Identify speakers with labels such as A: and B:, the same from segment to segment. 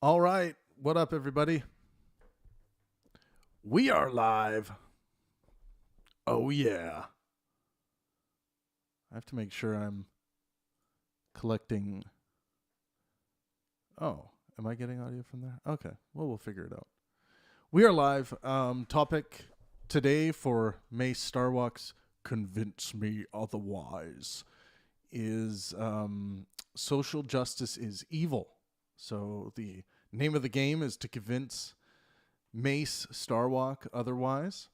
A: All right. What up, everybody? We are live. Oh, yeah. I have to make sure I'm collecting. Oh, am I getting audio from there? Okay. Well, we'll figure it out. We are live. Topic today for Mace Starwalk's Convince Me Otherwise is social justice is evil. So the name of the game is to convince Mace Starwalk otherwise.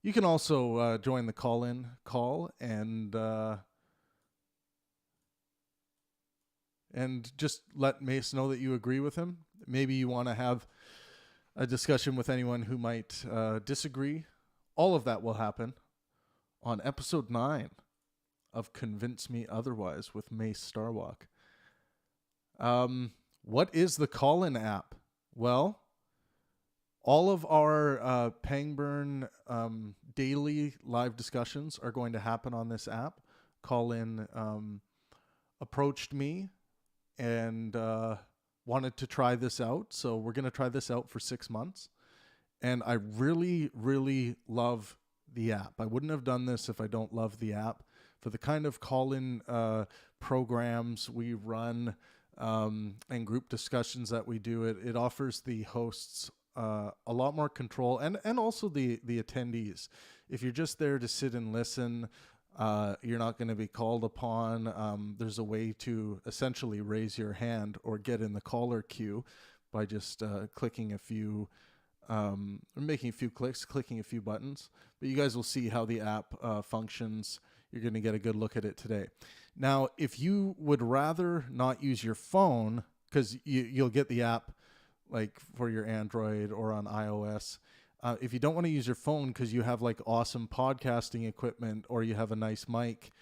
A: You can also join the call-in call and just let Mace know that you agree with him. Maybe you want to have a discussion with anyone who might disagree. All of that will happen on episode 9 of Convince Me Otherwise with Mace Starwalk. What is the call-in app? Well, all of our Pangburn daily live discussions are going to happen on this app. Call-in approached me and wanted to try this out. So we're going to try this out for 6 months. And I really, really love the app. I wouldn't have done this if I don't love the app. For the kind of call-in programs we run and group discussions that we do, it offers the hosts a lot more control and also the attendees. If you're just there to sit and listen, you're not going to be called upon. There's a way to essentially raise your hand or get in the caller queue by just clicking a few, making a few clicks, clicking a few buttons. But you guys will see how the app functions. You're going to get a good look at it today. Now, if you would rather not use your phone, because you'll get the app like for your Android or on iOS. If you don't want to use your phone because you have like awesome podcasting equipment or you have a nice mic,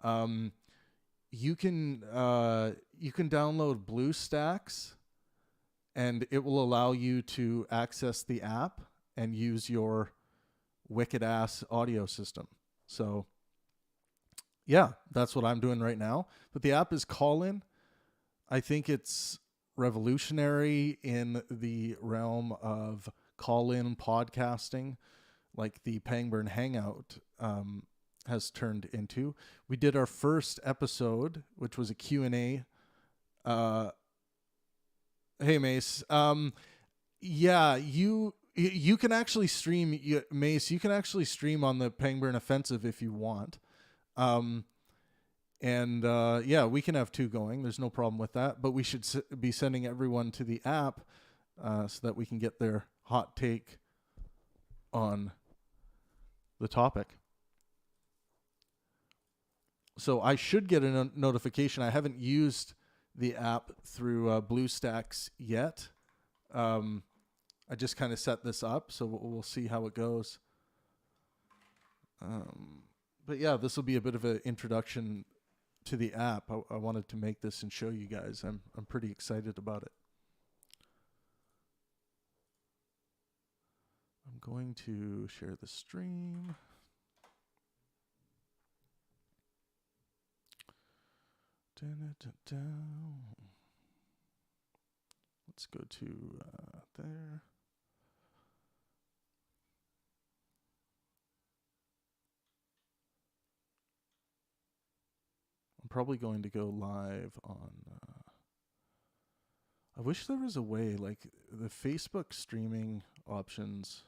A: you can download BlueStacks, and it will allow you to access the app and use your wicked ass audio system. So yeah, that's what I'm doing right now. But the app is Callin. I think it's revolutionary in the realm of call-in podcasting, like the Pangburn Hangout has turned into. We did our first episode, which was a Q&A. Hey, Mace. Yeah, you can actually stream, Mace, you can actually stream on the Pangburn Offensive if you want. Yeah, we can have 2 going. There's no problem with that. But we should be sending everyone to the app so that we can get their hot take on the topic. So I should get a notification. I haven't used the app through BlueStacks yet. I just kind of set this up, so we'll see how it goes. But yeah, this will be a bit of an introduction to the app. I wanted to make this and show you guys. I'm pretty excited about it. I'm going to share the stream. Let's go to there. I'm probably going to go live on... I wish there was a way, like the Facebook streaming options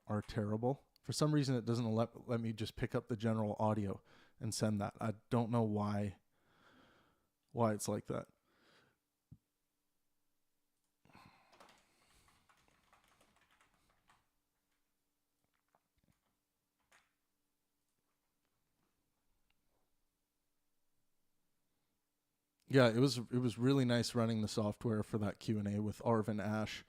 A: are terrible. For some reason, it doesn't let me just pick up the general audio and send that. I don't know why it's like that. Yeah, it was really nice running the software for that Q&A with Arvin Ash.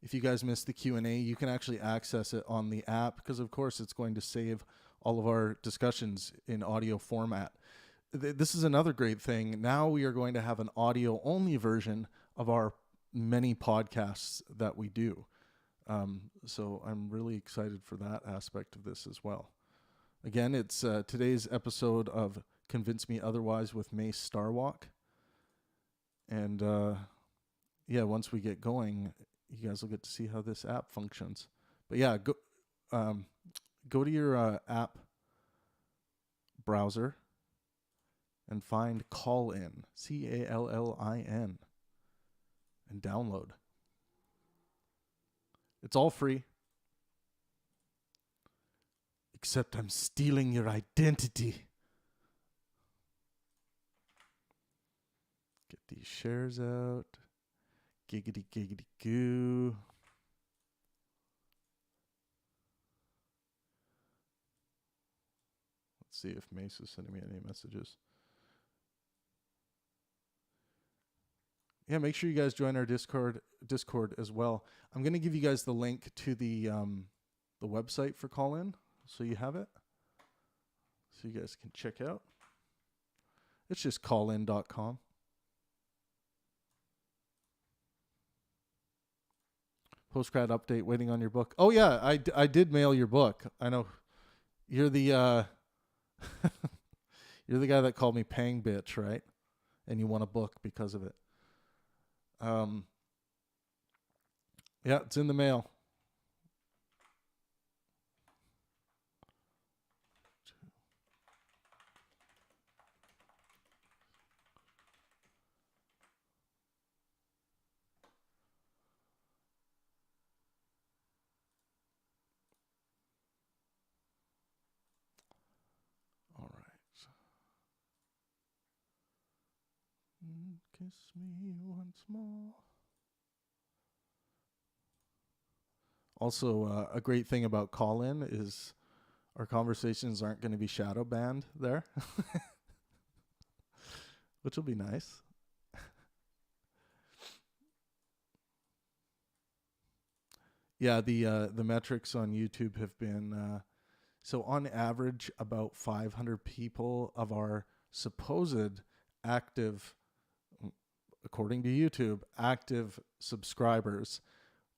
A: If you guys missed the Q&A, you can actually access it on the app because, of course, it's going to save all of our discussions in audio format. This is another great thing. Now we are going to have an audio-only version of our many podcasts that we do. So I'm really excited for that aspect of this as well. Again, it's today's episode of Convince Me Otherwise with Mace Starwalk. And yeah, once we get going, you guys will get to see how this app functions. But yeah, go to your app browser and find Callin, Callin, and download. It's all free. Except I'm stealing your identity. Get these shares out. Giggity, giggity, goo. Let's see if Mace is sending me any messages. Yeah, make sure you guys join our Discord as well. I'm going to give you guys the link to the website for Callin, so you have it, so you guys can check out. It's just callin.com. Postgrad update, waiting on your book. Oh yeah, I did mail your book. I know you're the you're the guy that called me Pang bitch, right? And you want a book because of it. Yeah, it's in the mail. All right. Kiss me once more. Also, a great thing about Callin is our conversations aren't going to be shadow banned there, which will be nice. Yeah, the metrics on YouTube have been so on average about 500 people of our supposed active, according to YouTube, active subscribers.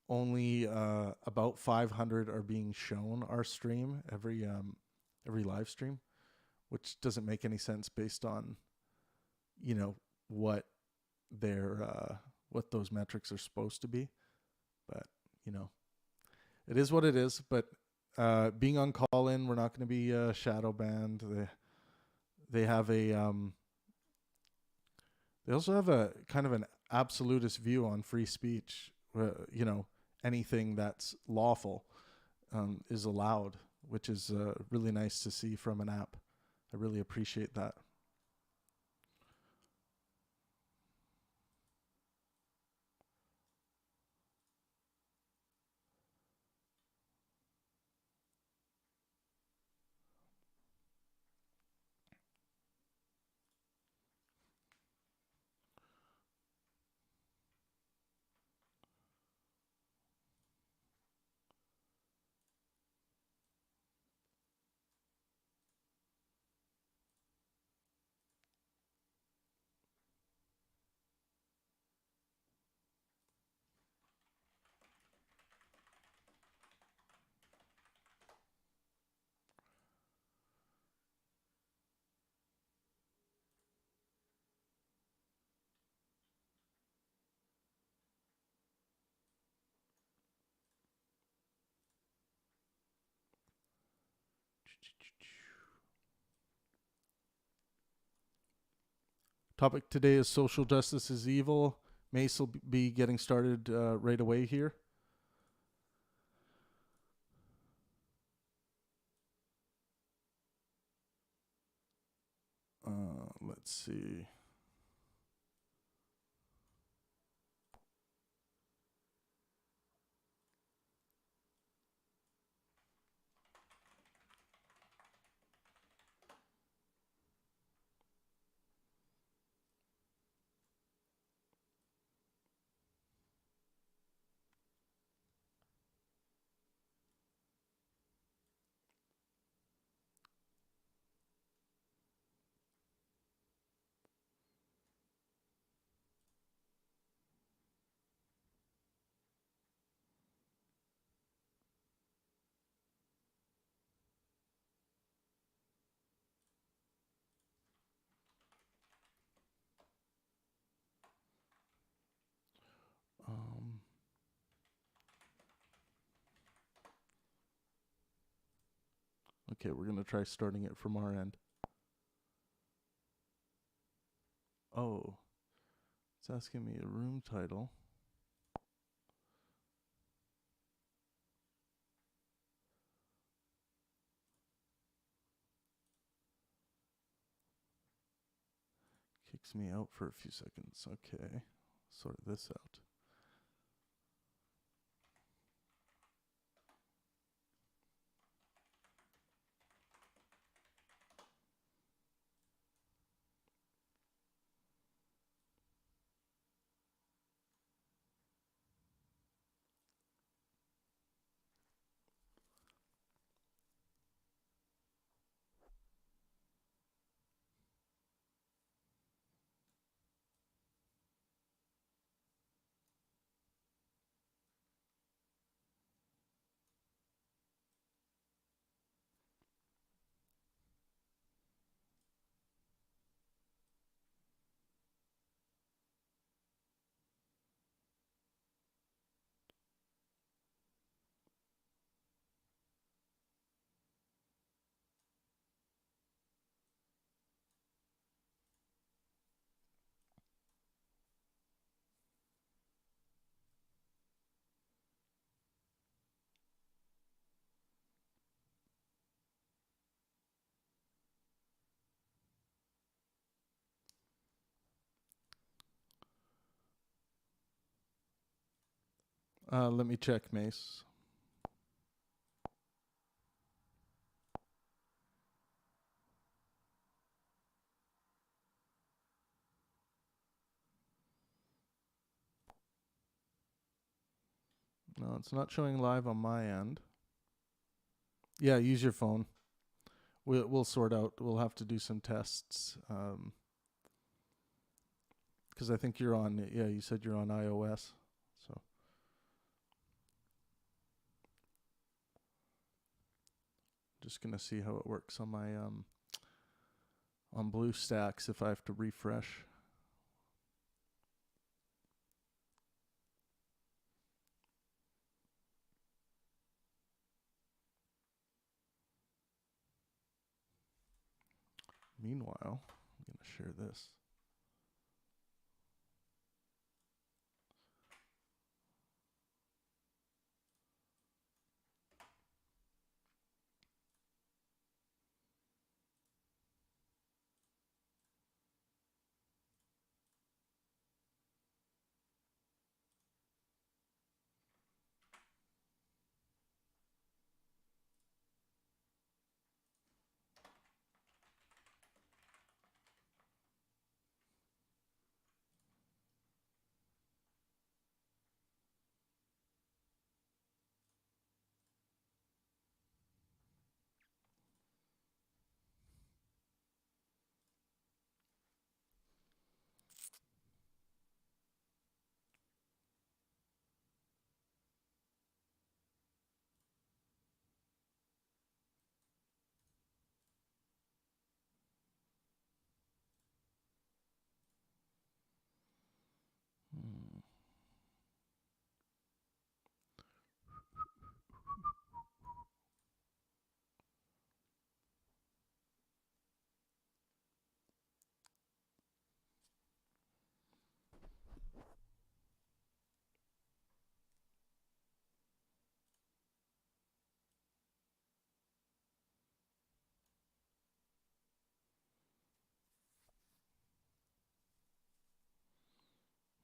A: Only about 500 are being shown our stream every live stream, which doesn't make any sense based on, you know, what their what those metrics are supposed to be. But you know, it is what it is. But being on Callin, we're not going to be shadow banned. They have a they also have a kind of an absolutist view on free speech. You know, anything that's lawful is allowed, which is really nice to see from an app. I really appreciate that. Topic today is social justice is evil. Mace will be getting started right away here. Let's see. Okay, we're going to try starting it from our end. Oh, it's asking me a room title. Kicks me out for a few seconds. Okay, sort this out. Let me check, Mace. No, it's not showing live on my end. Yeah, use your phone. We'll sort out. We'll have to do some tests. Because I think you're on. Yeah, you said you're on iOS. So just gonna see how it works on my on BlueStacks if I have to refresh. Meanwhile, I'm gonna share this.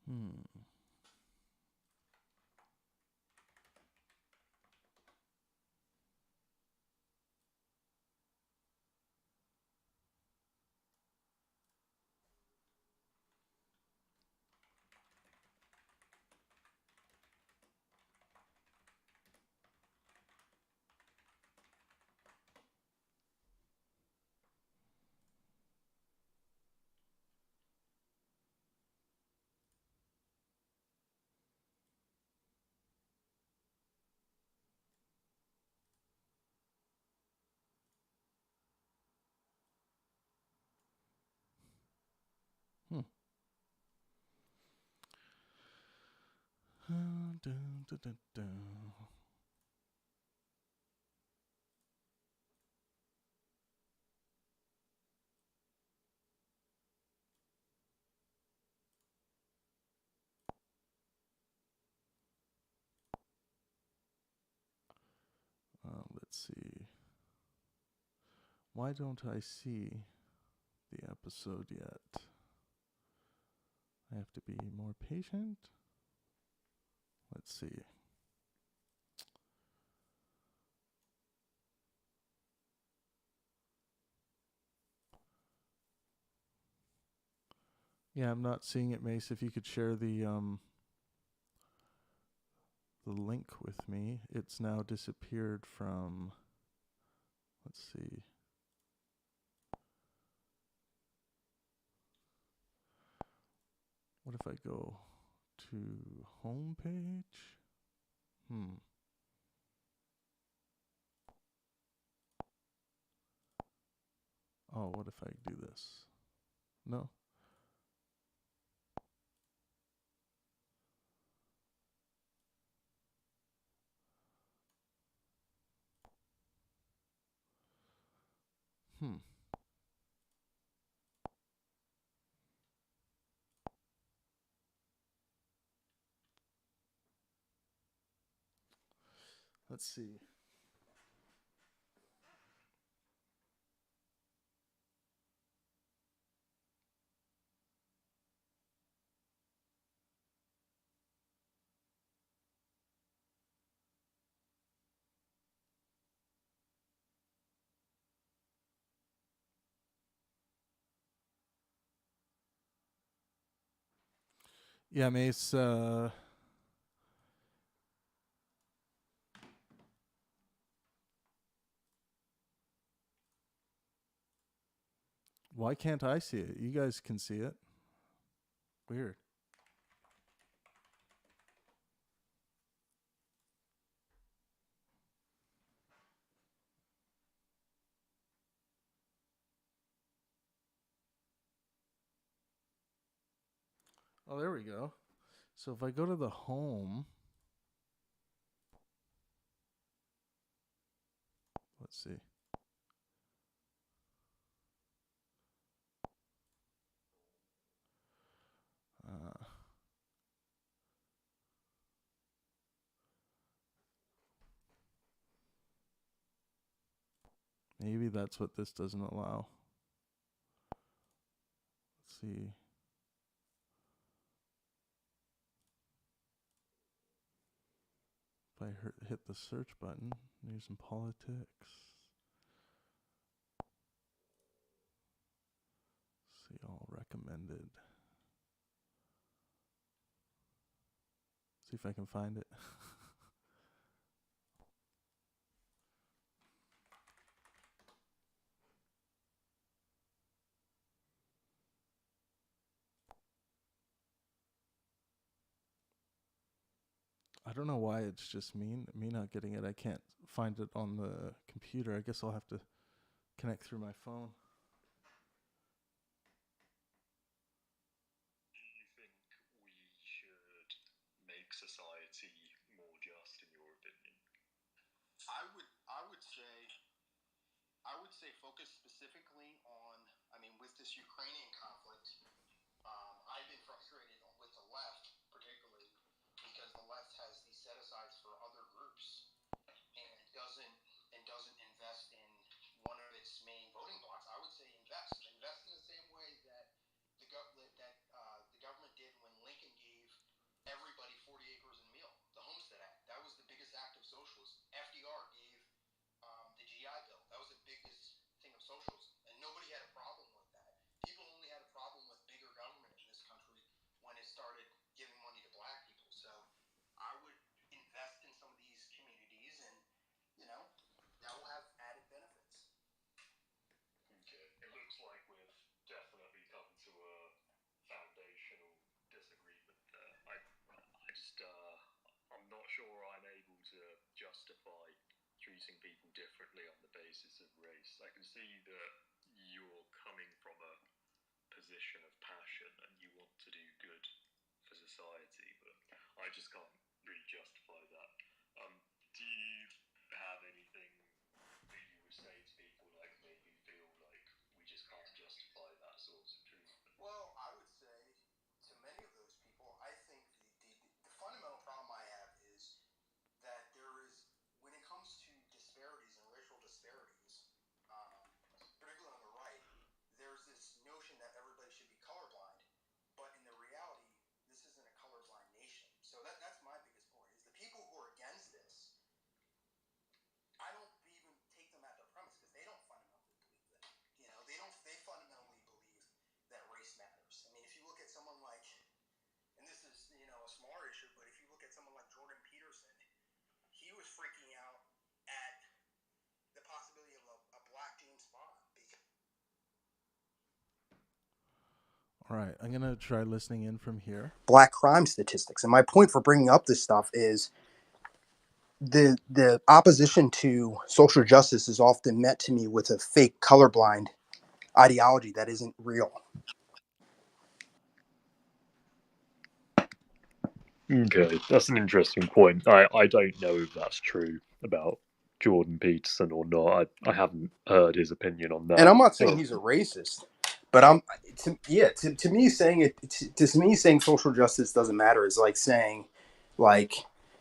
A: Hmm. Why don't I see the episode yet? I have to be more patient. Let's see. Yeah, I'm not seeing it, Mace. If you could share the link with me. It's now disappeared from. Let's see. What if I go to homepage? Oh, what if I do this? No. Let's see. Yeah, Mace. Why can't I see it? You guys can see it. Weird. Oh, there we go. So if I go to the home, let's see. Maybe that's what this doesn't allow. Let's see. If I hit the search button, news and politics. See all recommended. See if I can find it. I don't know why it's just me not getting it. I can't find it on the computer. I guess I'll have to connect through my phone.
B: Do you think we should make society more just, in your opinion?
C: I would say focus specifically on. I mean, with this Ukrainian conflict, I've been frustrated with the left, particularly because the left has these set asides for other groups and doesn't invest in one of its main voting blocks. I would say invest in the same way that the government did when Lincoln gave everybody 40 acres and meal, the Homestead Act. That was the biggest act of socialism. FDR gave the GI Bill. That was the biggest thing of socialism, and nobody had a problem with that. People only had a problem with bigger government in this country when it started giving money to black people. So I would invest in some of these communities, and that will have added benefits.
B: Okay, it looks like we've definitely come to a foundational disagreement there. I just, I'm not sure I'm able to justify treating people differently on the basis of race. I can see that you're coming from a position of passion and you want to do good for society, but I just can't really justify that. Do you have anything that you would say to people like me who feel like we just can't justify that sort of treatment?
C: Well, I would say to many of those people, I think the fundamental problem I have is that there is, when it comes to disparities and racial disparities,
A: All right, I'm gonna try listening in from here.
C: black crime statistics. And my point for bringing up this stuff is the opposition to social justice is often met to me with a fake colorblind ideology that isn't real.
B: Okay, that's an interesting point. I don't know if that's true about Jordan Peterson or not. I haven't heard his opinion on that.
C: And I'm not saying he's a racist, but to me saying to me saying social justice doesn't matter is like saying, like,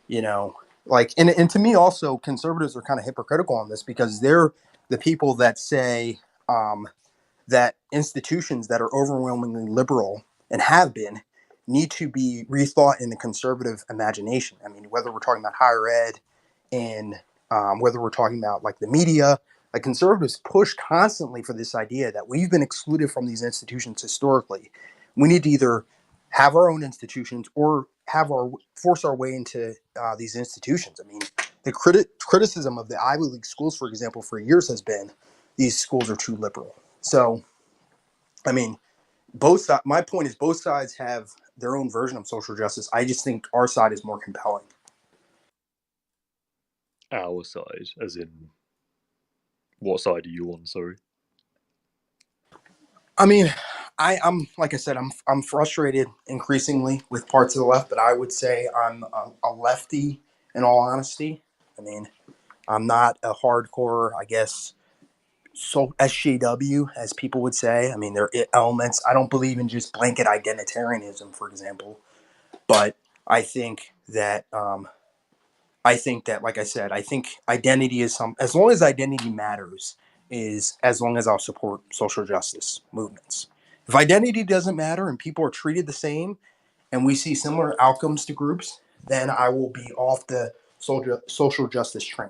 C: you know, like, and to me also conservatives are kind of hypocritical on this because they're the people that say that institutions that are overwhelmingly liberal and have been need to be rethought in the conservative imagination. I mean, whether we're talking about higher ed and whether we're talking about like the media, like conservatives push constantly for this idea that we've been excluded from these institutions historically. We need to either have our own institutions or force our way into these institutions. I mean, the criticism of the Ivy League schools, for example, for years has been these schools are too liberal. So, I mean, both sides. My point is, both sides have their own version of social justice. I just think our side is more compelling.
B: Our side, as in, what side are you on? Sorry.
C: I mean, I'm like I said, I'm frustrated increasingly with parts of the left, but I would say I'm a lefty in all honesty. I mean, I'm not a hardcore, I guess, so SJW as people would say. I mean, there are elements. I don't believe in just blanket identitarianism, for example, but I think that like I said, I think identity is as long as identity matters, is as long as I'll support social justice movements. If identity doesn't matter and people are treated the same and we see similar outcomes to groups, then I will be off the social justice train.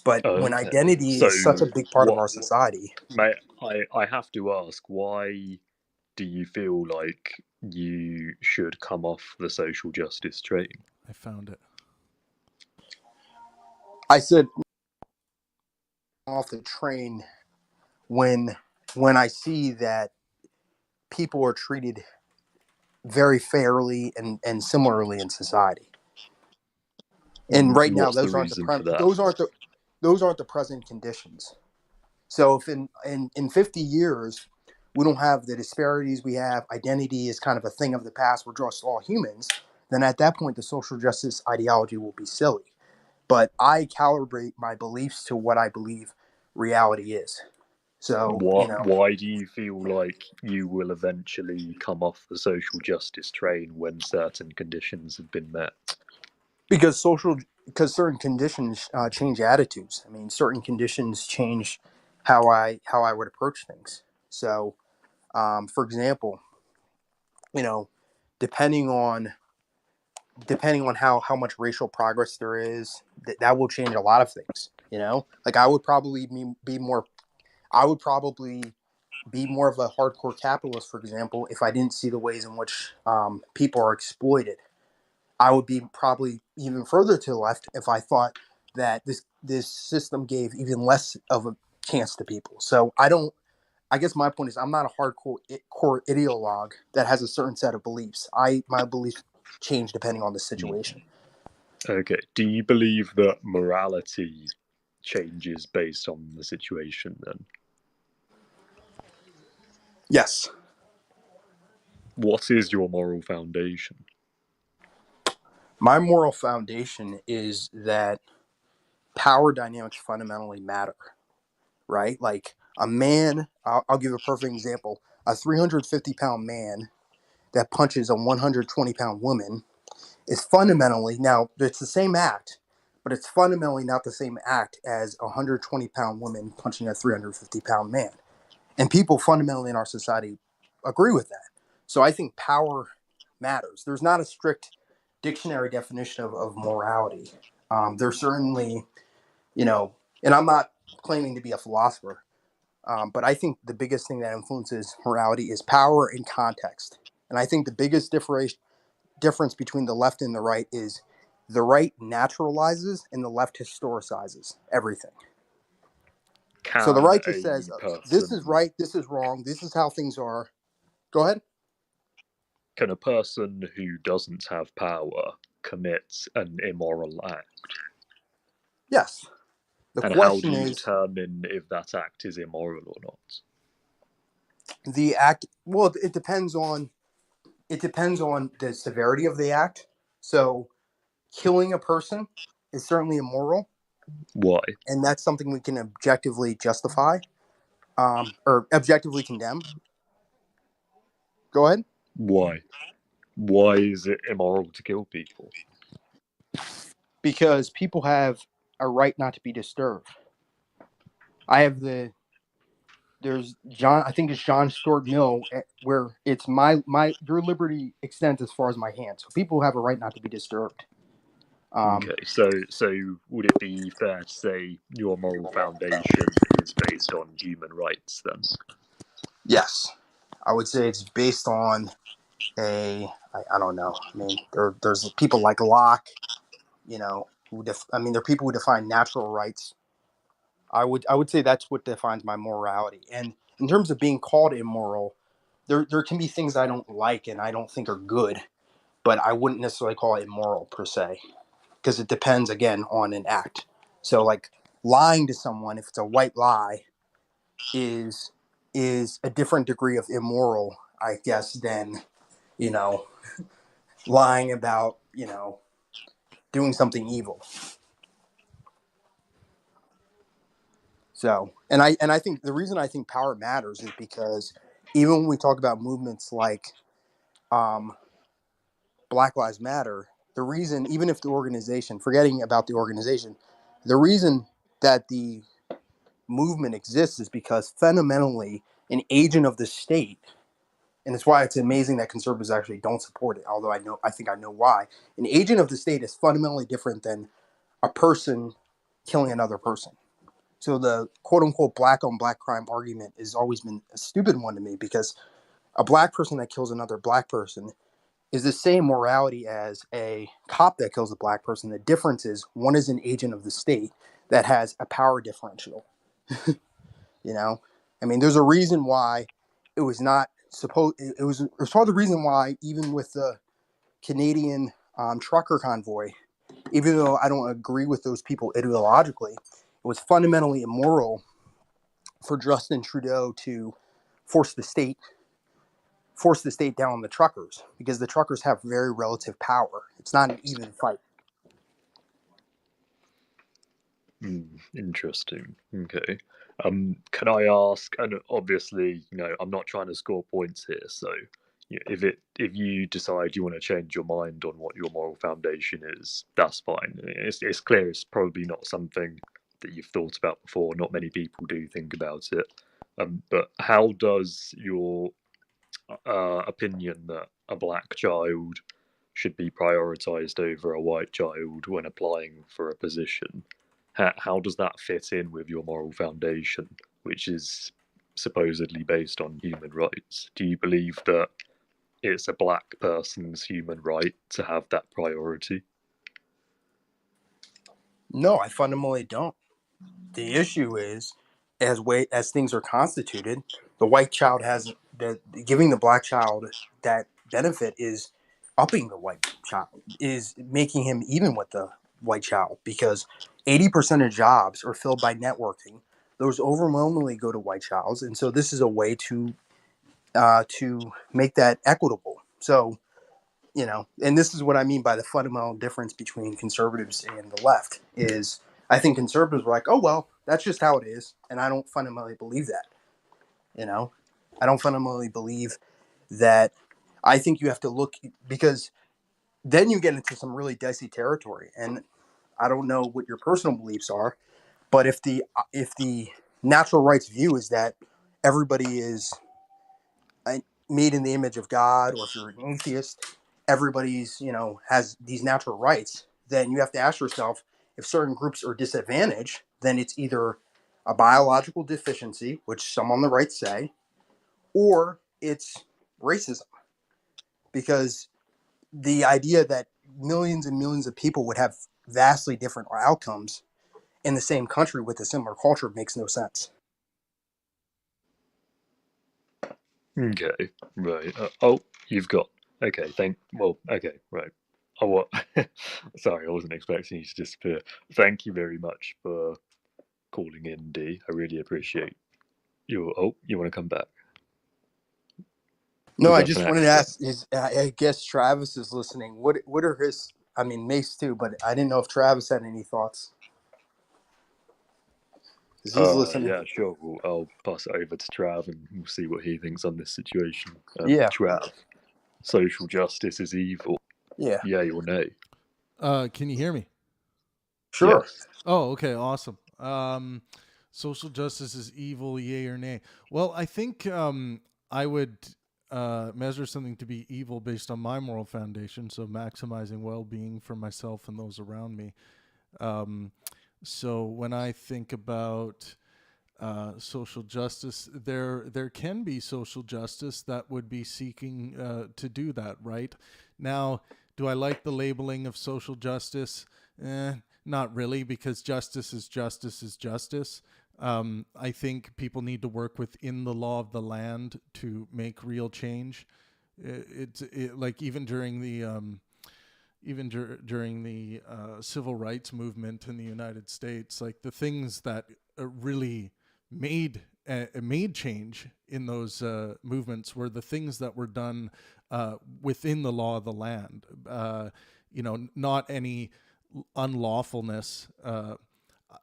C: But when
B: Okay.
C: identity
B: So,
C: is such a big part of
B: what,
C: our society,
B: mate? I have to ask, why do you feel like you should come off the social justice train?
A: I found it.
C: I said off the train when I see that people are treated very fairly and similarly in society. And right now,
B: What's the reason for that?
C: those aren't the present conditions. So if in 50 years we don't have the disparities we have, identity is kind of a thing of the past. We're just all humans. Then at that point, the social justice ideology will be silly. But I calibrate my beliefs to what I believe reality is. So
B: Why do you feel like you will eventually come off the social justice train when certain conditions have been met?
C: because certain conditions change attitudes. I mean, certain conditions change how I would approach things. So, for example, you know, depending on how much racial progress there is, that will change a lot of things. You know, like I would probably be more. I would probably be more of a hardcore capitalist, for example, if I didn't see the ways in which people are exploited. I would be probably even further to the left if I thought that this system gave even less of a chance to people. So I don't. I guess my point is I'm not a hardcore core ideologue that has a certain set of beliefs. My beliefs change depending on the situation.
B: Okay. Do you believe that morality changes based on the situation then?
C: Yes,
B: What is your moral foundation?
C: my moral foundation is that power dynamics fundamentally matter, right? Like a man, I'll give a perfect example. A 350-pound man that punches a 120-pound woman is fundamentally, now it's the same act, but it's fundamentally not the same act as a 120-pound woman punching a 350-pound man. And people fundamentally in our society agree with that. So I think power matters. There's not a strict dictionary definition of morality. There's certainly, you know, and I'm not claiming to be a philosopher, but I think the biggest thing that influences morality is power and context. And I think the biggest difference between the left and the right is the right naturalizes and the left historicizes everything. So the
B: Can
C: right just
B: a
C: says, this is
B: person.
C: right, this is wrong, this is how things are. Go ahead.
B: Can a person who doesn't have power commit an immoral act?
C: Yes. The
B: And how do
C: question
B: you
C: is
B: determine if that act is immoral or not?
C: the act. Well, it depends on the severity of the act. So, killing a person is certainly immoral,
B: Why?
C: and that's something we can objectively justify, or objectively condemn. Go ahead.
B: Why? Why is it immoral to kill people?
C: Because people have a right not to be disturbed. I have the there's John. I think it's John Stuart Mill, where it's my your liberty extends as far as my hand. So people have a right not to be disturbed.
B: Okay, so would it be fair to say your moral foundation is based on human rights then?
C: Yes, I would say it's based on I don't know. I mean, there's people like Locke, there are people who define natural rights. I would say that's what defines my morality. And in terms of being called immoral, there can be things I don't like and I don't think are good, but I wouldn't necessarily call it immoral per se, because it depends again on an act. So like lying to someone, if it's a white lie, is is a different degree of immoral, I guess, than you know lying about doing something evil. So, and I think the reason I think power matters is because even when we talk about movements like um, Black Lives Matter, the reason, even if the organization, forgetting about the organization, the reason that the movement exists is because fundamentally an agent of the state, and it's why it's amazing that conservatives actually don't support it. Although I think I know why. An agent of the state is fundamentally different than a person killing another person. So the quote unquote black on black crime argument has always been a stupid one to me, because a black person that kills another black person is the same morality as a cop that kills a black person. The difference is one is an agent of the state that has a power differential. You know, I mean, there's a reason why it was not supposed. It was part of the reason why even with the Canadian trucker convoy, even though I don't agree with those people ideologically, it was fundamentally immoral for Justin Trudeau to force the state force the state down on the truckers, because the truckers have very relative power. It's not an even fight.
B: Interesting. Okay. Can I ask? And obviously, I'm not trying to score points here. So, if you decide you want to change your mind on what your moral foundation is, that's fine. It's clear it's probably not something that you've thought about before. Not many people do think about it. But how does your opinion that a black child should be prioritized over a white child when applying for a position? How does that fit in with your moral foundation, which is supposedly based on human rights? Do you believe that it's a black person's human right to have that priority?
C: No, I fundamentally don't. The issue is, as things are constituted, the white child has giving the black child that benefit is upping the white child, is making him even with the white child, because 80% of jobs are filled by networking. Those overwhelmingly go to white childs, and so this is a way to make that equitable. So and this is what I mean by the fundamental difference between conservatives and the left is, I think conservatives are like, oh well, that's just how it is, and I don't fundamentally believe that. You know, I don't fundamentally believe that. I think you have to look, because then you get into some really dicey territory, and I don't know what your personal beliefs are, but if the natural rights view is that everybody is made in the image of God, or if you're an atheist, everybody's has these natural rights. Then you have to ask yourself, if certain groups are disadvantaged, then it's either a biological deficiency, which some on the right say, or it's racism, because the idea that millions and millions of people would have vastly different outcomes in the same country with a similar culture makes no sense.
B: Okay, right. You've got. Okay, okay, right. Oh, what? Sorry, I wasn't expecting you to disappear. Thank you very much for calling in, D. I really appreciate you. Oh, you want to come back?
C: No,
B: Was
C: I
B: that an
C: just wanted to
B: accident?
C: ask. I guess Travis is listening. What are his? I mean, Mace too, but I didn't know if Travis had any thoughts. Because he's listening.
B: Yeah, sure. I'll pass it over to Trav and we'll see what he thinks on this situation.
C: Yeah,
B: Trav, social justice is evil.
C: yeah,
B: Yay or nay?
A: Can you hear me?
C: sure.
B: Yes.
A: Oh, okay, awesome. Social justice is evil, yay or nay? Well, I think I would measure something to be evil based on my moral foundation, so maximizing well-being for myself and those around me. Um, so when I think about social justice, there can be social justice that would be seeking to do that. Right now, do I like the labeling of social justice? Not really, because justice is justice is justice. I think people need to work within the law of the land to make real change. Like even during the during the civil rights movement in the United States, like the things that really made change in those movements were the things that were done within the law of the land. Not any unlawfulness,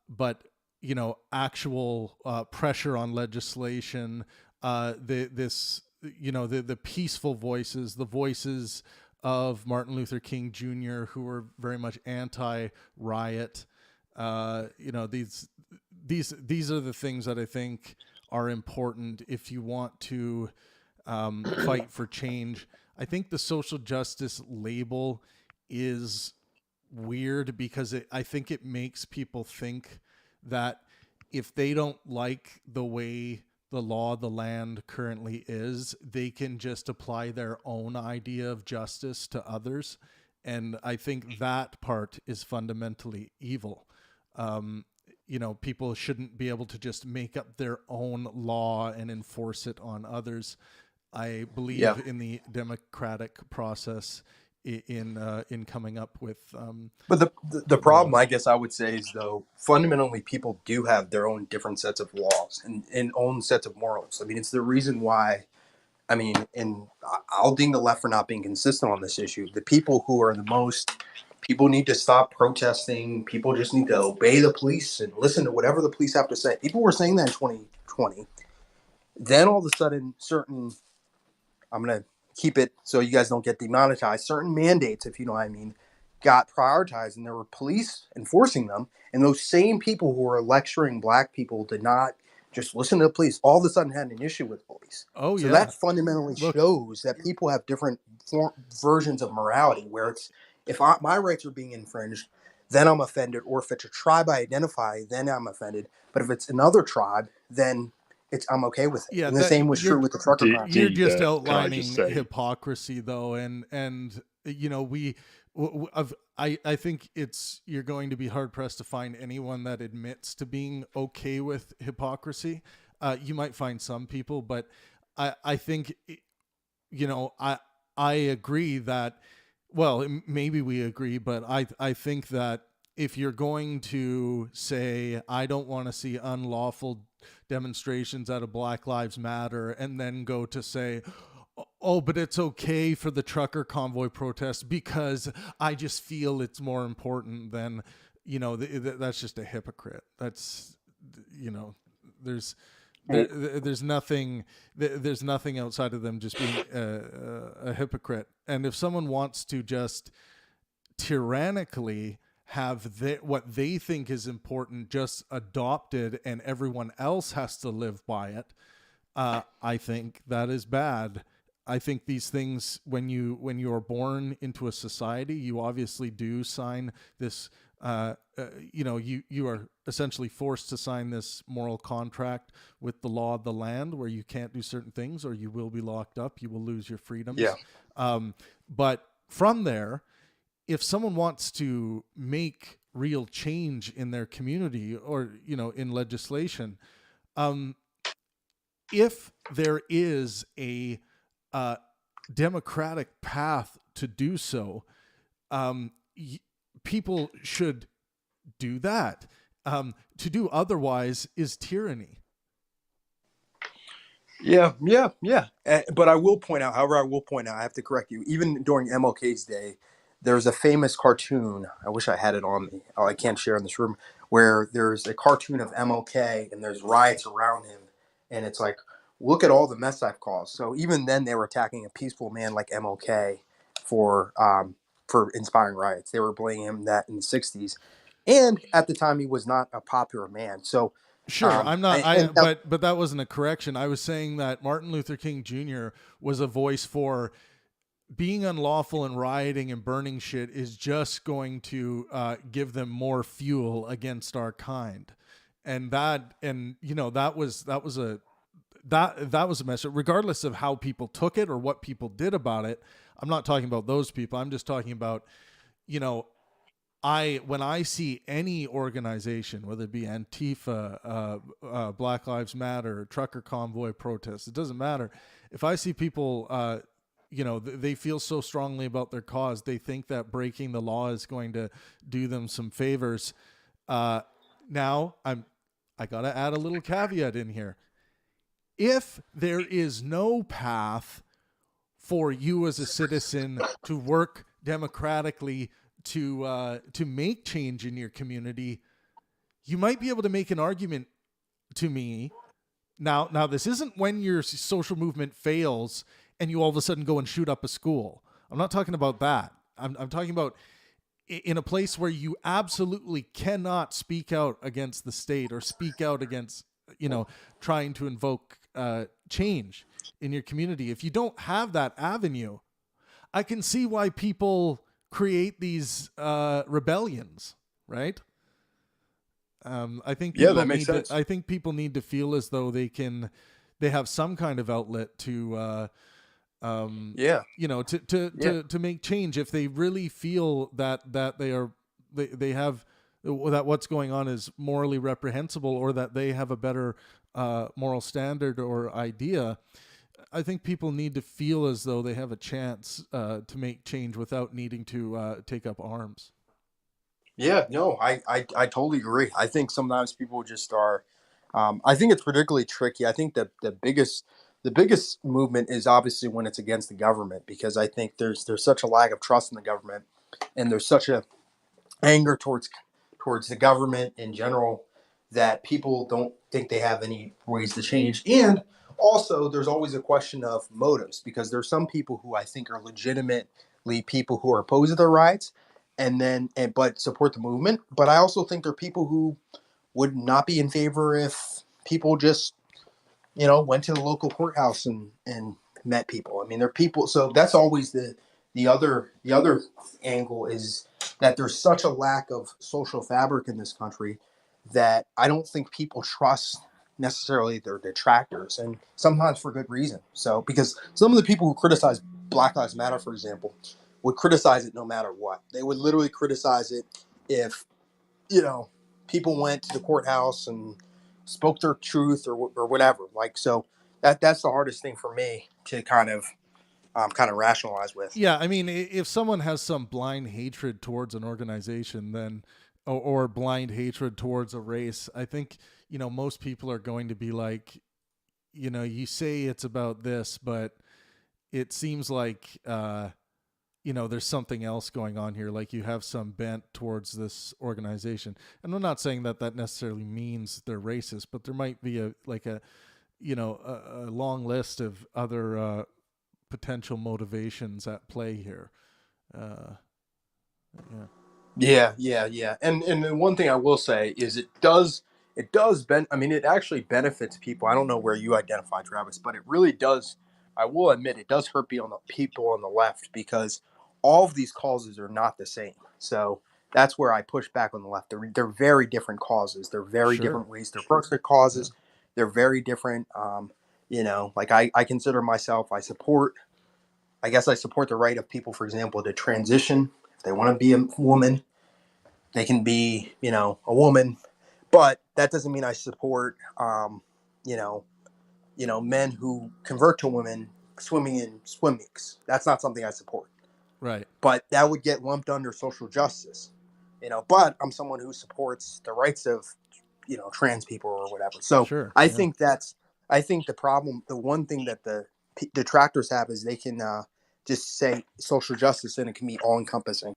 A: but actual pressure on legislation. The peaceful voices, the voices of Martin Luther King Jr., who were very much anti-riot. These are the things that I think are important if you want to fight for change. I think the social justice label is weird because I think it makes people think that if they don't like the way the law of the land currently is, they can just apply their own idea of justice to others. And I think that part is fundamentally evil. People shouldn't be able to just make up their own law and enforce it on others. I
C: Yeah.
A: believe in the democratic process in coming up with.
C: But the problem, I guess I would say, is though fundamentally people do have their own different sets of laws and own sets of morals. I mean, it's the reason why. I mean, and I'll ding the left for not being consistent on this issue. The people who are the most people need to stop protesting. People just need to obey the police and listen to whatever the police have to say. People were saying that in 2020. Then all of a sudden, certain I'm going to keep it so you guys don't get demonetized. Certain mandates, if you know what I mean, got prioritized, and there were police enforcing them. And those same people who were lecturing black people did not just listen to the police. All of a sudden, had an issue with police.
A: Oh
C: So
A: yeah,
C: that fundamentally
A: look,
C: shows that people have different versions of morality. Where it's if my rights are being infringed, then I'm offended. Or if it's a tribe I identify, then I'm offended. But if it's another tribe, then I'm okay with it.
A: yeah,
C: And the
A: that
C: same was true
A: you're
C: with the trucker
B: D,
C: crash.
A: you're
B: D
A: just
B: there. Can I just
A: outlining
B: say,
A: hypocrisy though, and I think you're going to be hard pressed to find anyone that admits to being okay with hypocrisy. You might find some people, but I think I agree that, well, maybe we agree, but I think that if you're going to say I don't want to see unlawful demonstrations out of Black Lives Matter, and then go to say, oh, but it's okay for the trucker convoy protest because I just feel it's more important than, that's just a hypocrite. That's, there's there's nothing outside of them just being a hypocrite. And if someone wants to just tyrannically have what they think is important just adopted and everyone else has to live by it, I think that is bad. I think these things, when you are born into a society, you obviously do sign this. You are essentially forced to sign this moral contract with the law of the land, where you can't do certain things, or you will be locked up. You will lose your freedoms.
C: Yeah.
A: But from there, if someone wants to make real change in their community or in legislation, if there is a democratic path to do so, um, people should do that. To do otherwise is tyranny.
D: Yeah. But I will point out, however, I have to correct you. Even during MLK's day, there's a famous cartoon. I wish I had it on me. Oh, I can't share in this room. Where there's a cartoon of MLK and there's riots around him, and it's like, look at all the mess I've caused. So even then, they were attacking a peaceful man like MLK for inspiring riots. They were blaming him that in the '60s, and at the time, he was not a popular man. So
A: Sure, I'm not.
D: and
A: But that wasn't a correction. I was saying that Martin Luther King Jr. was a voice for being unlawful and rioting and burning shit is just going to give them more fuel against our kind, and that was a message. Regardless of how people took it or what people did about it, I'm not talking about those people. I'm just talking about, you know, when I see any organization, whether it be Antifa, Black Lives Matter, trucker convoy protests, it doesn't matter. If I see people, they feel so strongly about their cause, they think that breaking the law is going to do them some favors. Now I gotta add a little caveat in here. If there is no path for you as a citizen to work democratically to make change in your community, you might be able to make an argument to me. Now this isn't when your social movement fails and you all of a sudden go and shoot up a school. I'm not talking about that. I'm talking about in a place where you absolutely cannot speak out against the state or speak out against, trying to invoke change in your community. If you don't have that avenue, I can see why people create these rebellions, right? I think
D: yeah,
A: people
D: that makes
A: need to.
D: sense.
A: I think people need to feel as though they have some kind of outlet to,
D: Yeah.
A: to make change if they really feel that they have that what's going on is morally reprehensible or that they have a better moral standard or idea. I think people need to feel as though they have a chance to make change without needing to take up arms.
D: Yeah, no, I totally agree. I think sometimes people just are. I think it's particularly tricky. I think that the biggest movement is obviously when it's against the government, because I think there's such a lack of trust in the government, and there's such a anger towards the government in general that people don't think they have any ways to change. And also, there's always a question of motives, because there's some people who I think are legitimately people who are opposed to their rights, but support the movement. But I also think there are people who would not be in favor if people just went to the local courthouse and met people. I mean, there are people. So that's always the other angle, is that there's such a lack of social fabric in this country that I don't think people trust necessarily their detractors, and sometimes for good reason. So because some of the people who criticize Black Lives Matter, for example, would criticize it no matter what. They would literally criticize it if you know, people went to the courthouse and spoke their truth or whatever. Like, so that's the hardest thing for me to kind of rationalize with.
A: Yeah, I mean, if someone has some blind hatred towards an organization, then or blind hatred towards a race, I think most people are going to be like, you say it's about this, but it seems like there's something else going on here. Like you have some bent towards this organization, and I'm not saying that necessarily means they're racist, but there might be a long list of other potential motivations at play here. Uh, yeah.
D: Yeah. And the one thing I will say is it does. I mean, it actually benefits people. I don't know where you identify, Travis, but it really does. I will admit it does hurt people on the left, because all of these causes are not the same. So that's where I push back on the left. They're very different causes. They're very
A: Sure.
D: different ways to approach their
A: Yeah.
D: causes. They're very different. Like I consider myself, I guess I support the right of people, for example, to transition. If they want to be a woman, they can be, a woman, but that doesn't mean I support, you know, men who convert to women swimming in swim meets. That's not something I support.
A: Right.
D: But that would get lumped under social justice. But I'm someone who supports the rights of, trans people or whatever. So
A: Sure.
D: I
A: Yeah.
D: think the problem, the one thing that the detractors have is they can just say social justice and it can be all encompassing.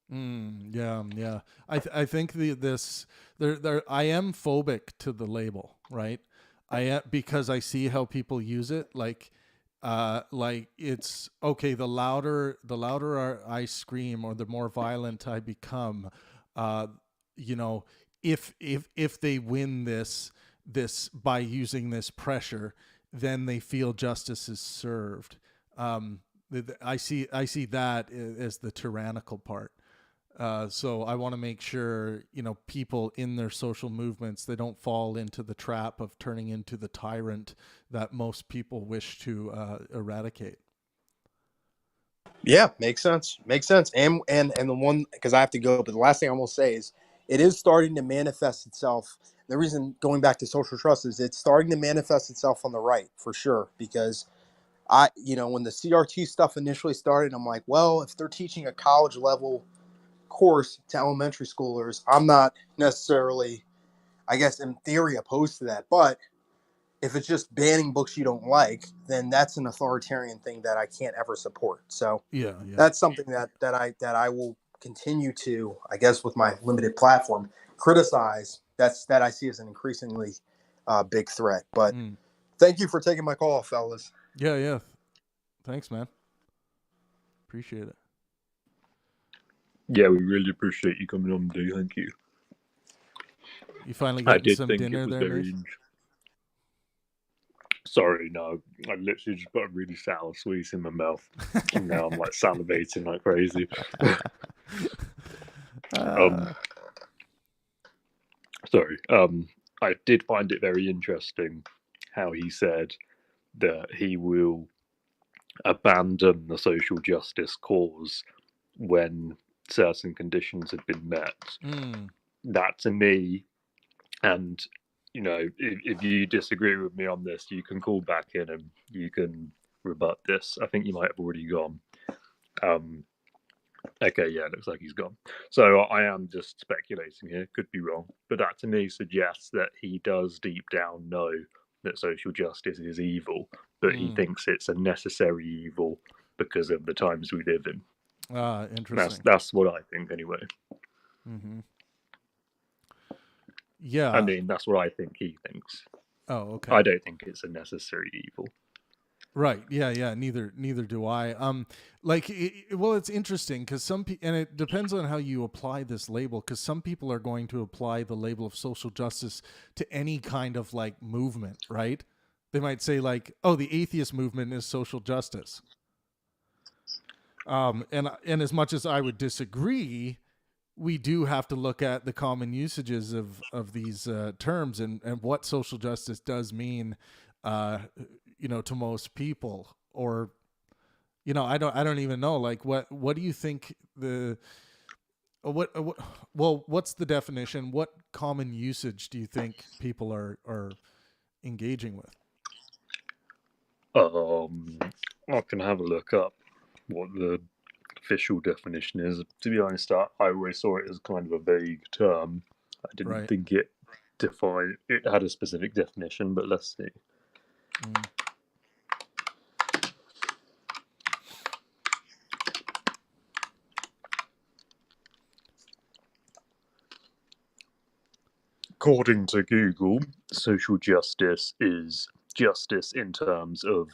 A: Yeah. I think I am phobic to the label, right? I am, because I see how people use it. Like it's okay. The louder I scream, or the more violent I become, if they win this by using this pressure, then they feel justice is served. I see that as the tyrannical part. So I want to make sure, people in their social movements, they don't fall into the trap of turning into the tyrant that most people wish to eradicate.
D: Yeah, makes sense. And the one, because I have to go, but the last thing I will say is it is starting to manifest itself. The reason going back to social trust is it's starting to manifest itself on the right for sure. Because when the CRT stuff initially started, I'm like, well, if they're teaching a college level course to elementary schoolers, I'm not necessarily, I guess, in theory opposed to that. But if it's just banning books you don't like, then that's an authoritarian thing that I can't ever support. So
A: Yeah.
D: that's something that I will continue to, I guess, with my limited platform, criticize. That I see as an increasingly big threat. But thank you for taking my call, fellas.
A: Yeah. Thanks, man. Appreciate it.
B: Yeah, we really appreciate you coming on, dude. Thank you.
A: You finally
B: I
A: getting
B: did
A: some
B: think
A: dinner
B: it was
A: there,
B: very.
A: Mace?
B: Sorry, no. I literally just put a really sour sweet in my mouth, and now I'm like salivating like crazy. Sorry. I did find it very interesting how he said that he will abandon the social justice cause when certain conditions have been met. That to me, and if you disagree with me on this, you can call back in and you can rebut this. I think you might have already gone. Okay, yeah, it looks like he's gone. So I am just speculating here, could be wrong, but that to me suggests that he does deep down know that social justice is evil, but he thinks it's a necessary evil because of the times we live in.
A: Interesting.
B: That's what I think anyway.
A: Mm-hmm. Yeah.
B: I mean, that's what I think he thinks.
A: Oh, okay.
B: I don't think it's a necessary evil.
A: Right. Yeah. Neither do I. It's interesting because and it depends on how you apply this label, because some people are going to apply the label of social justice to any kind of like movement, right? They might say like, oh, the atheist movement is social justice. And as much as I would disagree, we do have to look at the common usages of these terms and what social justice does mean, to most people. Or, I don't even know. Like, what do you think what's the definition? What common usage do you think people are engaging with?
B: I can have a look up what the official definition is. To be honest, I always saw it as kind of a vague term. I didn't think it had a specific definition, but let's see. According to Google, social justice is justice in terms of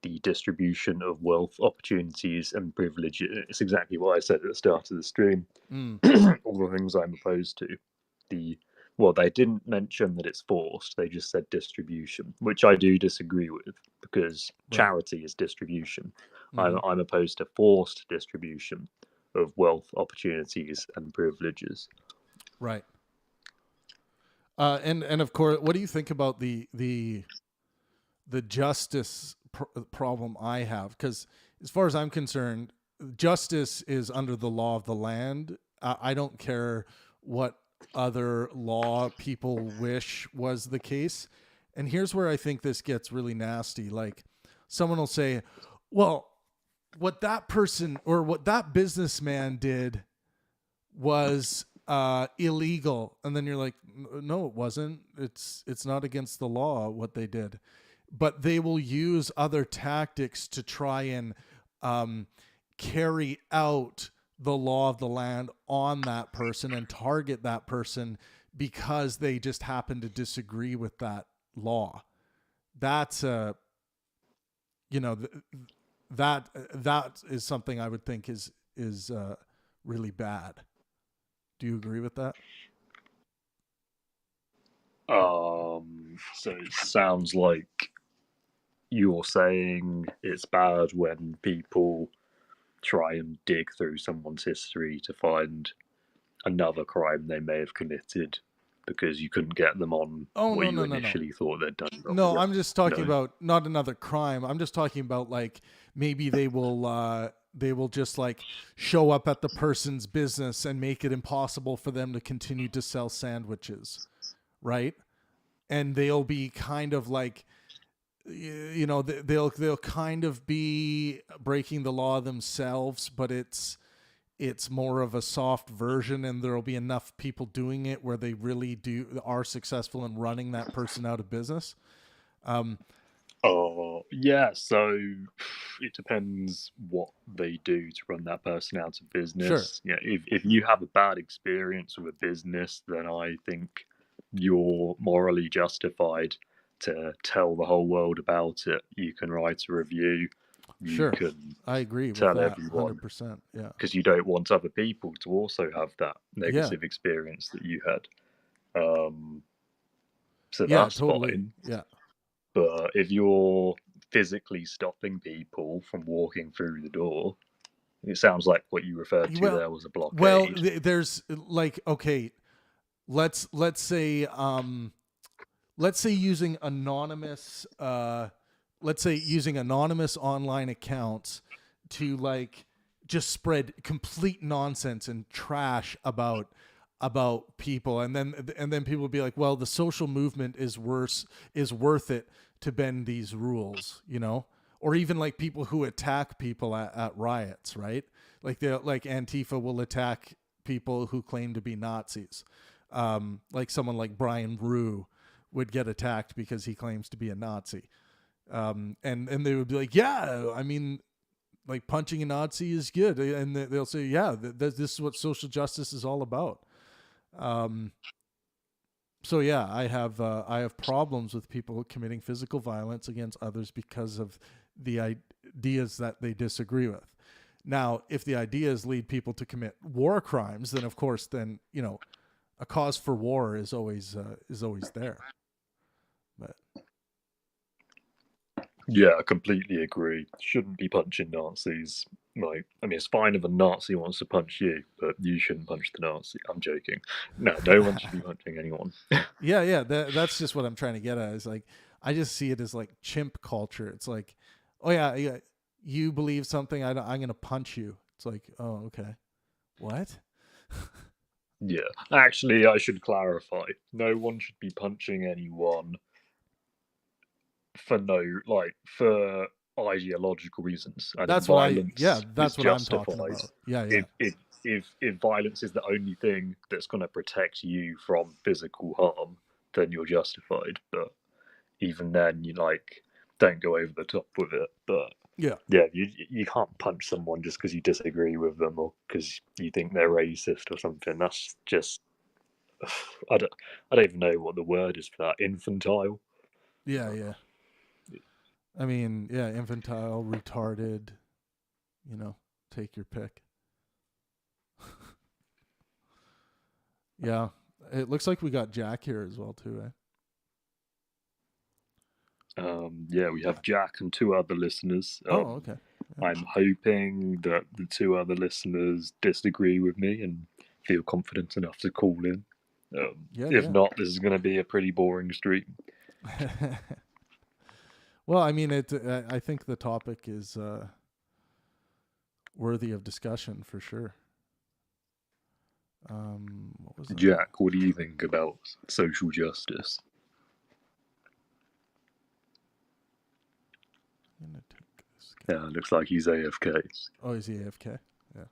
B: the distribution of wealth, opportunities, and privilege. It's exactly what I said at the start of the stream. All the things I'm opposed to. They didn't mention that it's forced. They just said distribution, which I do disagree with, because charity is distribution. I'm opposed to forced distribution of wealth, opportunities, and privileges.
A: Right. And of course, what do you think about the justice problem I have? Because as far as I'm concerned, justice is under the law of the land. I don't care what other law people wish was the case. And here's where I think this gets really nasty. Like, someone will say, well, what that person or what that businessman did was illegal. And then you're like, no, it wasn't. It's not against the law what they did. But they will use other tactics to try and carry out the law of the land on that person and target that person because they just happen to disagree with that law. That's that is something I would think is really bad. Do you agree with that?
B: So it sounds like you're saying it's bad when people try and dig through someone's history to find another crime they may have committed because you couldn't get them on what you initially thought they'd done wrong.
A: No, I'm just talking about not another crime. I'm just talking about like maybe they will just like show up at the person's business and make it impossible for them to continue to sell sandwiches, right? And they'll be kind of like, they'll kind of be breaking the law themselves, but it's more of a soft version, and there'll be enough people doing it where they really are successful in running that person out of business.
B: Yeah, so it depends what they do to run that person out of business. Sure. Yeah, if you have a bad experience with a business, then I think you're morally justified to tell the whole world about it. You can write a review. You can
A: I agree
B: tell
A: with that,
B: everyone
A: 100%. Yeah,
B: because you don't want other people to also have that negative experience that you had. So that's
A: totally
B: fine.
A: Yeah.
B: But if you're physically stopping people from walking through the door, it sounds like what you referred to there was a blockade.
A: Well, there's like, okay, let's say using anonymous online accounts to like just spread complete nonsense and trash about people, and then people will be like, well, the social movement is worth it to bend these rules, or even like people who attack people at riots, right? Like Antifa will attack people who claim to be Nazis. Like someone like Brian Rue would get attacked because he claims to be a Nazi. And they would be like, yeah, I mean, like punching a Nazi is good. And they'll say, yeah, this is what social justice is all about. So yeah, I have problems with people committing physical violence against others because of the ideas that they disagree with. Now, if the ideas lead people to commit war crimes, then of course, a cause for war is always there. But
B: yeah, I completely agree. Shouldn't be punching Nazis. Like, I mean, it's fine if a Nazi wants to punch you, but you shouldn't punch the Nazi. I'm joking. No one should be punching anyone.
A: yeah. That's just what I'm trying to get at. Is like, I just see it as like chimp culture. It's like, oh yeah, you believe something, I'm going to punch you. It's like, oh, okay. What?
B: Yeah. Actually, I should clarify. No one should be punching anyone for ideological reasons.
A: That's
B: violence
A: that's what I'm talking about. Yeah.
B: If violence is the only thing that's going to protect you from physical harm, then you're justified. But even then, you don't go over the top with it. But yeah, you can't punch someone just because you disagree with them or because you think they're racist or something. That's just I don't even know what the word is for that. Infantile.
A: Yeah. I mean, yeah, infantile, retarded, take your pick. Yeah. It looks like we got Jack here as well too, eh?
B: Yeah, we have Jack and two other listeners.
A: Okay.
B: Yeah. I'm hoping that the two other listeners disagree with me and feel confident enough to call in. If not, this is going to be a pretty boring stream.
A: Well, I mean, I think the topic is worthy of discussion for sure.
B: What was that? Jack, what do you think about social justice? Yeah, looks like he's AFK.
A: Oh, he's AFK. Yeah.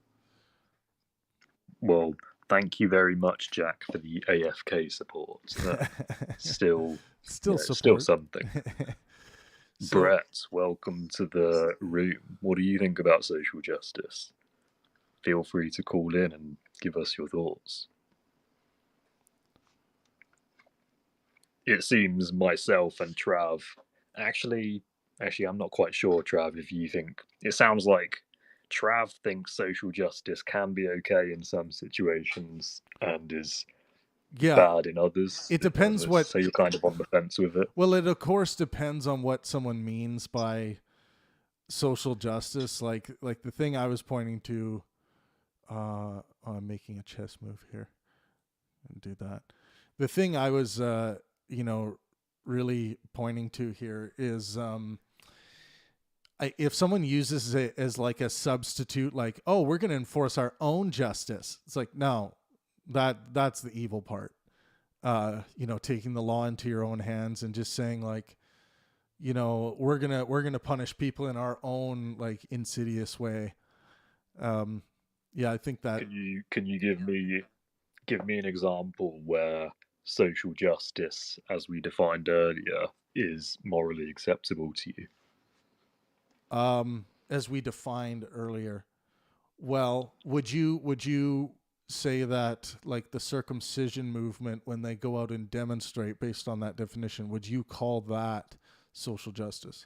B: Well, thank you very much, Jack, for the AFK support. Still,
A: Still
B: still
A: support.
B: something.
A: So,
B: Brett, welcome to the room. What do you think about social justice? Feel free to call in and give us your thoughts. It seems myself and Trav, actually, I'm not quite sure, Trav, if you think. It sounds like Trav thinks social justice can be okay in some situations and is
A: yeah,
B: bad in others.
A: it depends what.
B: So you're kind of on the fence with it.
A: Well, it of course depends on what someone means by social justice. Like the thing I was pointing to. I'm making a chess move here, and do that. The thing I was, really pointing to here is, if someone uses it as like a substitute, like, oh, we're going to enforce our own justice. It's like, no, that's the evil part. Taking the law into your own hands and just saying like, we're gonna punish people in our own like insidious way. Yeah, I think that.
B: Can you give me an example where social justice, as we defined earlier, is morally acceptable to you?
A: As we defined earlier, well, would you say that like the circumcision movement, when they go out and demonstrate based on that definition, would you call that social justice?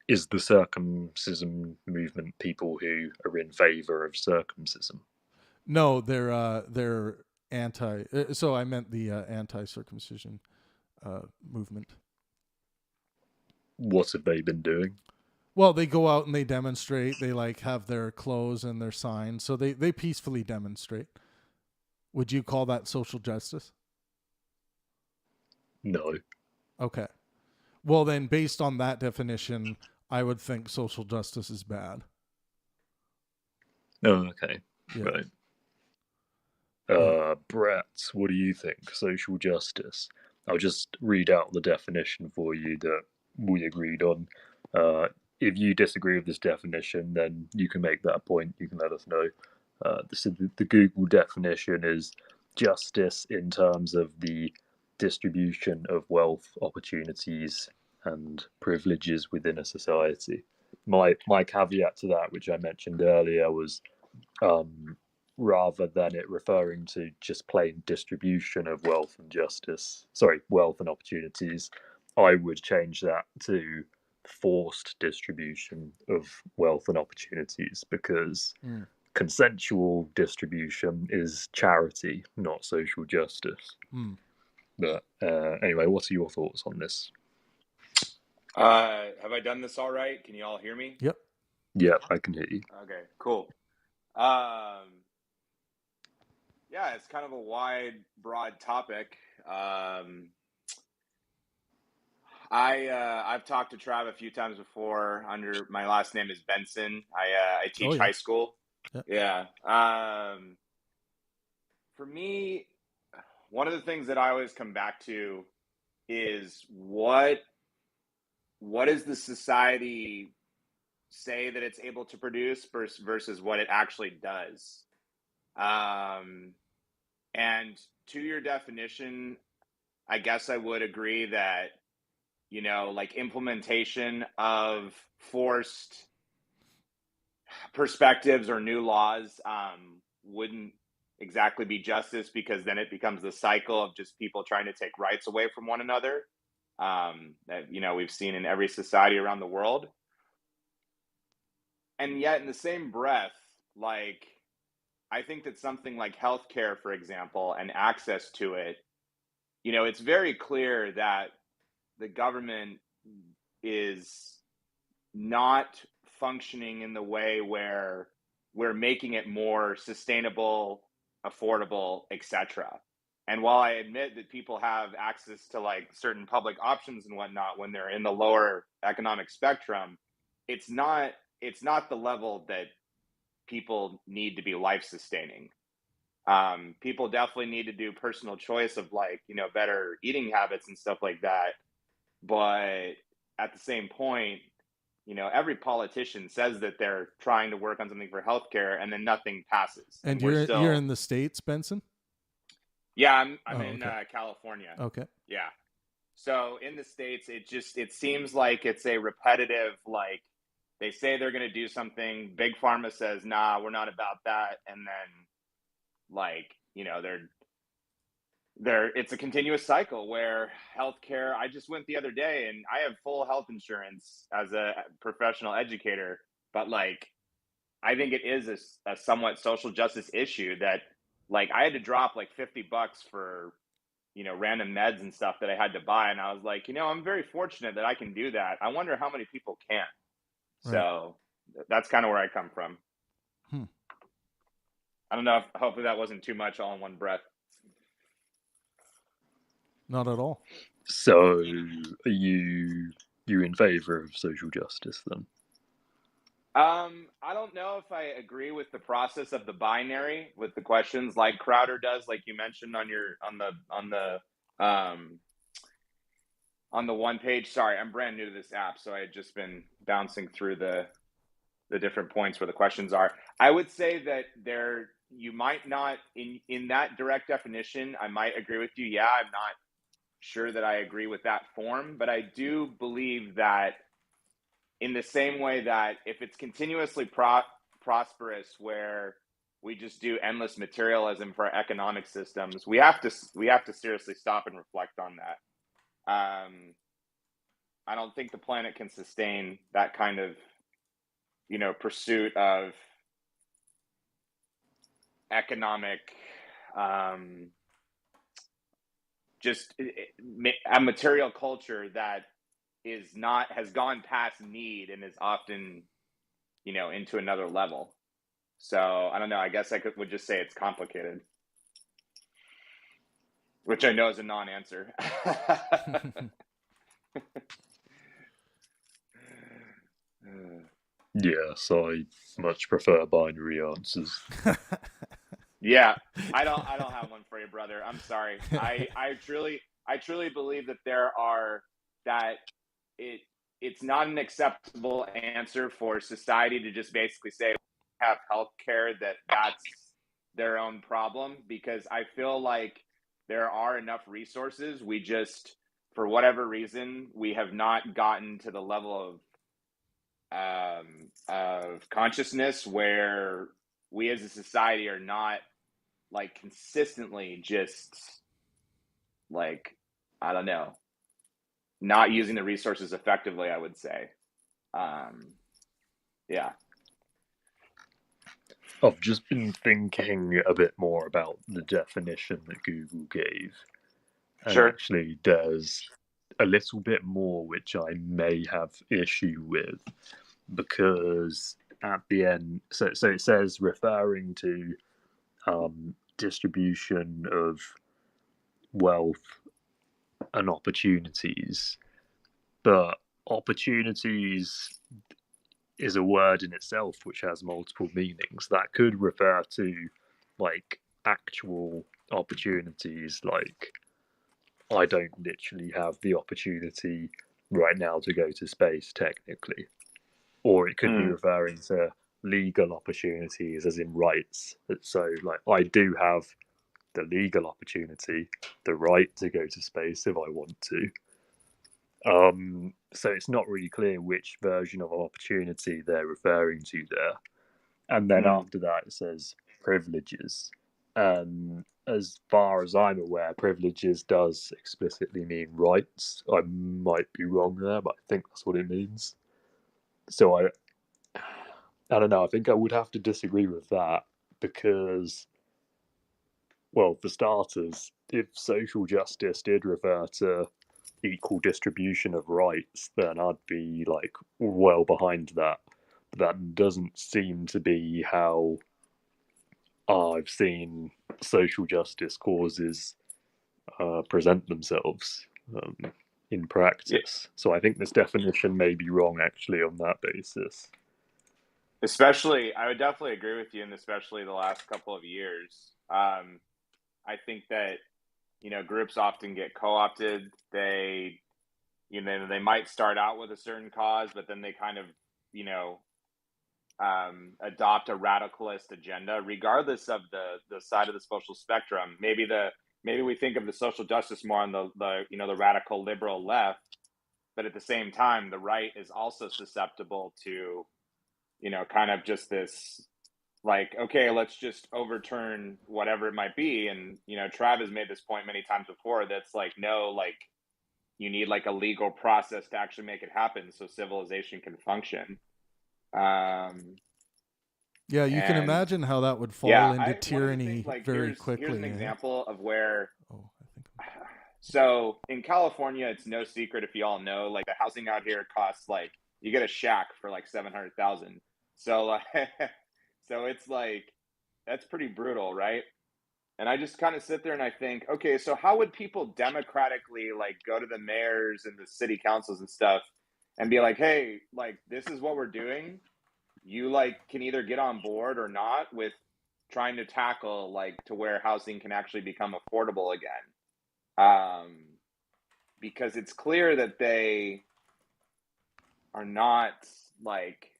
B: Is the circumcision movement people who are in favor of circumcision?
A: No, they're anti. So I meant the anti-circumcision movement.
B: What have they been doing?
A: Well, they go out and they demonstrate. They like have their clothes and their signs, so they peacefully demonstrate. Would you call that social justice?
B: No.
A: Okay. Well, then, based on that definition, I would think social justice is bad.
B: Oh, okay.
A: Yeah.
B: Right.
A: Yeah.
B: Brett, what do you think? Social justice. I'll just read out the definition for you that we agreed on. If you disagree with this definition, then you can make that point. You can let us know. The Google definition is justice in terms of the distribution of wealth, opportunities, and privileges within a society. My caveat to that, which I mentioned earlier, was rather than it referring to just plain distribution of wealth and wealth and opportunities, I would change that to forced distribution of wealth and opportunities, because consensual distribution is charity, not social justice. But anyway, what are your thoughts on this?
E: Have I done this all right? Can you all hear me?
A: Yep.
B: Yep, I can hear you.
E: Okay, cool. Yeah, it's kind of a wide, broad topic. I've talked to Trav a few times before. Under my last name is Benson. I teach high school. Yeah. For me, one of the things that I always come back to is what does the society say that it's able to produce versus what it actually does. And to your definition, I guess I would agree that, like implementation of forced perspectives or new laws wouldn't exactly be justice, because then it becomes the cycle of just people trying to take rights away from one another, that, we've seen in every society around the world. And yet in the same breath, like, I think that something like healthcare, for example, and access to it, it's very clear that the government is not functioning in the way where we're making it more sustainable, affordable, etc. And while I admit that people have access to like certain public options and whatnot when they're in the lower economic spectrum, it's not the level that people need to be life sustaining. People definitely need to do personal choice of like, better eating habits and stuff like that. But at the same point, every politician says that they're trying to work on something for healthcare, and then nothing passes.
A: And
E: we're
A: you're in the States, Benson?
E: Yeah, I'm
A: Oh,
E: in
A: okay.
E: California.
A: Okay.
E: Yeah. So in the States, it seems like it's a repetitive, like they say they're going to do something, big pharma says, nah, we're not about that, and then like, it's a continuous cycle where healthcare. I just went the other day, and I have full health insurance as a professional educator, but like I think it is a somewhat social justice issue that like I had to drop like $50 for random meds and stuff that I had to buy, and I was like, I'm very fortunate that I can do that. I wonder how many people can't.
A: Right.
E: So that's kind of where I come from. I don't know if hopefully that wasn't too much all in one breath.
A: Not at all.
F: So are you in favor of social justice then?
E: I don't know if I agree with the process of the binary with the questions like Crowder does, like you mentioned on the one page. Sorry, I'm brand new to this app, so I had just been bouncing through the different points where the questions are. I would say that you might not in that direct definition. I might agree with you. Yeah, I'm not sure that I agree with that form, but I do believe that in the same way that if it's continuously prosperous, where we just do endless materialism for our economic systems, we have to seriously stop and reflect on that. I don't think the planet can sustain that kind of, pursuit of economic, just a material culture that has gone past need and is often, into another level. So I don't know. I guess I would just say it's complicated, which I know is a non-answer.
F: Yes, I much prefer binary answers.
E: Yeah, I don't have one for you, brother. I'm sorry. I truly believe that it's not an acceptable answer for society to just basically say have healthcare that's their own problem, because I feel like there are enough resources. We just, for whatever reason, we have not gotten to the level of consciousness where we as a society are not like consistently just like, I don't know, not using the resources effectively, I would say. Yeah.
F: I've just been thinking a bit more about the definition that Google gave. And
E: Sure.
F: actually, there's a little bit more which I may have issue with, because at the end, so it says referring to distribution of wealth and opportunities, but opportunities is a word in itself which has multiple meanings. That could refer to like actual opportunities, like I don't literally have the opportunity right now to go to space technically, or it could be referring to legal opportunities as in rights. So like I do have the legal opportunity, the right to go to space if I want to. So it's not really clear which version of opportunity they're referring to there. And then after that, it says privileges. And as far as I'm aware, privileges does explicitly mean rights. I might be wrong there, but I think that's what it means. So I don't know. I think I would have to disagree with that because, well, for starters, if social justice did refer to equal distribution of rights, then I'd be like well behind that. But that doesn't seem to be how I've seen social justice causes present themselves in practice. Yeah. So I think this definition may be wrong actually on that basis.
E: Especially, I would definitely agree with you, and especially the last couple of years. I think that, groups often get co-opted. They you know, they might start out with a certain cause, but then they kind of, you know, adopt a radicalist agenda, regardless of the side of the social spectrum. Maybe we think of the social justice more on the you know, the radical liberal left, but at the same time, the right is also susceptible to, you know, kind of just this, like, okay, let's just overturn whatever it might be. And, you know, Trav has made this point many times before, that's like, no, like, you need like a legal process to actually make it happen so civilization can function.
A: Yeah, you can
E: And
A: imagine how that would fall
E: yeah,
A: into
E: one of the
A: tyranny
E: things, like,
A: very
E: here's
A: quickly.
E: an example of where,
A: Oh, I think.
E: so in California, it's no secret, if you all know, like, the housing out here costs, like, you get a shack for like 700,000. So like, so it's like, that's pretty brutal, right? And I just kind of sit there and I think, okay, so how would people democratically, like, go to the mayors and the city councils and stuff and be like, hey, like, this is what we're doing. You, like, can either get on board or not with trying to tackle, like, to where housing can actually become affordable again. Because it's clear that they are not, like,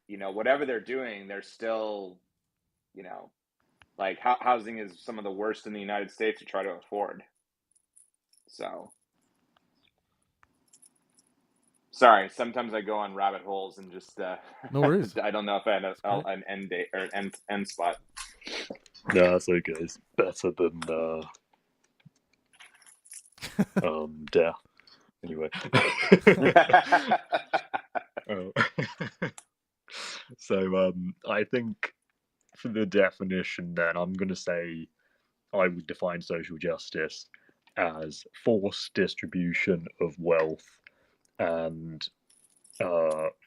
E: you know, whatever they're doing, they're still, you know, like, housing is some of the worst in the United States to try to afford. So, sorry, sometimes I go on rabbit holes and just
A: No worries.
E: I don't know if I had an end date or end spot.
F: No, that's okay. It's better than death. Anyway. So I think for the definition, then I'm going to say I would define social justice as forced distribution of wealth and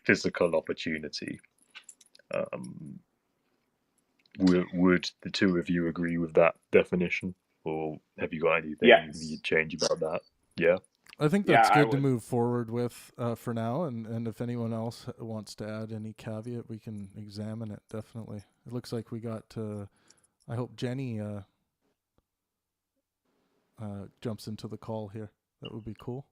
F: physical opportunity. Would the two of you agree with that definition, or have you got anything you'd change about that? Yeah.
A: I think that's good to move forward with for now, and if anyone else wants to add any caveat, we can examine it, definitely. It looks like we got I hope Jenny jumps into the call here. That would be cool.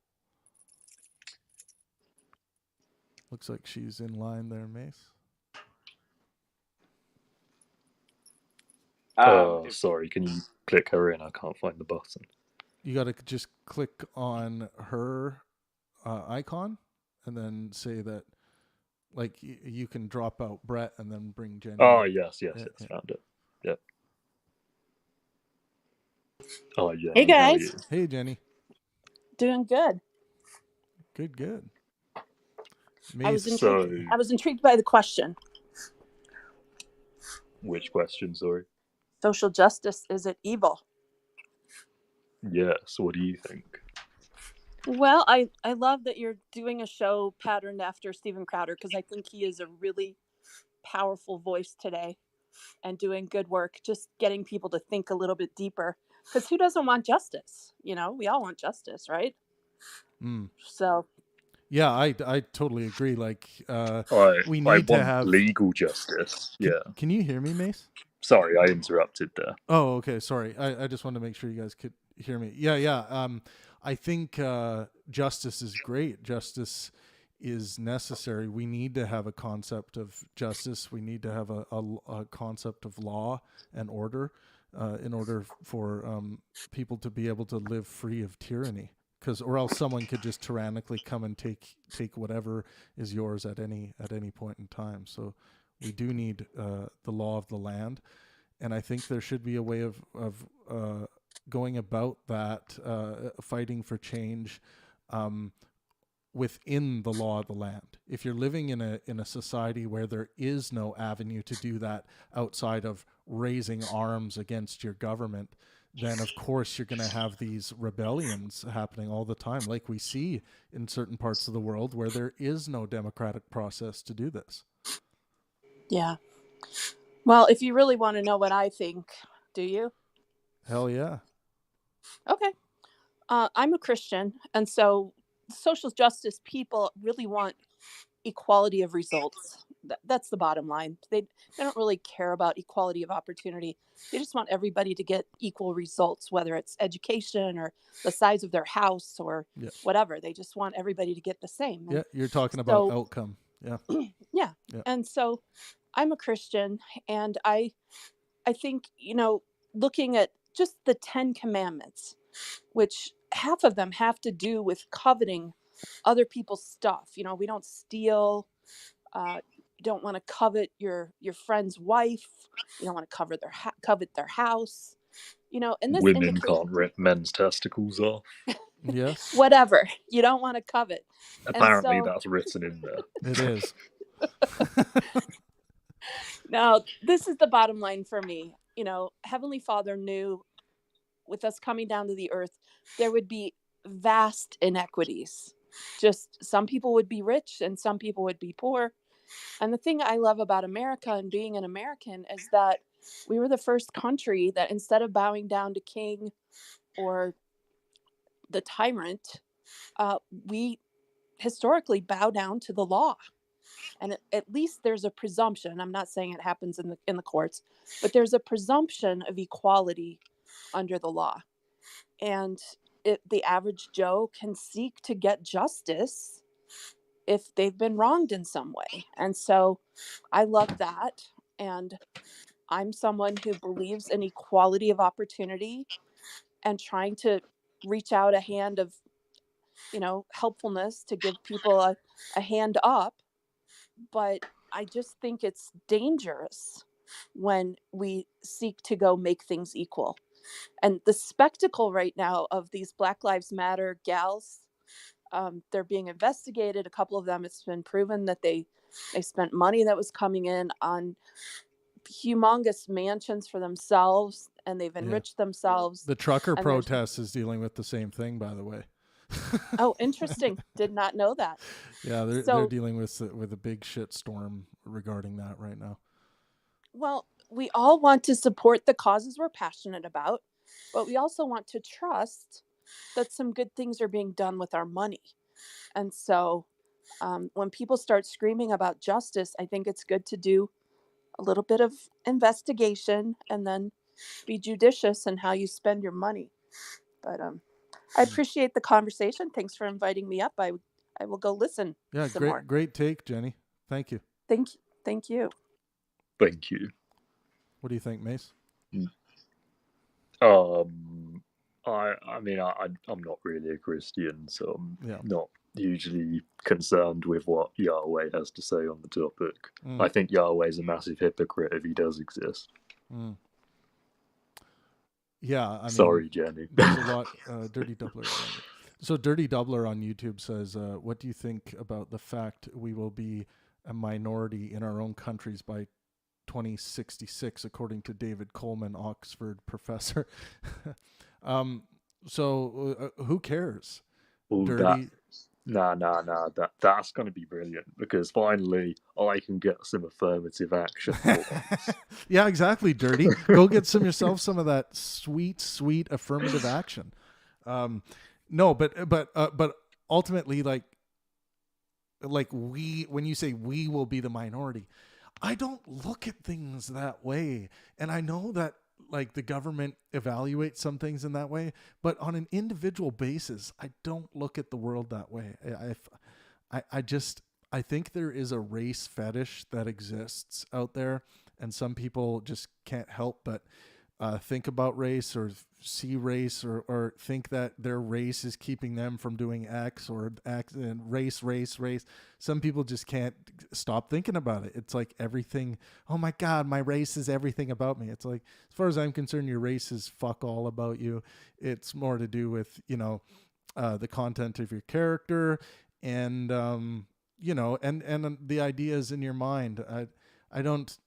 A: Looks like she's in line there, Mace.
F: Sorry, can you click her in? I can't find the button.
A: You got to just click on her icon and then say that, like, you can drop out Brett and then bring Jenny.
F: Oh, yes, found it. Yep. Oh, yeah.
G: Hey, guys.
A: Hey, Jenny.
G: Doing good.
A: Good.
G: Mace, I was intrigued by the question.
F: Which question, sorry?
G: Social justice, is it evil?
F: Yes, what do you think?
G: Well, I love that you're doing a show patterned after Steven Crowder, because I think he is a really powerful voice today and doing good work, just getting people to think a little bit deeper. Because who doesn't want justice? You know, we all want justice, right? So.
A: Yeah, I totally agree. Like, we need
F: to
A: have
F: legal justice.
A: Can you hear me, Mace?
F: Sorry, I interrupted there.
A: Oh, okay. Sorry. I just wanted to make sure you guys could hear me. Yeah. I think justice is great. Justice is necessary. We need to have a concept of justice. We need to have a concept of law and order in order for people to be able to live free of tyranny. Or else someone could just tyrannically come and take whatever is yours at any point in time. So we do need the law of the land, and I think there should be a way of going about that, fighting for change within the law of the land. If you're living in a society where there is no avenue to do that outside of raising arms against your government, then of course you're going to have these rebellions happening all the time, like we see in certain parts of the world where there is no democratic process to do this.
G: Yeah. Well, if you really want to know what I think, do you?
A: Hell yeah.
G: Okay. I'm a Christian, and so social justice people really want equality of results. That's the bottom line. They don't really care about equality of opportunity. They just want everybody to get equal results, whether it's education or the size of their house or
A: Yeah.
G: whatever. They just want everybody to get the same.
A: Yeah, you're talking about
G: so,
A: outcome. Yeah.
G: yeah.
A: Yeah.
G: And so I'm a Christian, and I think, looking at just the 10 commandments, which half of them have to do with coveting other people's stuff. We don't steal. You don't want to covet your friend's wife. You don't want to covet their house. And this
F: Women
G: indicates
F: can't rip men's testicles off.
A: Yes.
G: whatever you don't want to covet.
F: Apparently,
G: And so,
F: that's written in there.
A: It is.
G: now this is the bottom line for me. Heavenly Father knew with us coming down to the earth, there would be vast inequities. Just some people would be rich and some people would be poor. And the thing I love about America and being an American is that we were the first country that, instead of bowing down to king or the tyrant, we historically bow down to the law. And at least there's a presumption. I'm not saying it happens in the courts, but there's a presumption of equality under the law. And the average Joe can seek to get justice if they've been wronged in some way. And so I love that. And I'm someone who believes in equality of opportunity and trying to reach out a hand of, helpfulness to give people a hand up. But I just think it's dangerous when we seek to go make things equal. And the spectacle right now of these Black Lives Matter gals, they're being investigated. A couple of them, it's been proven that they spent money that was coming in on humongous mansions for themselves, and they've enriched themselves.
A: The trucker
G: And
A: protest is dealing with the same thing, by the way.
G: Oh, interesting. Did not know that.
A: Yeah, they're dealing with a big shit storm regarding that right now.
G: Well, we all want to support the causes we're passionate about, but we also want to trust that some good things are being done with our money. And so when people start screaming about justice, I think it's good to do a little bit of investigation and then be judicious in how you spend your money. But I appreciate the conversation. Thanks for inviting me up. I will go listen.
A: Yeah,
G: some more.
A: Great take, Jenny. Thank you.
G: Thank you.
F: Thank you.
A: What do you think, Mace?
F: I mean, I'm not really a Christian, so I'm
A: Yeah.
F: not hugely concerned with what Yahweh has to say on the topic. I think Yahweh is a massive hypocrite if he does exist.
A: Yeah, I mean,
F: sorry, Jenny.
A: There's a lot. Dirty Doubler. So Dirty Doubler on YouTube says, "What do you think about the fact we will be a minority in our own countries by 2066, according to David Coleman, Oxford professor?" So who cares?
F: Well,
A: Dirty.
F: That's going to be brilliant because finally I can get some affirmative action.
A: Yeah, exactly. Dirty. Go get yourself some of that sweet affirmative action. No, but ultimately, like when you say we will be the minority, I don't look at things that way, and I know that like the government evaluates some things in that way, but on an individual basis, I don't look at the world that way. I think there is a race fetish that exists out there, and some people just can't help but think about race or see race or think that their race is keeping them from doing X or X and race. Some people just can't stop thinking about it. It's like everything. Oh my God, my race is everything about me. It's like, as far as I'm concerned, your race is fuck all about you. It's more to do with, the content of your character and, and the ideas in your mind. I don't,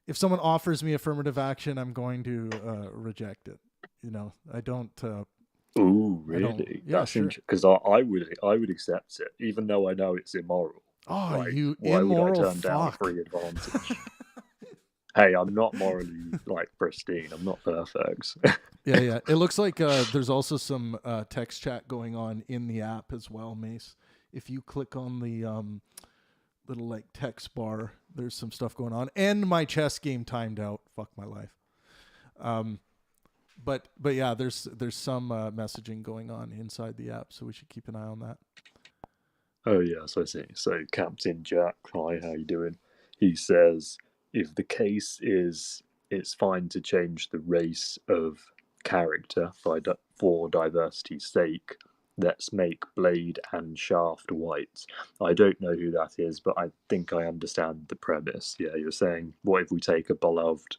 A: if someone offers me affirmative action, I'm going to reject it. I don't.
F: Oh, really?
A: Yeah,
F: that's
A: sure.
F: interesting. Because I would accept it, even though I know it's immoral.
A: Oh,
F: like,
A: you
F: why
A: immoral
F: would I turn down
A: fuck.
F: free advantage? Hey, I'm not morally pristine. I'm not perfect.
A: Yeah. It looks like there's also some text chat going on in the app as well, Mace. If you click on little like text bar. There's some stuff going on, and my chess game timed out. Fuck my life. But yeah, there's some messaging going on inside the app, so we should keep an eye on that.
F: Oh yes, I see. So Captain Jack, hi, how you doing? He says if the case is it's fine to change the race of character for diversity's sake, let's make Blade and Shaft white. I don't know who that is, but I think I understand the premise. Yeah, you're saying, what if we take a beloved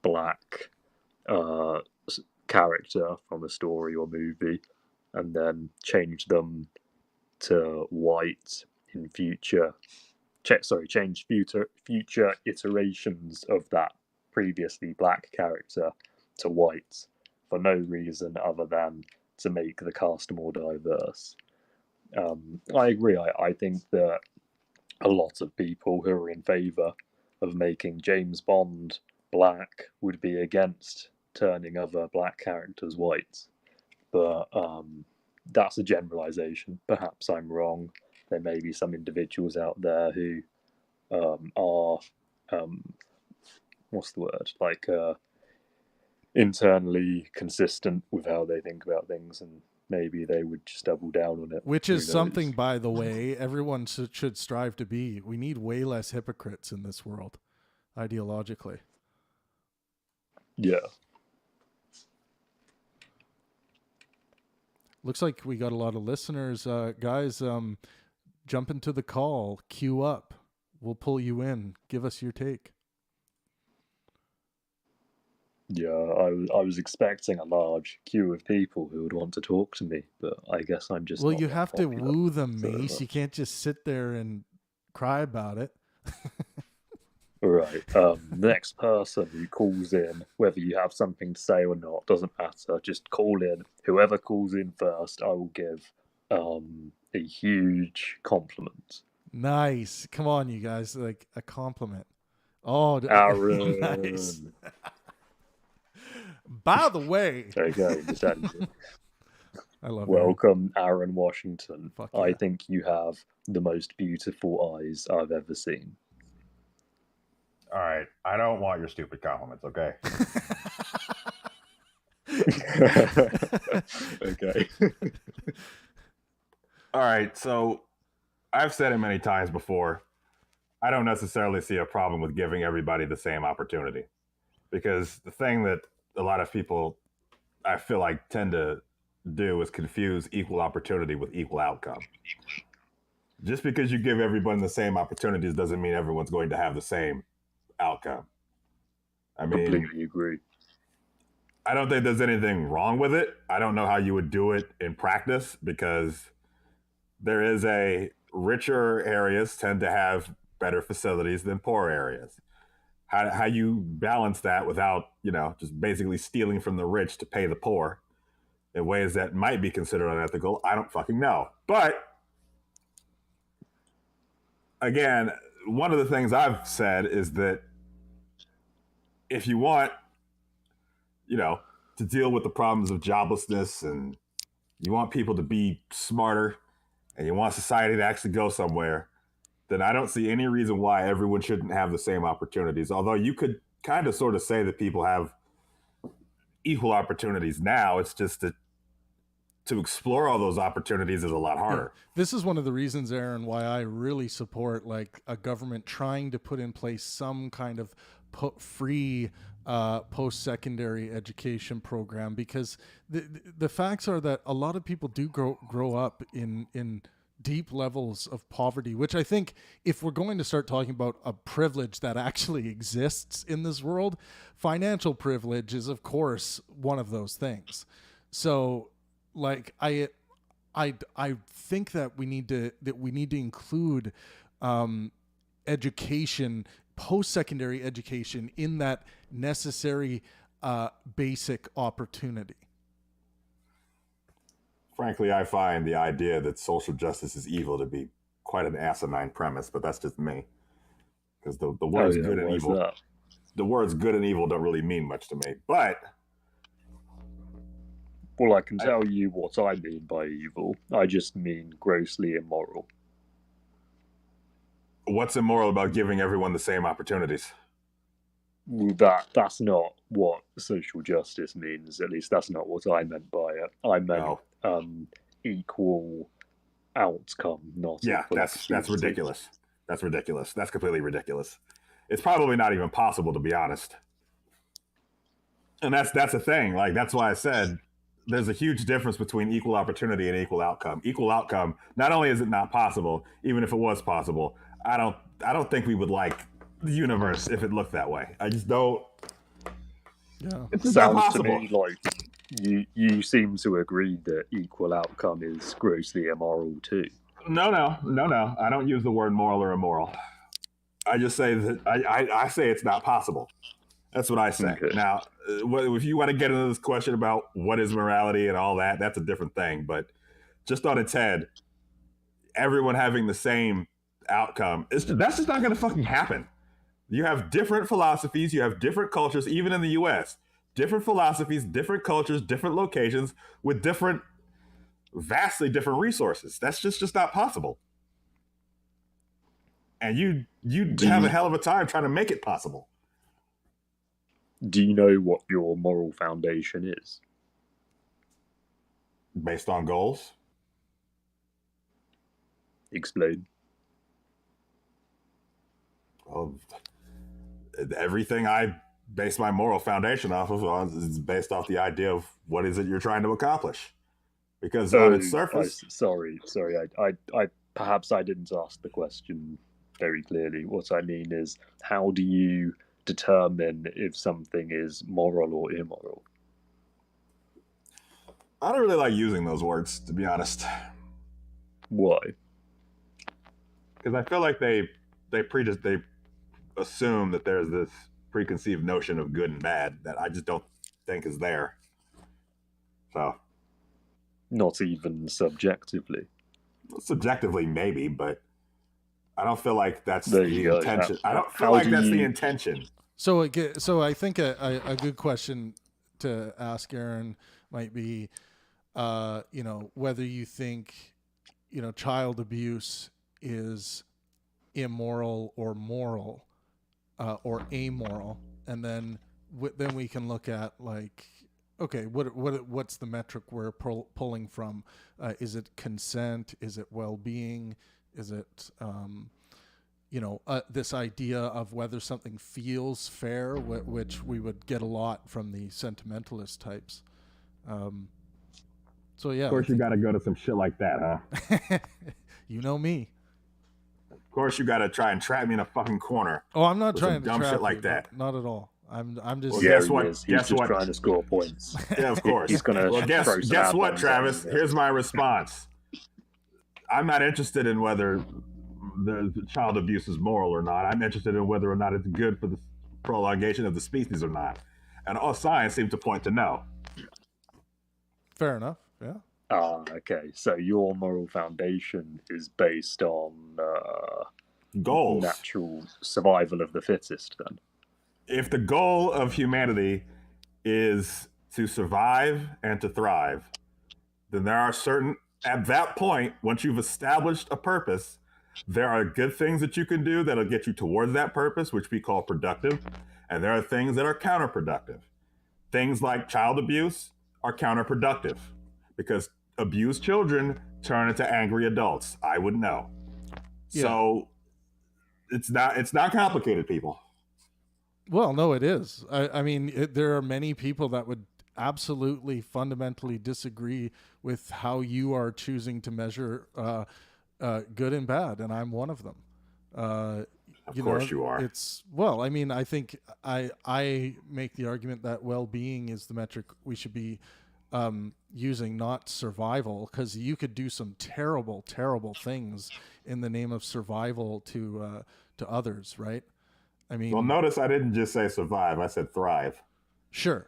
F: black character from a story or movie and then change them to white in future change future iterations of that previously black character to white for no reason other than to make the cast more diverse. I agree. I think that a lot of people who are in favour of making James Bond black would be against turning other black characters white. But that's a generalisation. Perhaps I'm wrong. There may be some individuals out there who are what's the word, like internally consistent with how they think about things, and maybe they would just double down on it.
A: Which is something, by the way, everyone should strive to be. We need way less hypocrites in this world, ideologically.
F: Yeah.
A: Looks like we got a lot of listeners. Guys, jump into the call. Queue up. We'll pull you in. Give us your take.
F: Yeah, I was expecting a large queue of people who would want to talk to me, but I guess I'm just
A: well.
F: not
A: You
F: that
A: have
F: popular,
A: to woo them,
F: so,
A: Mace. You can't just sit there and cry about it.
F: Right. The next person who calls in, whether you have something to say or not, doesn't matter. Just call in. Whoever calls in first, I will give a huge compliment.
A: Nice. Come on, you guys. Like a compliment. Oh,
F: Aaron.
A: Nice. By the way.
F: Okay, just adding it.
A: I love
F: Welcome, Aaron Washington.
A: Fuck yeah.
F: I think you have the most beautiful eyes I've ever seen.
H: All right. I don't want your stupid compliments, okay?
F: Okay.
H: All right. So I've said it many times before. I don't necessarily see a problem with giving everybody the same opportunity, because the thing that a lot of people, I feel like, tend to do is confuse equal opportunity with equal outcome. Just because you give everyone the same opportunities doesn't mean everyone's going to have the same outcome. I mean,
F: completely agree.
H: I don't think there's anything wrong with it. I don't know how you would do it in practice, because there is a richer areas tend to have better facilities than poor areas. How you balance that without, just basically stealing from the rich to pay the poor in ways that might be considered unethical, I don't fucking know. But again, one of the things I've said is that if you want, to deal with the problems of joblessness, and you want people to be smarter, and you want society to actually go somewhere, then I don't see any reason why everyone shouldn't have the same opportunities. Although you could kind of sort of say that people have equal opportunities now. It's just that to explore all those opportunities is a lot harder.
A: Yeah. This is one of the reasons, Aaron, why I really support like a government trying to put in place some kind of free post-secondary education program, because the facts are that a lot of people do grow up in deep levels of poverty, which I think, if we're going to start talking about a privilege that actually exists in this world, financial privilege is of course one of those things. So like I think that we need to include education, post-secondary education, in that necessary basic opportunity.
H: Frankly, I find the idea that social justice is evil to be quite an asinine premise, but that's just me. Because the words good and evil, the words good and evil don't really mean much to me. But
F: well, I can tell you what I mean by evil. I just mean grossly immoral.
H: What's immoral about giving everyone the same opportunities?
F: That's not what social justice means. At least that's not what I meant by it. I meant equal outcome, not
H: Yeah,
F: equal
H: that's
F: opportunity.
H: ridiculous. That's ridiculous. That's completely ridiculous. It's probably not even possible, to be honest. And that's the thing. Like, that's why I said there's a huge difference between equal opportunity and equal outcome. Equal outcome, not only is it not possible, even if it was possible, I don't think we would like the universe if it looked that way. I just don't.
A: Yeah.
H: It's just not
F: Sounds to
H: possible.
F: me like you seem to agree that equal outcome is grossly immoral too.
H: No. I don't use the word moral or immoral. I just say that I say it's not possible. That's what I say.
F: Okay.
H: Now, if you want to get into this question about what is morality and all that, that's a different thing. But just on its head, everyone having the same outcome, that's just not going to fucking happen. You have different philosophies, you have different cultures, even in the U.S. Different philosophies, different cultures, different locations with vastly different resources. That's just not possible. And you have a hell of a time trying to make it possible.
F: Do you know what your moral foundation is?
H: Based on goals?
F: Explain.
H: Well, everything I base my moral foundation off of is based off the idea of what is it you're trying to accomplish. Because on its surface...
F: Sorry. I perhaps I didn't ask the question very clearly. What I mean is, how do you determine if something is moral or immoral?
H: I don't really like using those words, to be honest.
F: Why?
H: Because I feel like they assume that there's this preconceived notion of good and bad that I just don't think is there. So,
F: not even subjectively.
H: Subjectively, maybe, but I don't feel like that's
F: the
H: intention. I don't feel like that's the intention.
A: So I think a good question to ask Aaron might be, whether you think, child abuse is immoral or moral, or amoral, and then we can look at, like, okay, what's the metric we're pulling from? Is it consent? Is it well-being? Is it this idea of whether something feels fair, which we would get a lot from the sentimentalist types. So yeah.
H: Of course, you got to go to some shit like that, huh?
A: You know me.
H: Of course, you got to try and trap me in a fucking corner.
A: Oh, I'm not trying to
H: dumb
A: trap
H: shit like
A: you,
H: that.
A: Not at all. I'm just.
H: Well, guess what?
F: He's just trying to score points.
H: Yeah, of course.
F: He's gonna.
H: Well, guess what, Travis? Here's my response. I'm not interested in whether the child abuse is moral or not. I'm interested in whether or not it's good for the prolongation of the species or not. And all science seems to point to no.
A: Fair enough. Yeah.
F: Okay. So your moral foundation is based on
H: goals,
F: natural survival of the fittest. Then,
H: if the goal of humanity is to survive and to thrive, then there are certain, at that point, once you've established a purpose, there are good things that you can do that'll get you towards that purpose, which we call productive, and there are things that are counterproductive. Things like child abuse are counterproductive because abused children turn into angry adults. I would know. Yeah. So it's not complicated, people.
A: Well, no, it is. I mean, there are many people that would absolutely fundamentally disagree with how you are choosing to measure good and bad, and I'm one of them.
H: Of course you are.
A: I mean, I think I make the argument that well-being is the metric we should be using, not survival, because you could do some terrible, terrible things in the name of survival to others, right? I mean,
H: well, notice I didn't just say survive; I said thrive.
A: Sure,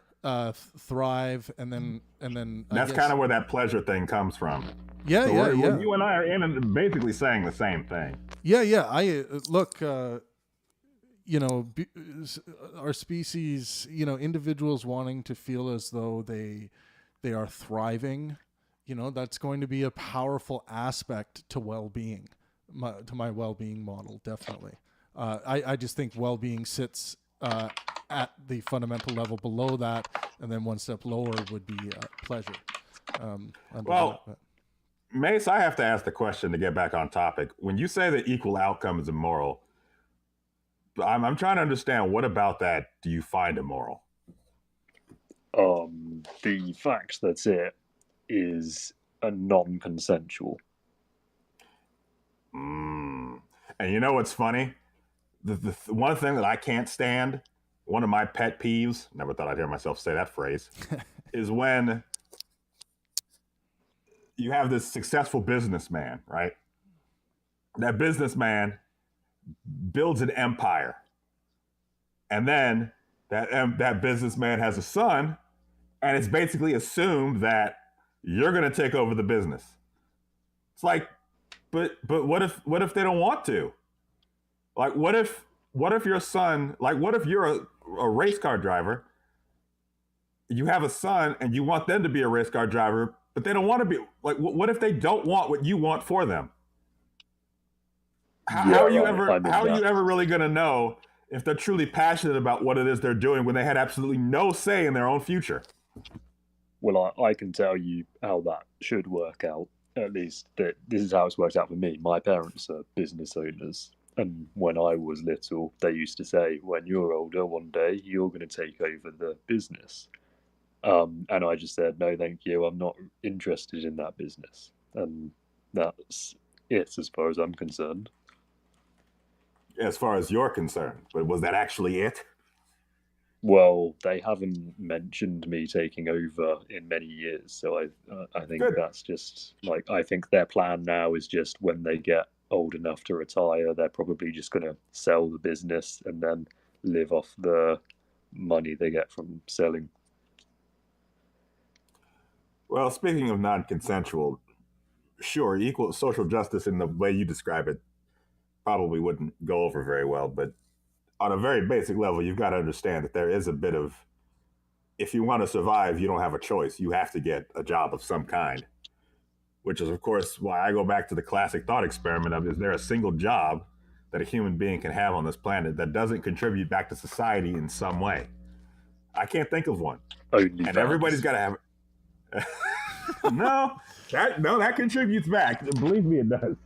A: thrive, and then
H: that's kind of where that pleasure thing comes from.
A: Yeah,
H: so
A: yeah.
H: You and I are basically saying the same thing.
A: Yeah. I look. Our species, individuals wanting to feel as though they are thriving. That's going to be a powerful aspect to well-being. to my well-being model. Definitely. I just think well-being sits at the fundamental level below that, and then one step lower would be pleasure.
H: Well, Mace, I have to ask the question to get back on topic. When you say that equal outcome is immoral, I'm trying to understand, what about that do you find immoral?
F: The fact that it is a non-consensual.
H: And you know what's funny? The one thing that I can't stand, one of my pet peeves, never thought I'd hear myself say that phrase, is when you have this successful businessman, right? That businessman builds an empire. And then that businessman has a son, and it's basically assumed that you're going to take over the business. It's like, but what if they don't want to? Like, what if your son, like, what if you're a race car driver, you have a son and you want them to be a race car driver, but they don't want to be, like, what if they don't want what you want for them? How are you ever really going to know if they're truly passionate about what it is they're doing when they had absolutely no say in their own future?
F: Well, I can tell you how that should work out. At least that this is how it's worked out for me. My parents are business owners, and when I was little, they used to say, "When you're older, one day you're going to take over the business." And I just said, "No, thank you. I'm not interested in that business." And that's it, as far as I'm concerned.
H: As far as you're concerned, but was that actually it?
F: Well, they haven't mentioned me taking over in many years, so I think
H: Good.
F: that's just, like, I think their plan now is just when they get old enough to retire, they're probably just going to sell the business and then live off the money they get from selling.
H: Well, speaking of non-consensual, sure, equal social justice in the way you describe it probably wouldn't go over very well, but on a very basic level, you've got to understand that there is a bit of, if you want to survive, you don't have a choice. You have to get a job of some kind, which is, of course, why I go back to the classic thought experiment of, is there a single job that a human being can have on this planet that doesn't contribute back to society in some way? I can't think of one.
F: And
H: everybody's got to have No, that contributes back. Believe me, it does.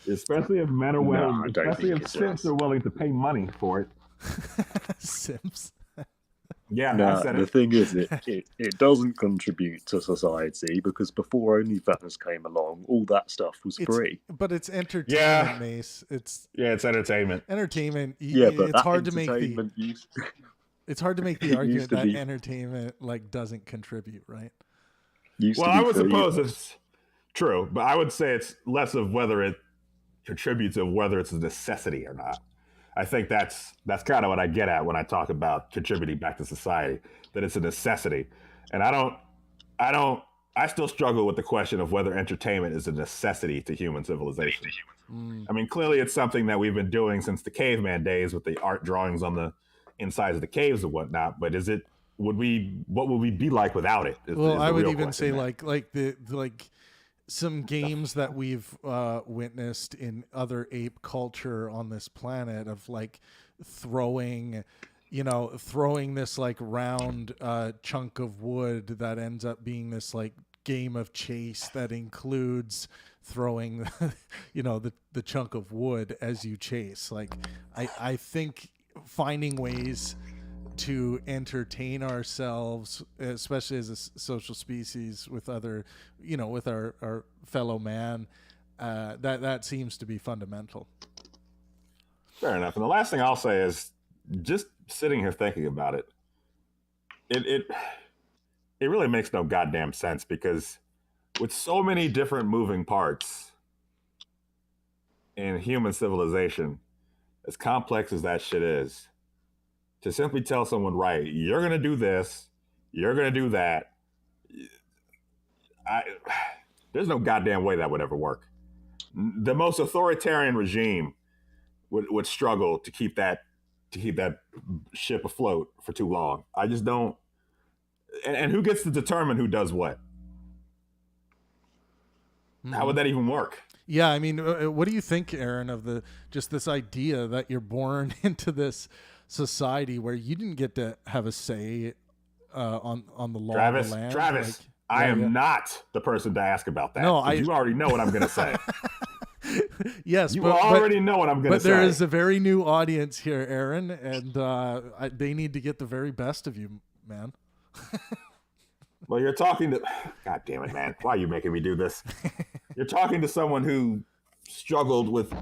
H: Especially if men are willing, especially if simps are willing to pay money for it.
A: Simps.
H: Yeah,
F: the thing is, it doesn't contribute to society, because before OnlyFans came along, all that stuff was free.
A: But it's entertainment, Mace. It's
H: entertainment.
A: Entertainment.
F: Yeah, but
A: it's hard to make it's hard to make the argument that entertainment doesn't contribute, right?
H: I would suppose it's true, but I would say it's less of whether it contributes of whether it's a necessity or not. I think that's kind of what I get at when I talk about contributing back to society, that it's a necessity. And I still struggle with the question of whether entertainment is a necessity to human civilization. I mean, clearly it's something that we've been doing since the caveman days with the art drawings on the insides of the caves and whatnot. But what would we be like without it?
A: I would even say some games that we've witnessed in other ape culture on this planet of throwing this round chunk of wood that ends up being this game of chase that includes throwing the chunk of wood as you chase. I think finding ways to entertain ourselves, especially as a social species with other, with our fellow man, that seems to be fundamental.
H: Fair enough. And the last thing I'll say is, just sitting here thinking about it, it really makes no goddamn sense, because with so many different moving parts in human civilization, as complex as that shit is, to simply tell someone, right, you're going to do this, you're going to do that, there's no goddamn way that would ever work. The most authoritarian regime would struggle to keep that ship afloat for too long. I just don't. And who gets to determine who does what? Mm-hmm. How would that even work?
A: Yeah, I mean, what do you think, Aaron, of this idea that you're born into this society where you didn't get to have a say on the law of the land?
H: Travis, I am not the person to ask about that.
A: No,
H: you already know what I'm going to say.
A: Yes,
H: you already know what I'm going to say.
A: But there is a very new audience here, Aaron, and they need to get the very best of you, man.
H: Well, you're talking to... God damn it, man. Why are you making me do this? You're talking to someone who struggled with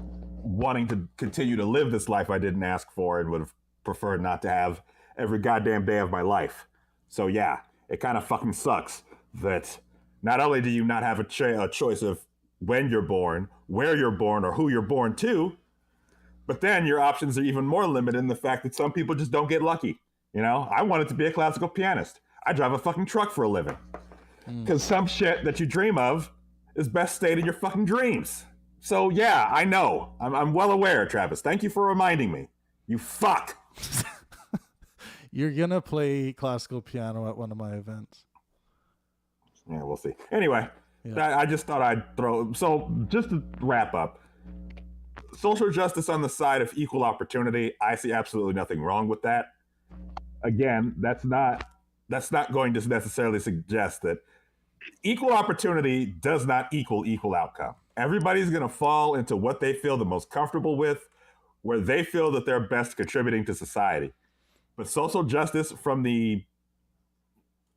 H: wanting to continue to live this life I didn't ask for and would have preferred not to have every goddamn day of my life. So yeah, it kind of fucking sucks that not only do you not have a choice of when you're born, where you're born, or who you're born to, but then your options are even more limited in the fact that some people just don't get lucky. You know, I wanted to be a classical pianist. I drive a fucking truck for a living. Because some shit that you dream of is best stayed in your fucking dreams. So yeah, I know. I'm well aware, Travis. Thank you for reminding me. You fuck.
A: You're going to play classical piano at one of my events.
H: Yeah, we'll see. Anyway, I just thought I'd throw... So just to wrap up, social justice on the side of equal opportunity, I see absolutely nothing wrong with that. Again, that's not going to necessarily suggest that equal opportunity does not equal equal outcome. Everybody's going to fall into what they feel the most comfortable with, where they feel that they're best contributing to society. But social justice from the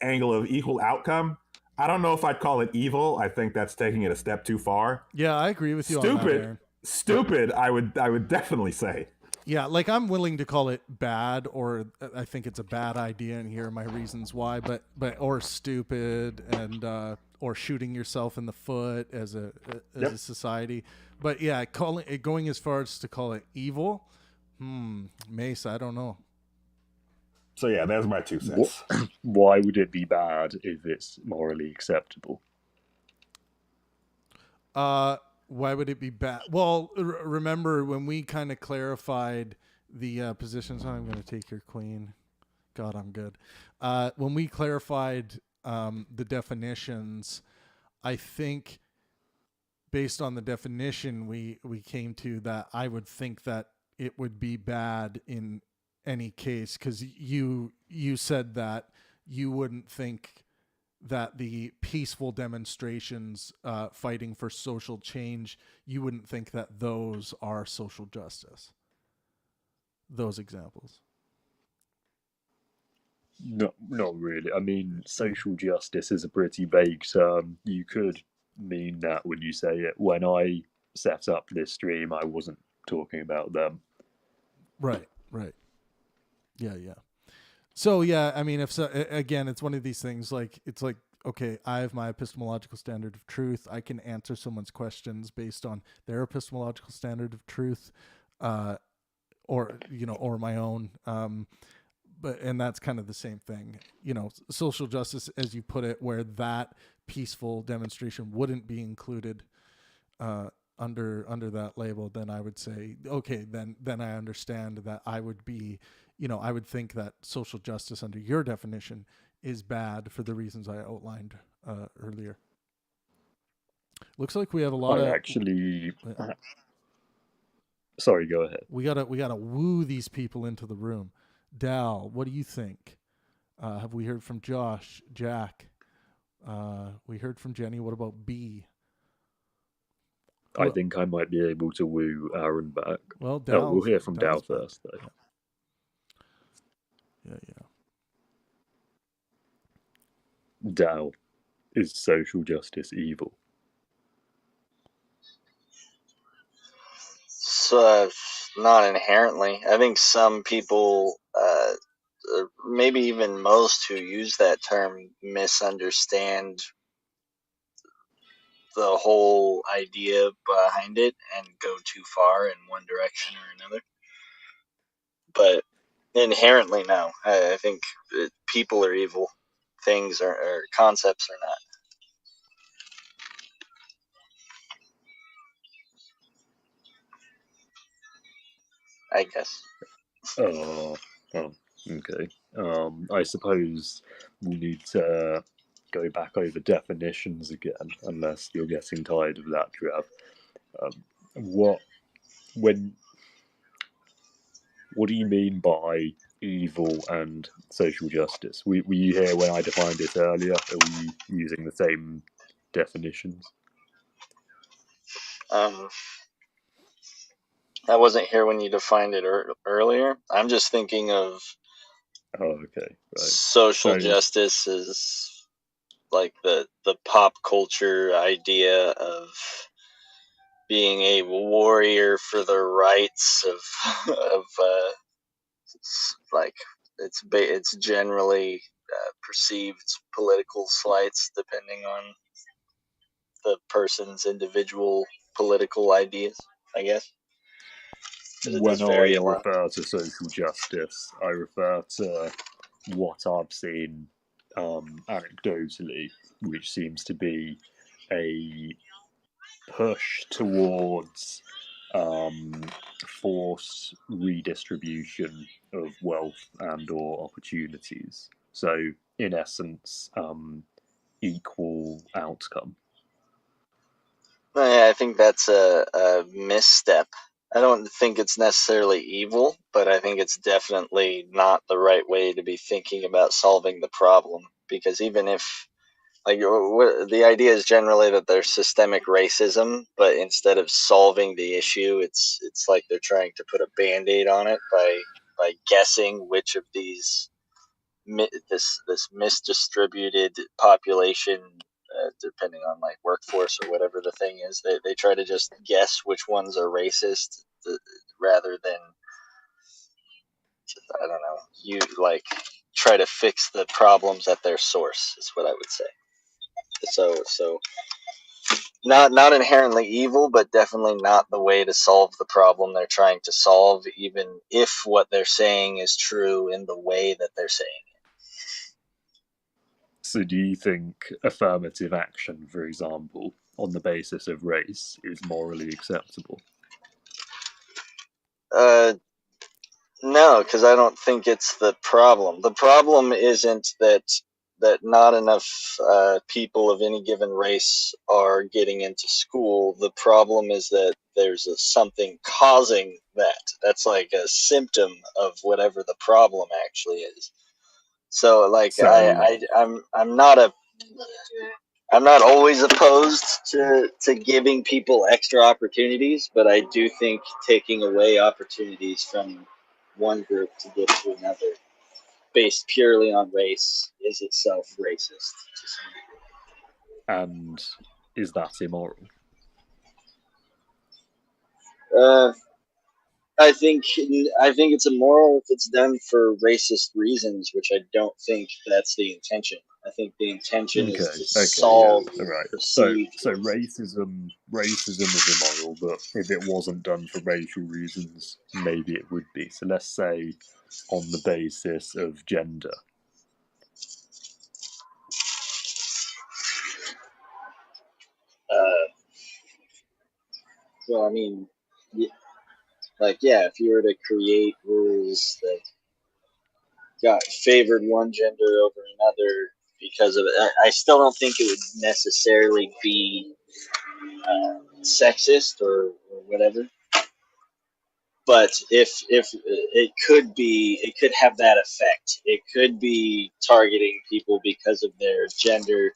H: angle of equal outcome, I don't know if I'd call it evil. I think that's taking it a step too far.
A: Yeah, I agree with you on that, Aaron.
H: Stupid, I would definitely say.
A: Yeah, like I'm willing to call it bad, or I think it's a bad idea, and here are my reasons why. But or stupid, and or shooting yourself in the foot as a society. But yeah, going as far as to call it evil, Mace, I don't know.
H: So yeah, that's my 2 cents.
F: Why would it be bad if it's morally acceptable?
A: Why would it be bad? Well, remember when we kind of clarified the positions. I'm going to take your queen. God, I'm good. When we clarified the definitions, I think based on the definition, we came to that I would think that it would be bad in any case, because you said that you wouldn't think that the peaceful demonstrations fighting for social change, you wouldn't think that those are social justice. Those examples.
F: No, not really. I mean, social justice is a pretty vague term. You could mean that when you say it. When I set up this stream, I wasn't talking about them.
A: Right. Yeah. So yeah, I mean, again, it's one of these things. Like it's like, okay, I have my epistemological standard of truth. I can answer someone's questions based on their epistemological standard of truth, or my own. And that's kind of the same thing. Social justice, as you put it, where that peaceful demonstration wouldn't be included under that label, then I would say, okay, then I understand that I would be, I would think that social justice under your definition is bad for the reasons I outlined earlier. Looks like we have a lot of...
F: Actually... Sorry, go ahead.
A: We gotta woo these people into the room. Dal, what do you think? Have we heard from Josh, Jack? We heard from Jenny. What about B?
F: I think I might be able to woo Aaron back.
A: Well, Dal,
F: we'll hear from Dal first, though.
A: Yeah.
F: Dal, is social justice evil?
I: So, not inherently. I think some people, maybe even most who use that term, misunderstand the whole idea behind it and go too far in one direction or another. But inherently, no. I think people are evil. Things or concepts are not. I guess.
F: Oh, okay. I suppose we need to go back over definitions again, unless you're getting tired of that, Trav. What do you mean by evil and social justice? Were you here when I defined it earlier? Are we using the same definitions?
I: I wasn't here when you defined it earlier. I'm just thinking of
F: Okay, right.
I: social justice as like the pop culture idea of being a warrior for the rights of like it's generally perceived political slights depending on the person's individual political ideas, I guess. It does
F: When
I: vary
F: I
I: a lot.
F: refer to social justice, I refer to what I've seen anecdotally, which seems to be a push towards forced redistribution of wealth and or opportunities. So, in essence, equal outcome.
I: I think that's a misstep. I don't think it's necessarily evil, but I think it's definitely not the right way to be thinking about solving the problem. Because even if, like, the idea is generally that there's systemic racism, but instead of solving the issue, it's like they're trying to put a band-aid on it by guessing which of these this misdistributed population, depending on like workforce or whatever the thing is, they try to just guess which ones are racist, rather than, I don't know, you like try to fix the problems at their source is what I would say. So not inherently evil, but definitely not the way to solve the problem they're trying to solve, even if what they're saying is true in the way that they're saying it.
F: So, do you think affirmative action, for example, on the basis of race, is morally acceptable?
I: No, because I don't think it's the problem. The problem isn't that not enough people of any given race are getting into school. The problem is that there's something causing that. That's like a symptom of whatever the problem actually is. So, like,
F: So,
I: I'm not always opposed to giving people extra opportunities, but I do think taking away opportunities from one group to give to another based purely on race is itself racist.
F: and is that immoral?
I: Uh, I think it's immoral if it's done for racist reasons, which I don't think that's the intention. I think the intention is to
F: Okay, yeah,
I: solve
F: right.
I: perceived
F: So
I: racism.
F: racism is immoral, but if it wasn't done for racial reasons, maybe it would be. So let's say on the basis of gender.
I: Uh, well, I mean, if you were to create rules that got favored one gender over another because of it, I still don't think it would necessarily be sexist or whatever. But if it could be, it could have that effect. It could be targeting people because of their gender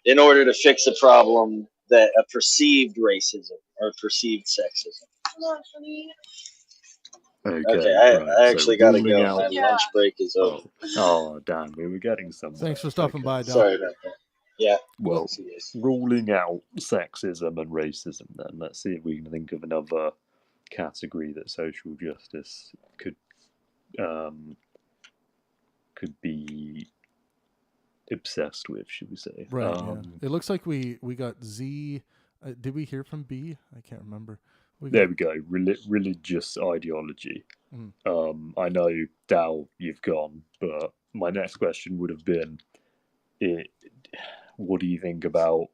I: in order to fix a problem, that a perceived racism or perceived sexism. Okay,
F: Okay, right.
I: I
F: So
I: actually got to
F: ruling
I: go.
F: out.
I: My lunch break is over.
F: Oh, damn, we were getting somewhere.
A: Thanks for stopping by, Dal.
I: Sorry about that. Yeah.
F: Well,
I: See you guys.
F: ruling out sexism and racism, then let's see if we can think of another category that social justice could be obsessed with, should we say?
A: Right. Yeah. It looks like we got Z. Did we hear from B? I can't remember.
F: There we go. Religious ideology. I know, Dal, you've gone, but my next question would have been, what do you think about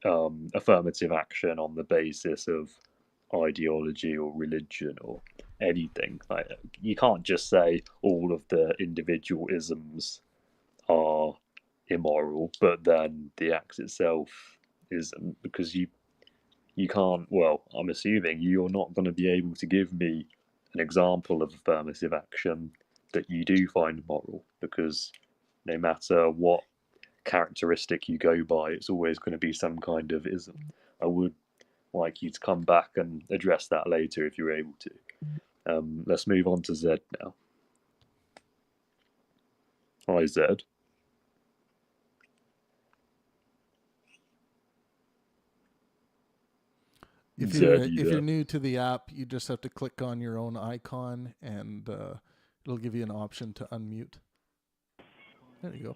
F: affirmative action on the basis of ideology or religion or anything? Like, you can't just say all of the individual isms are immoral, but then the act itself isn't, because you can't. Well, I'm assuming you're not going to be able to give me an example of affirmative action that you do find moral, because no matter what characteristic you go by, it's always going to be some kind of ism. I would like you to come back and address that later if you're able to. Let's move on to Zed now. Hi, Zed.
A: If
F: Zed,
A: you're new to the app, you just have to click on your own icon, and it'll give you an option to unmute. There you go.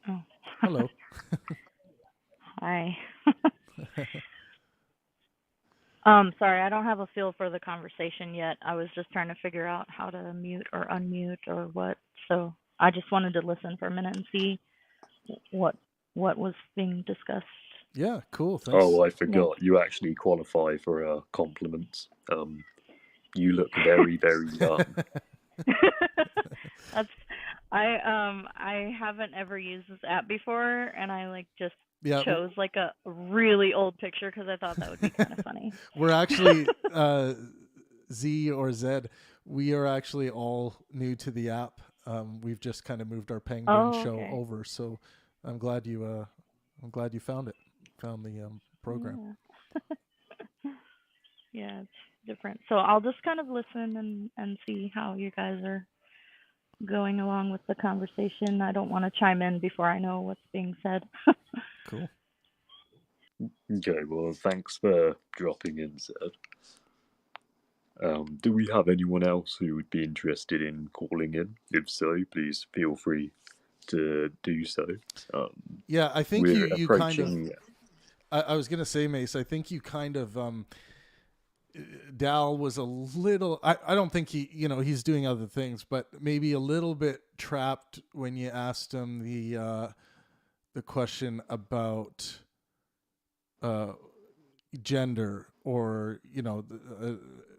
J: Oh.
A: Hello.
J: Hi. Sorry, I don't have a feel for the conversation yet. I was just trying to figure out how to mute or unmute or what. So I just wanted to listen for a minute and see what was being discussed.
A: Yeah, cool. Thanks.
F: Oh, I forgot. You actually qualify for compliments. You look very, very young.
J: I haven't ever used this app before, and I just
A: Yeah.
J: chose like a really old picture because I thought that would be kind of funny.
A: We're actually Z or Zed. We are actually all new to the app. We've just kind of moved our Pangburn show over, so I'm glad you found it. Found the program.
J: Yeah, it's different. So I'll just kind of listen and see how you guys are going along with the conversation. I don't want to chime in before I know what's being said.
A: Cool.
F: Okay, well, thanks for dropping in, Zed. Do we have anyone else who would be interested in calling in? If so, please feel free to do so.
A: Yeah, I think
F: we're
A: you
F: approaching...
A: kind of. I was gonna say, Mace. I think you kind of. Dal was a little. I don't think he's doing other things, but maybe a little bit trapped when you asked him the question about gender, or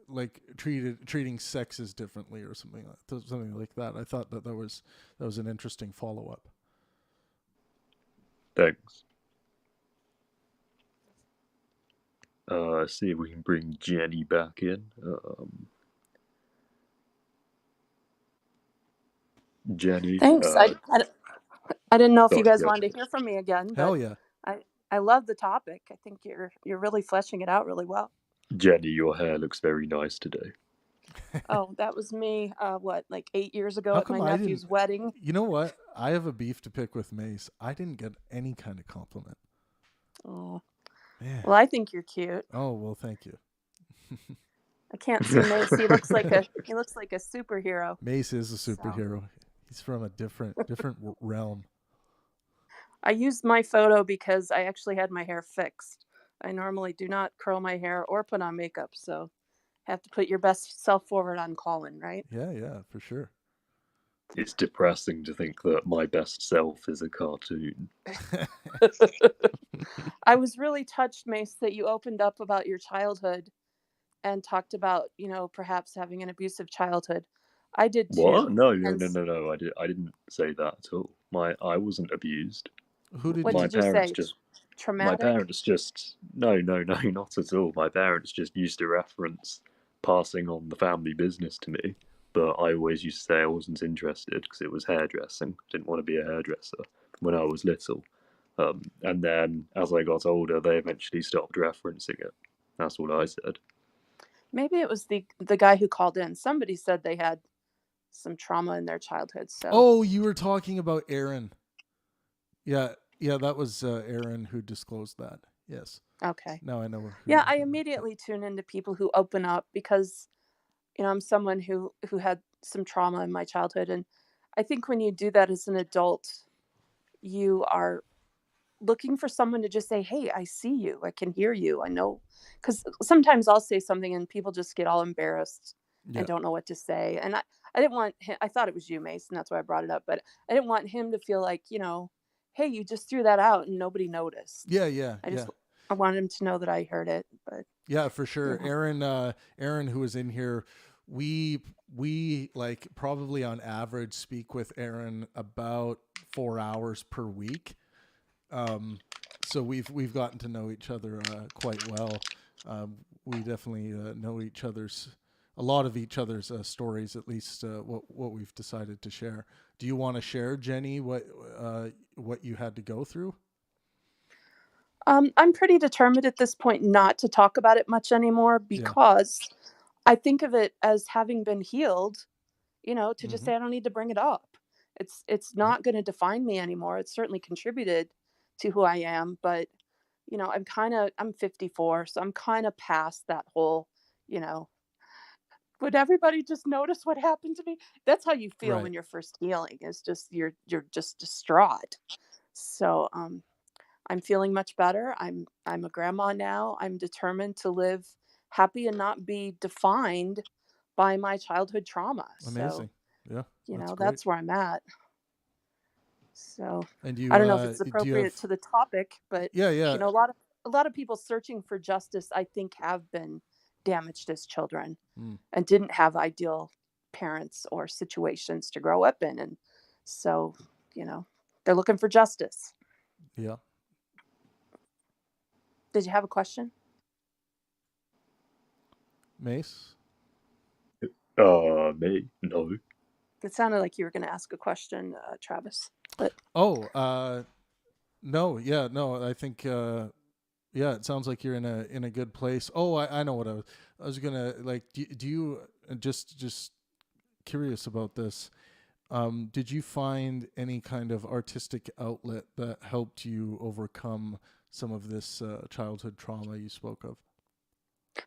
A: like treating sexes differently or something like that. I thought that was an interesting follow up.
F: Thanks. See if we can bring Jenny back in. Jenny.
G: Thanks. I didn't know if you guys
F: go
G: wanted to hear from me again. But
A: Hell yeah.
G: I love the topic. I think you're really fleshing it out really well.
F: Jenny, your hair looks very nice today.
G: Oh, that was me, like 8 years ago at my nephew's wedding?
A: You know what? I have a beef to pick with Mace. I didn't get any kind of compliment.
G: Oh.
A: Man.
G: Well, I think you're cute.
A: Oh, well, thank you.
G: I can't see Mace. He looks like a superhero.
A: Mace is a superhero. He's from a different realm.
G: I used my photo because I actually had my hair fixed. I normally do not curl my hair or put on makeup, so have to put your best self forward on Colin, right?
A: Yeah, for sure.
F: It's depressing to think that my best self is a cartoon.
G: I was really touched, Mace, that you opened up about your childhood and talked about, perhaps having an abusive childhood. I did too.
F: What? No. I didn't say that at all. I wasn't abused.
A: Who did
G: what
A: you?
G: Did you say? Traumatic?
F: My parents just no, not at all. My parents just used to reference passing on the family business to me, but I always used to say I wasn't interested because it was hairdressing. Didn't want to be a hairdresser when I was little. And then as I got older, they eventually stopped referencing it. That's what I said.
G: Maybe it was the guy who called in. Somebody said they had some trauma in their childhood. So.
A: Oh, you were talking about Aaron. Yeah, that was Aaron who disclosed that. Yes.
G: Okay.
A: Now I know.
G: I immediately tune into people who open up because, I'm someone who had some trauma in my childhood, and I think when you do that as an adult, you are looking for someone to just say, "Hey, I see you. I can hear you. I know." Because sometimes I'll say something and people just get all embarrassed and don't know what to say. And I didn't want him. I thought it was you, Mace, and that's why I brought it up. But I didn't want him to feel like, hey, you just threw that out and nobody noticed.
A: Yeah.
G: I wanted him to know that I heard it. But
A: yeah, for sure. Yeah. Aaron, who was in here, we like probably on average speak with Aaron about 4 hours per week. so we've gotten to know each other quite well. We definitely know a lot of each other's stories, at least what we've decided to share. Do you want to share, Jenny, what you had to go through?
G: I'm pretty determined at this point not to talk about it much anymore because I think of it as having been healed, to just say I don't need to bring it up. It's not going to define me anymore. It's certainly contributed to who I am, but I'm 54, so I'm kind of past that whole, would everybody just notice what happened to me? That's how you feel when you're first healing. Is just you're just distraught. So I'm feeling much better. I'm a grandma now. I'm determined to live happy and not be defined by my childhood trauma.
A: Amazing.
G: So,
A: That's great.
G: that's where I'm at. So
A: And you,
G: I don't know if it's
A: do you
G: appropriate
A: have...
G: to the topic, but
A: Yeah.
G: a lot of people searching for justice, I think, have been damaged as children and didn't have ideal parents or situations to grow up in, and so they're looking for justice.
A: Yeah.
G: Did you have a question,
A: Mace?
F: Me? No.
G: It sounded like you were going to ask a question, Travis. But
A: no, yeah, no. I think it sounds like you're in a good place. Oh, I know what I was gonna like. Do you just curious about this? Did you find any kind of artistic outlet that helped you overcome some of this childhood trauma you spoke of?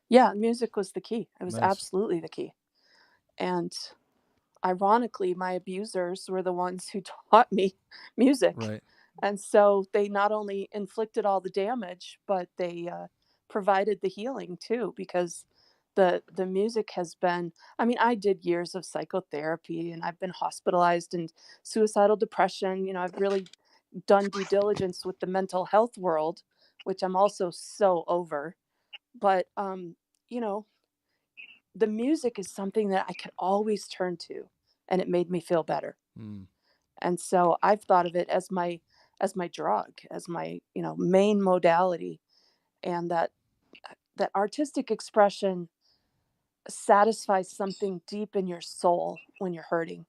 G: yeah, music was the key. It was
A: Nice.
G: absolutely the key. And ironically, my abusers were the ones who taught me music.
A: Right.
G: And so they not only inflicted all the damage, but they provided the healing too, because the music has been, I mean, I did years of psychotherapy and I've been hospitalized and suicidal depression. I've really done due diligence with the mental health world, which I'm also so over. But, the music is something that I could always turn to, and it made me feel better. And so I've thought of it as my drug, as my, main modality, and that artistic expression satisfies something deep in your soul when you're hurting.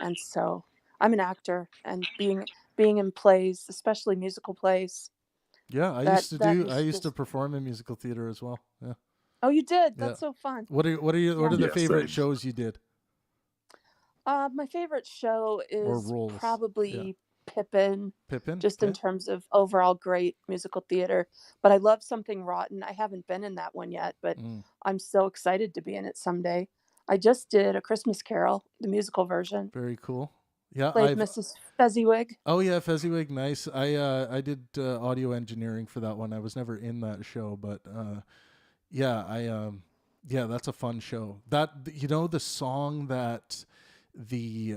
G: And so I'm an actor, and being in plays, especially musical plays.
A: Yeah, I
G: That
A: used to perform in musical theater as well. Yeah.
G: Oh, you did?
A: Yeah.
G: That's so fun.
A: What are the favorite shows you did?
G: My favorite show
A: Or
G: is
A: roles?
G: probably Pippin,
A: Pippin?
G: just in terms of overall great musical theater. But I love Something Rotten. I haven't been in that one yet, but I'm so excited to be in it someday. I just did A Christmas Carol, the musical version.
A: Very cool. Yeah,
G: Played Mrs. Fezziwig.
A: Oh yeah, Fezziwig, nice. I did audio engineering for that one. I was never in that show, but yeah, that's a fun show. That the song that the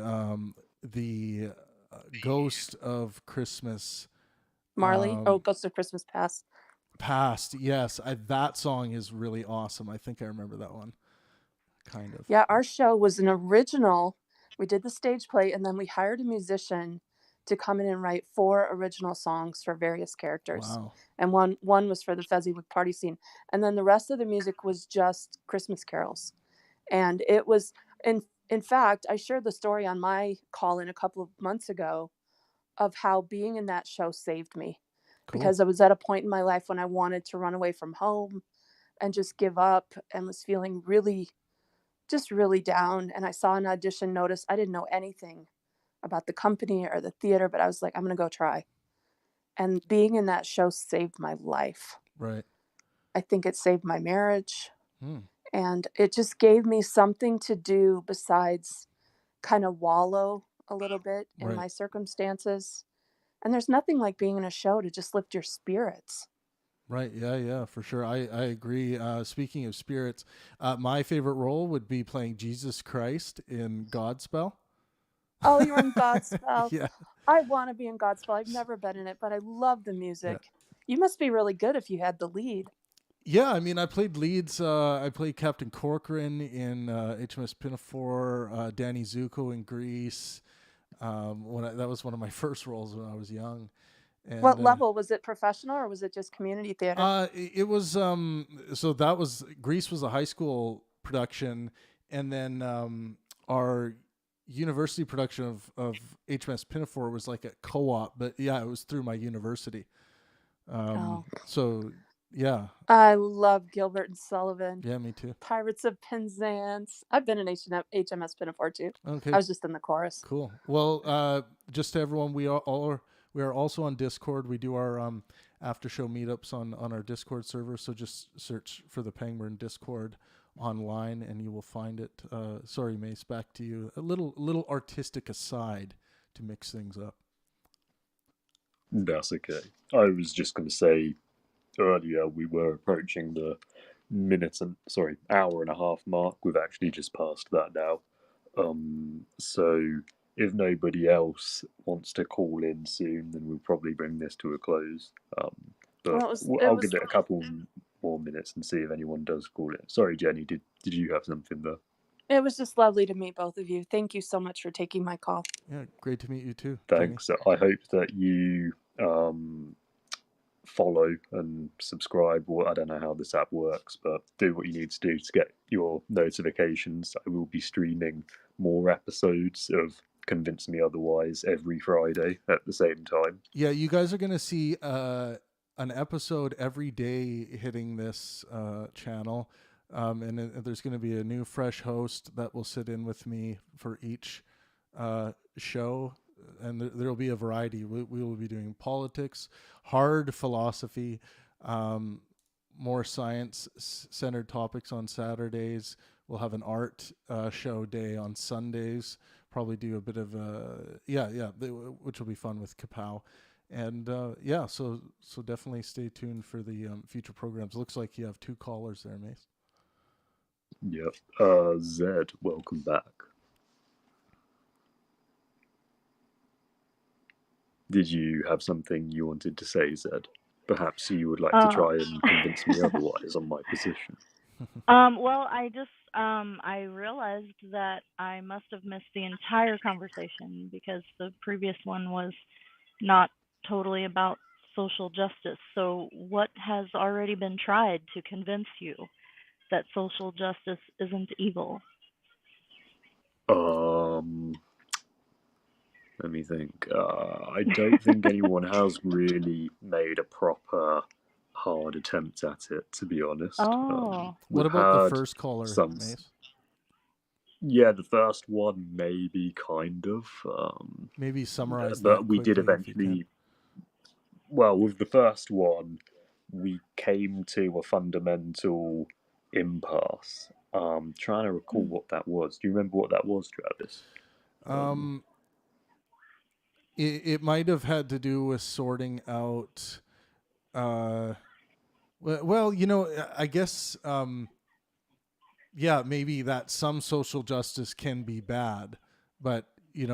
A: Ghost of Christmas
G: Marley. Ghost of Christmas
A: Past. Yes, that song is really awesome. I think I remember that one. Kind of.
G: Yeah, our show was an original. We did the stage play, and then we hired a musician to come in and write 4 original songs for various characters.
A: Wow.
G: And one was for the Fezziwig party scene. And then the rest of the music was just Christmas carols. And it was, in fact, I shared the story on my call-in a couple of months ago of how being in that show saved me.
A: Cool.
G: Because I was at a point in my life when I wanted to run away from home and just give up, and was feeling really down. And I saw an audition notice. I didn't know anything about the company or the theater, but I was like, I'm going to go try. And being in that show saved my life.
A: Right.
G: I think it saved my marriage. And it just gave me something to do besides kind of wallow a little bit in my circumstances. And there's nothing like being in a show to just lift your spirits.
A: Right. Yeah, for sure. I agree. Speaking of spirits, my favorite role would be playing Jesus Christ in Godspell.
G: Oh, you're in Godspell.
A: Yeah.
G: I want to be in Godspell. I've never been in it, but I love the music. Yeah. You must be really good if you had the lead.
A: Yeah, I mean, I played leads. I played Captain Corcoran in HMS Pinafore, Danny Zuko in Grease. That was one of my first roles when I was young. And
G: What level was it? Professional or was it just community theater?
A: it was so that was Grease was a high school production, and then our university production of HMS Pinafore was like a co-op, but yeah, it was through my university. So yeah,
G: I love Gilbert and Sullivan.
A: yeah, me too.
G: Pirates of Penzance. I've been in HMS Pinafore too.
A: Okay,
G: I was just in the chorus.
A: cool. Well, just to everyone, we are also on Discord. We do our after show meetups on our Discord server. So just search for the Pangburn Discord online, and you will find it. Sorry, Mace, back to you. A little artistic aside to mix things up.
F: That's okay. I was just going to say earlier we were approaching the hour and a half mark. We've actually just passed that now. So if nobody else wants to call in soon, then we'll probably bring this to a close. But I'll give it a couple more minutes and see if anyone does call in. Sorry, Jenny, did you have something there?
G: It was just lovely to meet both of you. Thank you so much for taking my call.
A: Yeah, great to meet you too.
F: Thanks. Jenny. I hope that you follow and subscribe, or I don't know how this app works, but do what you need to do to get your notifications. I will be streaming more episodes of Convince Me Otherwise every Friday at the same time.
A: Yeah, you guys are going to see an episode every day hitting this channel. And there's going to be a new fresh host that will sit in with me for each show. And there'll be a variety. We will be doing politics, hard philosophy, more science-centered topics on Saturdays. We'll have an art show day on Sundays. Probably do a bit of which will be fun with Kapow. And so definitely stay tuned for the future programs. Looks like you have 2 callers there, Mace.
F: Yep. Zed, welcome back. Did you have something you wanted to say, Zed? Perhaps you would like to try and convince me otherwise on my position.
J: Well, I just I realized that I must have missed the entire conversation because the previous one was not totally about social justice. So what has already been tried to convince you that social justice isn't evil?
F: Let me think. I don't think anyone has really made a proper hard attempt at it, to be honest.
A: What about the first caller, Mace?
F: Yeah, the first one maybe kind of.
A: Maybe summarize that.
F: But we did eventually. Well, with the first one, we came to a fundamental impasse. Trying to recall what that was. Do you remember what that was, Travis?
A: It might have had to do with sorting out. Well, I guess. Maybe that some social justice can be bad, but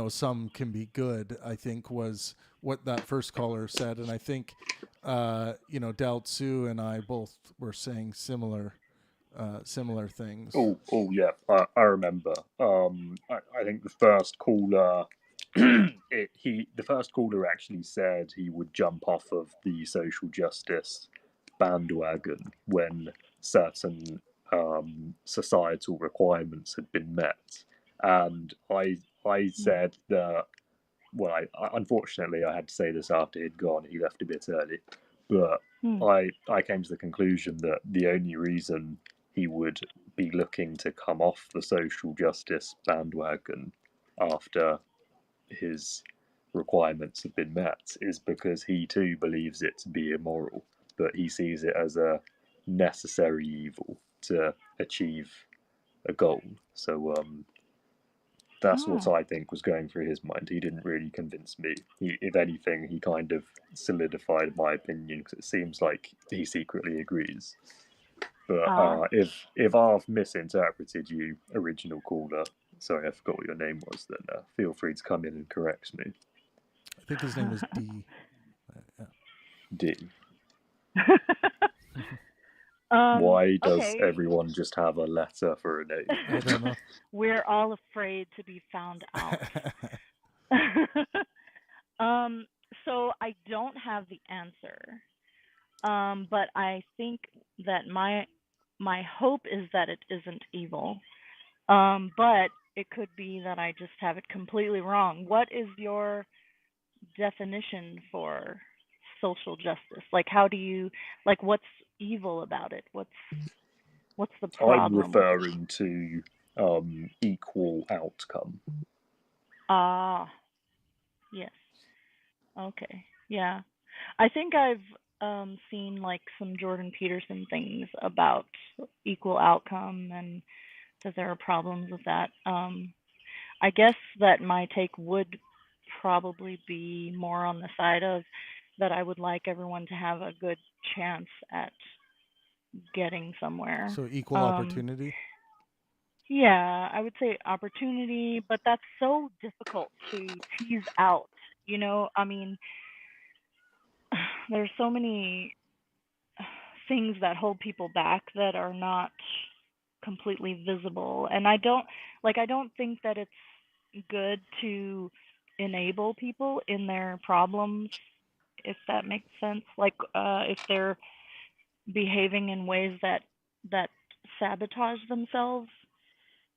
A: some can be good, I think was what that first caller said. And I think, Dao Tzu and I both were saying similar things.
F: Oh yeah, I remember. I think the first caller, the first caller actually said he would jump off of the social justice bandwagon when certain societal requirements had been met, and I said that. Well, unfortunately I had to say this after he'd gone. He left a bit early, but I came to the conclusion that the only reason he would be looking to come off the social justice bandwagon after his requirements have been met is because he too believes it to be immoral, but he sees it as a necessary evil to achieve a goal. So that's what I think was going through his mind. He didn't really convince me. If anything, he kind of solidified my opinion because it seems like he secretly agrees. But if I've misinterpreted you, original caller, sorry, I forgot what your name was, then feel free to come in and correct me.
A: I think his name was D.
F: D. Why does everyone just have a letter for a name?
A: I don't know.
J: We're all afraid to be found out. So I don't have the answer. But I think that my hope is that it isn't evil. But it could be that I just have it completely wrong. What is your definition for social justice? Like, how do you, like, what's evil about it? What's the
F: I'm
J: problem with it?
F: referring to equal outcome.
J: Ah, yes. Okay. Yeah. I think I've seen like some Jordan Peterson things about equal outcome and that there are problems with that. I guess that my take would probably be more on the side of that I would like everyone to have a good chance at getting somewhere.
A: So equal opportunity.
J: Yeah, I would say opportunity, but that's so difficult to tease out. I mean, there's so many things that hold people back that are not completely visible. And I don't think that it's good to enable people in their problems, if that makes sense. Like if they're behaving in ways that sabotage themselves,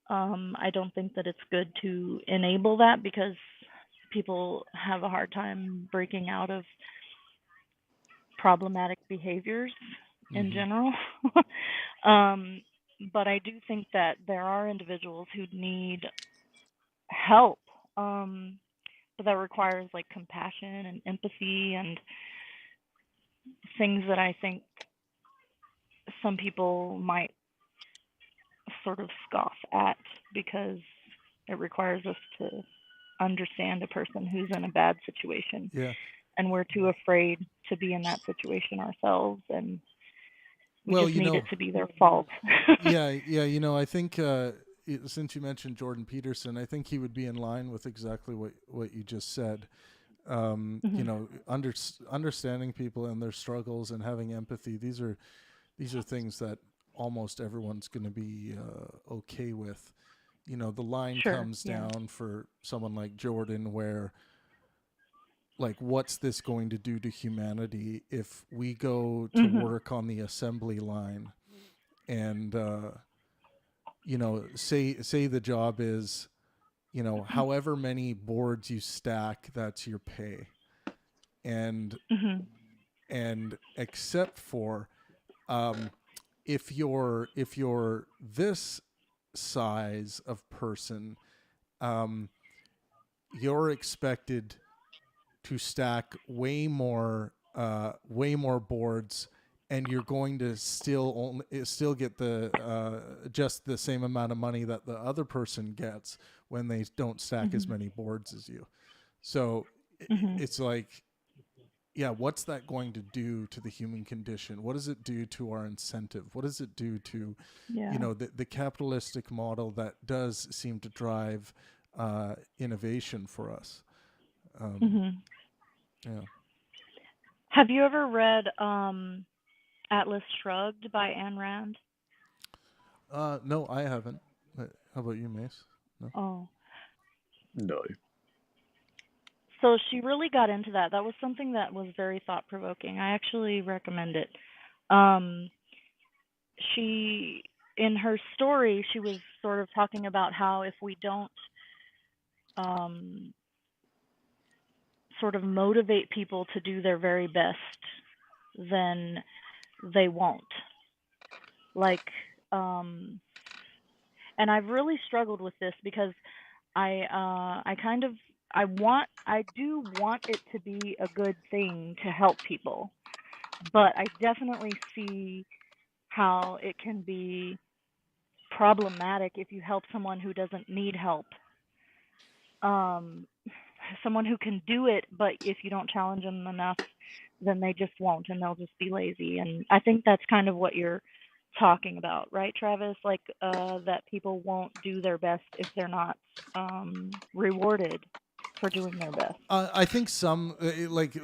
J: I don't think that it's good to enable that because people have a hard time breaking out of problematic behaviors in general. um, but I do think that there are individuals who need help, but that requires like compassion and empathy and things that I think some people might sort of scoff at because it requires us to understand a person who's in a bad situation.
A: Yeah.
J: And we're too afraid to be in that situation ourselves, and we
A: Well,
J: just need it to be their fault.
A: yeah. I think since you mentioned Jordan Peterson, I think he would be in line with exactly what you just said. Understanding people and their struggles and having empathy. These are things that almost everyone's going to be okay with. The line
J: Sure,
A: comes
J: yeah.
A: down for someone like Jordan where, like, what's this going to do to humanity if we go to work on the assembly line and, say the job is, however many boards you stack, that's your pay. And, except for, if you're this size of person, you're expected to stack way more boards, and you're going to still get the just the same amount of money that the other person gets when they don't stack as many boards as you. So it's like, yeah, what's that going to do to the human condition? What does it do to our incentive? What does it do to, the capitalistic model that does seem to drive innovation for us? Yeah.
J: Have you ever read Atlas Shrugged by Ayn Rand?
A: No, I haven't. How about you, Mace? No.
J: Oh.
F: No.
J: So she really got into that. That was something that was very thought provoking. I actually recommend it. She, in her story, she was sort of talking about how if we don't sort of motivate people to do their very best, then they won't. Like, and I've really struggled with this because I kind of I do want it to be a good thing to help people, but I definitely see how it can be problematic if you help someone who doesn't need help. Someone who can do it, but if you don't challenge them enough, then they just won't and they'll just be lazy. And I think that's kind of what you're talking about, right, Travis? Like that people won't do their best if they're not rewarded for doing their best.
A: I think some like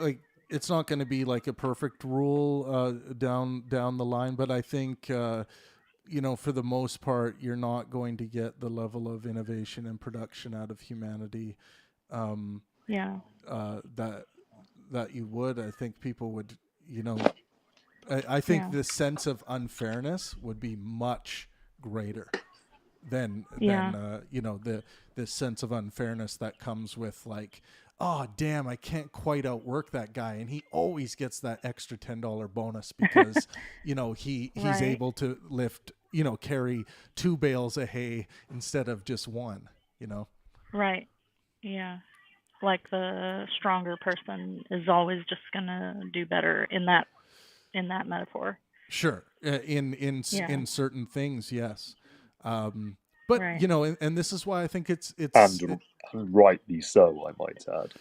A: it's not going to be like a perfect rule down the line, but I think for the most part, you're not going to get the level of innovation and production out of humanity
J: Yeah.
A: that you would. I think people would, I think
J: Yeah.
A: the sense of unfairness would be much greater than
J: Yeah.
A: the sense of unfairness that comes with like, oh damn, I can't quite outwork that guy, and he always gets that extra $10 bonus because he's
J: Right.
A: able to lift, carry 2 bales of hay instead of just one.
J: Right. Yeah. Like the stronger person is always just gonna do better in that metaphor.
A: Sure,
J: Yeah.
A: in certain things, yes. But
J: Right.
A: and this is why I think it's
F: And rightly so, I might add.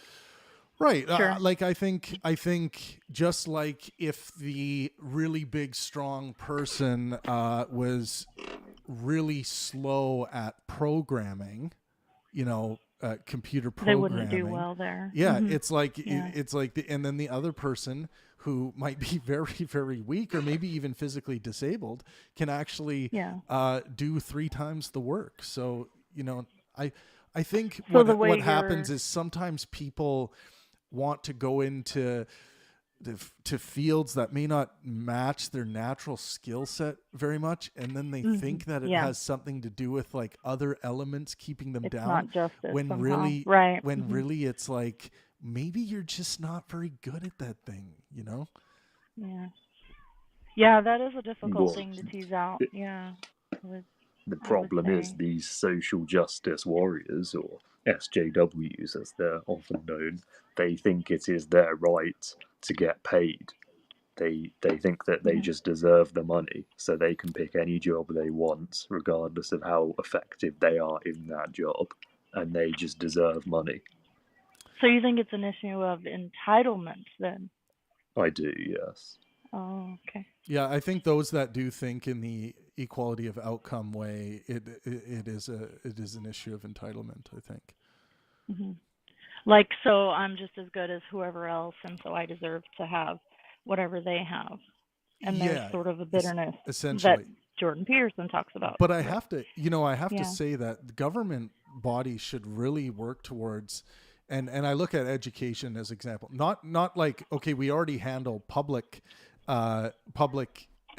A: right.
J: Sure.
A: Like I think just like if the really big strong person was really slow at programming, computer
J: They
A: programming.
J: wouldn't do well there.
A: Yeah,
J: Mhm.
A: it's like
J: Yeah.
A: and then the other person who might be very very weak or maybe even physically disabled can actually
J: Yeah.
A: do 3 times the work. So I think
J: So the way
A: what happens
J: you're
A: is sometimes people want to go into to fields that may not match their natural skill set very much, and then they think that it
J: Yeah.
A: has something to do with like other elements keeping them
J: It's
A: down
J: not justice
A: when
J: somehow.
A: really
J: Right.
A: really it's like maybe you're just not very good at that thing.
J: Yeah. Yeah, that is a difficult
F: Well,
J: thing to tease out. Yeah.
F: the
J: I would
F: problem is
J: say.
F: these social justice warriors, or SJWs as they're often known, they think it is their right to get paid. They think that they just deserve the money, so they can pick any job they want, regardless of how effective they are in that job, and they just deserve money.
J: So you think it's an issue of entitlement then?
F: I do, yes.
J: Oh, okay.
A: Yeah, I think those that do think in the equality of outcome way, it is an issue of entitlement, I think.
J: Like, so I'm just as good as whoever else, and so I deserve to have whatever they have. And there's
A: Yeah,
J: sort of a bitterness that
A: essentially.
J: Jordan Peterson talks about.
A: But I have to,
J: Yeah.
A: say that the government bodies should really work towards, and I look at education as example, not like, okay, we already handle public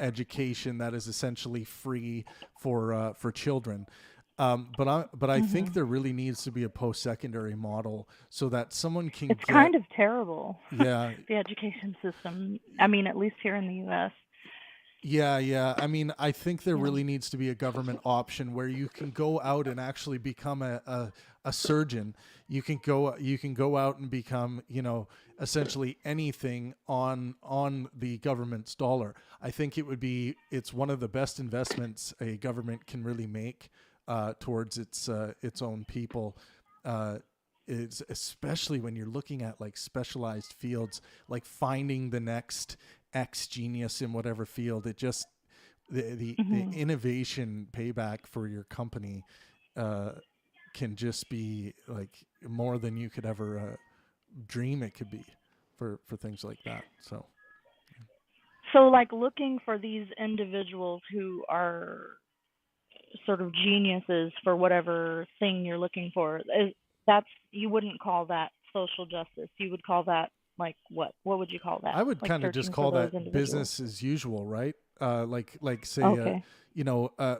A: education that is essentially free for children. But I think there really needs to be a post-secondary model so that someone can
J: It's
A: get,
J: kind of terrible,
A: yeah,
J: the education system. I mean, at least here in the U.S.
A: Yeah. I mean, I think there really needs to be a government option where you can go out and actually become a surgeon. You can go out and become, essentially anything on the government's dollar. I think it's one of the best investments a government can really make towards its own people. Is especially when you're looking at like specialized fields, like finding the next X genius in whatever field. It just the innovation payback for your company can just be like more than you could ever dream it could be for things like that.
J: So, like, looking for these individuals who are sort of geniuses for whatever thing you're looking for, you wouldn't call that social justice. You would call that like what? What would you call that?
A: I would
J: like
A: kind of just
J: searching
A: call
J: for those
A: that
J: individuals.
A: business as usual, right? Like say,
J: Okay.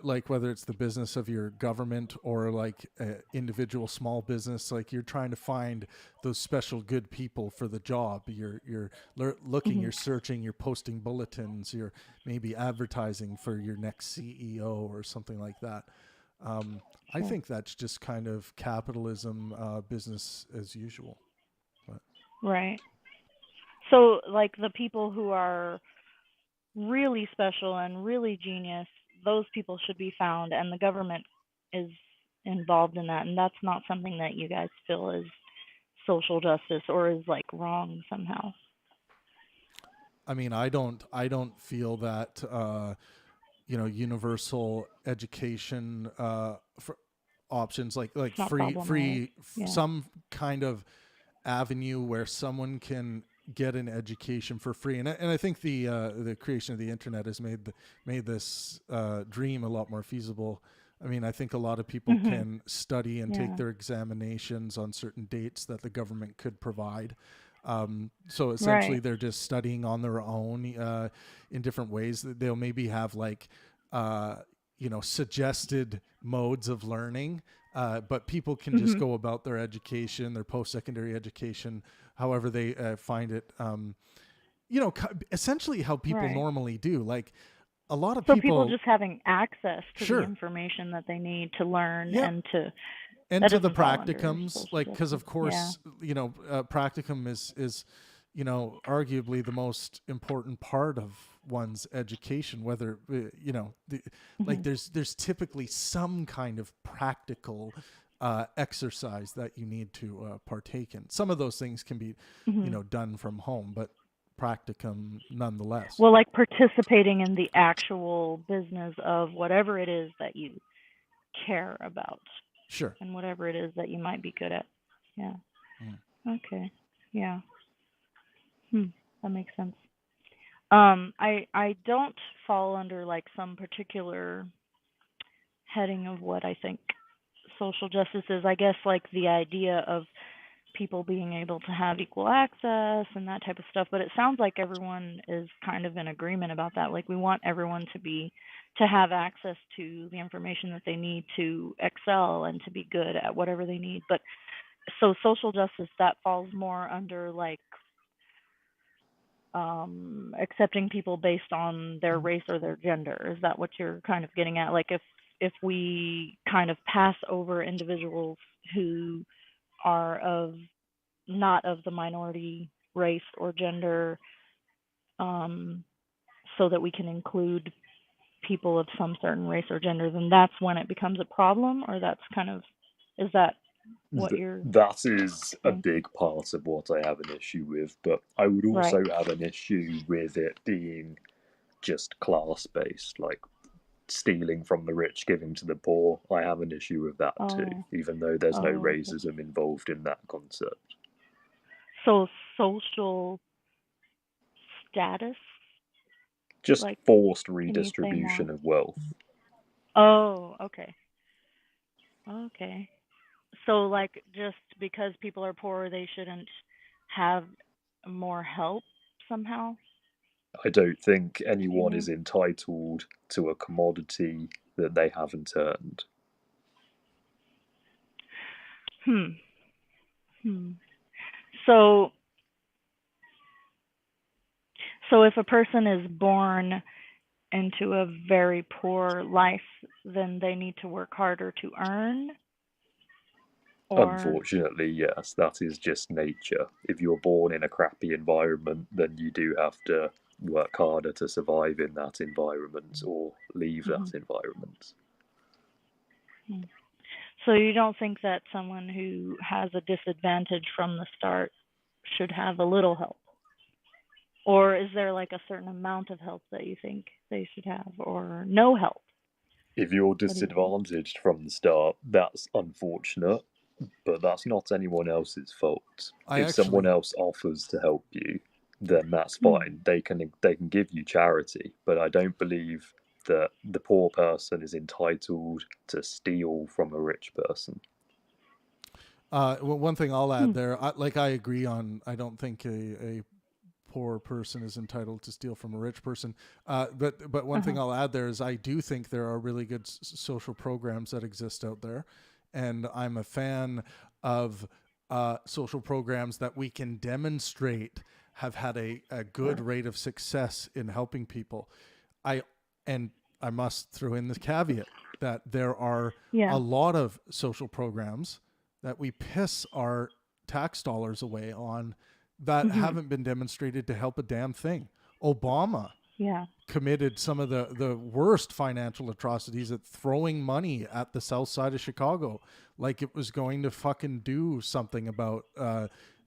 A: like whether it's the business of your government or like individual small business, like you're trying to find those special good people for the job. You're looking, you're searching, you're posting bulletins, you're maybe advertising for your next CEO or something like that. I think that's just kind of capitalism, business as usual. But.
J: Right. So, like, the people who are really special and really genius, those people should be found, and the government is involved in that, and that's not something that you guys feel is social justice or is like wrong somehow.
A: I mean, I don't feel that universal education for options like free some kind of avenue where someone can get an education for free, and I think the creation of the internet has made this dream a lot more feasible. I mean, I think a lot of people can study and take their examinations on certain dates that the government could provide. So essentially,
J: Right.
A: they're just studying on their own in different ways. They'll maybe have like suggested modes of learning, but people can just
J: Mhm.
A: go about their education, their post-secondary education, however they find it. Essentially how people
J: Right.
A: normally do. Like a lot of
J: So people
A: people,
J: just having access to the
A: sure,
J: information that they need to learn
A: yep,
J: and to
A: and
J: that
A: to the
J: doesn't fall under
A: practicums,
J: social
A: like because
J: justice.
A: of
J: Yeah.
A: course practicum is arguably the most important part of one's education, whether like
J: Mhm.
A: there's typically some kind of practical exercise that you need to partake in. Some of those things can be
J: Mhm.
A: done from home, but practicum nonetheless.
J: Well, like participating in the actual business of whatever it is that you care about
A: Sure.
J: and whatever it is that you might be good at. Yeah.
A: Mm.
J: Okay. Yeah. Hmm. That makes sense. I don't fall under like some particular heading of what I think social justice is. I guess like the idea of people being able to have equal access and that type of stuff, but it sounds like everyone is kind of in agreement about that. Like we want everyone to have access to the information that they need to excel and to be good at whatever they need. But so social justice, that falls more under like accepting people based on their race or their gender. Is that what you're kind of getting at? Like if we kind of pass over individuals who are of not of the minority race or gender, um, so that we can include people of some certain race or gender, then that's when it becomes a problem, or that's kind of, is that what you're
F: That is a
J: saying?
F: big part of what I have an issue with, but I would also
J: Right.
F: have an issue with it being just class based, like stealing from the rich, giving to the poor. I have an issue with that too,
J: Oh,
F: even though there's no
J: oh, okay.
F: racism involved in that concept.
J: So social status,
F: Just
J: like,
F: forced
J: can you say more?
F: redistribution of wealth.
J: Oh, okay. Okay. So, like, just because people are poor, they shouldn't have more help somehow?
F: I don't think
J: Do you
F: anyone is
J: mean?
F: entitled to a commodity that they haven't earned.
J: Hmm. Hmm. So, so if a person is born into a very poor life, then they need to work harder to earn, or
F: Unfortunately, yes, that is just nature. If you're born in a crappy environment, then you do have to work harder to survive in that environment or leave
J: mhm.
F: that environment.
J: Hmm. So you don't think that someone who has a disadvantage from the start should have a little help? Or is there like a certain amount of help that you think they should have, or no help?
F: If you're
J: What do you think?
F: disadvantaged from the start, that's unfortunate, but that's not anyone else's fault.
A: I
F: If someone
A: actually
F: else offers to help you, then that's
J: Hmm.
F: fine. They can give you charity, but I don't believe that the poor person is entitled to steal from a rich person.
A: one thing I'll
J: Hmm.
A: add there, I agree on. I don't think a poor person is entitled to steal from a rich person. But one thing
J: Uh-huh.
A: I'll add there is I do think there are really good social programs that exist out there, and I'm a fan of social programs that we can demonstrate have had a good rate of success in helping people. I and I must throw in this caveat that there are a
J: Yeah.
A: lot of social programs that we piss our tax dollars away on that
J: Mhm.
A: haven't been demonstrated to help a damn thing. Obama
J: Yeah.
A: committed some of the worst financial atrocities at throwing money at the south side of Chicago like it was going to fucking do something about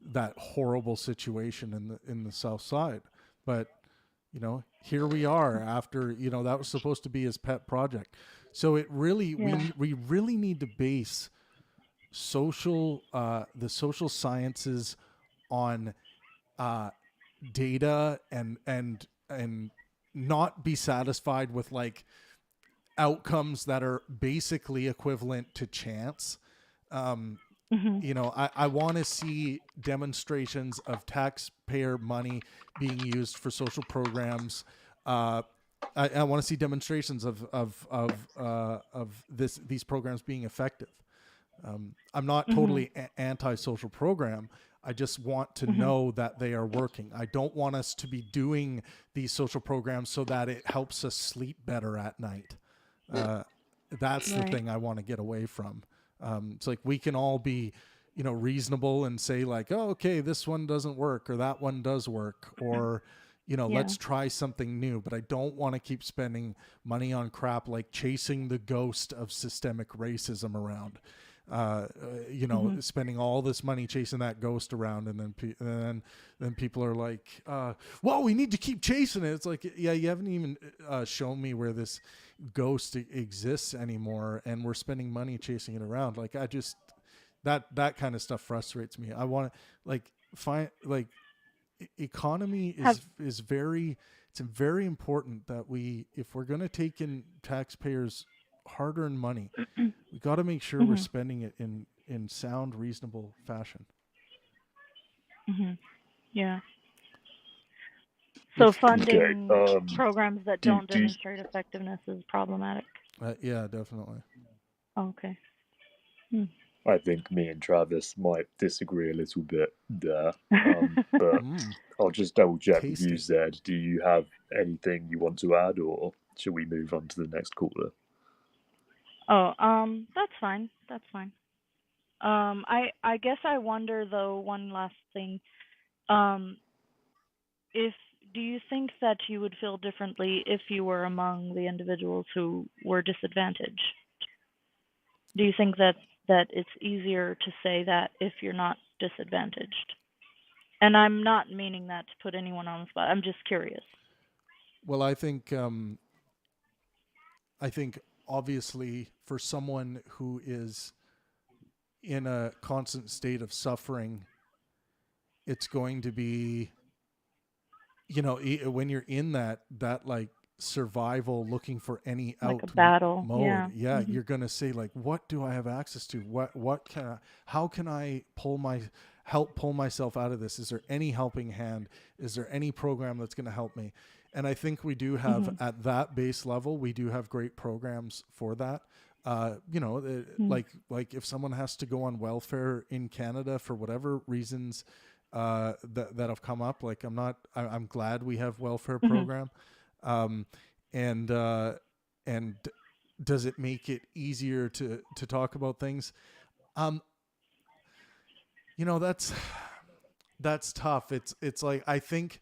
A: that horrible situation in the south side. But here we are after that was supposed to be his pet project. So it really
J: Yeah.
A: we really need to base the social sciences on uh, data and not be satisfied with like outcomes that are basically equivalent to chance. you know, I want to see demonstrations of taxpayer money being used for social programs. I want to see demonstrations of these programs being effective. I'm not totally anti-social program. I just want to know that they are working. I don't want us to be doing these social programs so that it helps us sleep better at night. That's the thing I want to get away from. It's like we can all be, you know, reasonable and say like, oh, okay, this one doesn't work or that one does work, or, you know, let's try something new. But I don't want to keep spending money on crap like chasing the ghost of systemic racism around. You know, spending all this money chasing that ghost around, and then people are like, well, we need to keep chasing it. It's like, yeah, you haven't even shown me where this ghost exists anymore, and we're spending money chasing it around. Like, I just, that kind of stuff frustrates me. I want to find economy is very, it's very important that if we're going to take in taxpayers' hard-earned money, we got to make sure we're spending it in sound, reasonable fashion.
J: Yeah. So funding programs that don't demonstrate effectiveness is problematic.
A: Yeah, definitely.
J: Okay.
F: I think me and Travis might disagree a little bit there, but I'll just double check with you, Zed. Do you have anything you want to add, or should we move on to the next caller?
J: Oh, that's fine. That's fine. I guess I wonder though, one last thing. Do you think that you would feel differently if you were among the individuals who were disadvantaged? Do you think that it's easier to say that if you're not disadvantaged? And I'm not meaning that to put anyone on the spot. I'm just curious.
A: Well, I think obviously for someone who is in a constant state of suffering, it's going to be, you know, when you're in that like survival, looking for any
J: like
A: out
J: a battle
A: mode, you're gonna say like, what do I have access to? How can I help pull myself out of this? Is there any helping hand? Is there any program that's going to help me? And I think we do have at that base level, we do have great programs for that. You know, like if someone has to go on welfare in Canada for whatever reasons that have come up, like I'm glad we have welfare program. And does it make it easier to talk about things? You know, that's tough. It's like, I think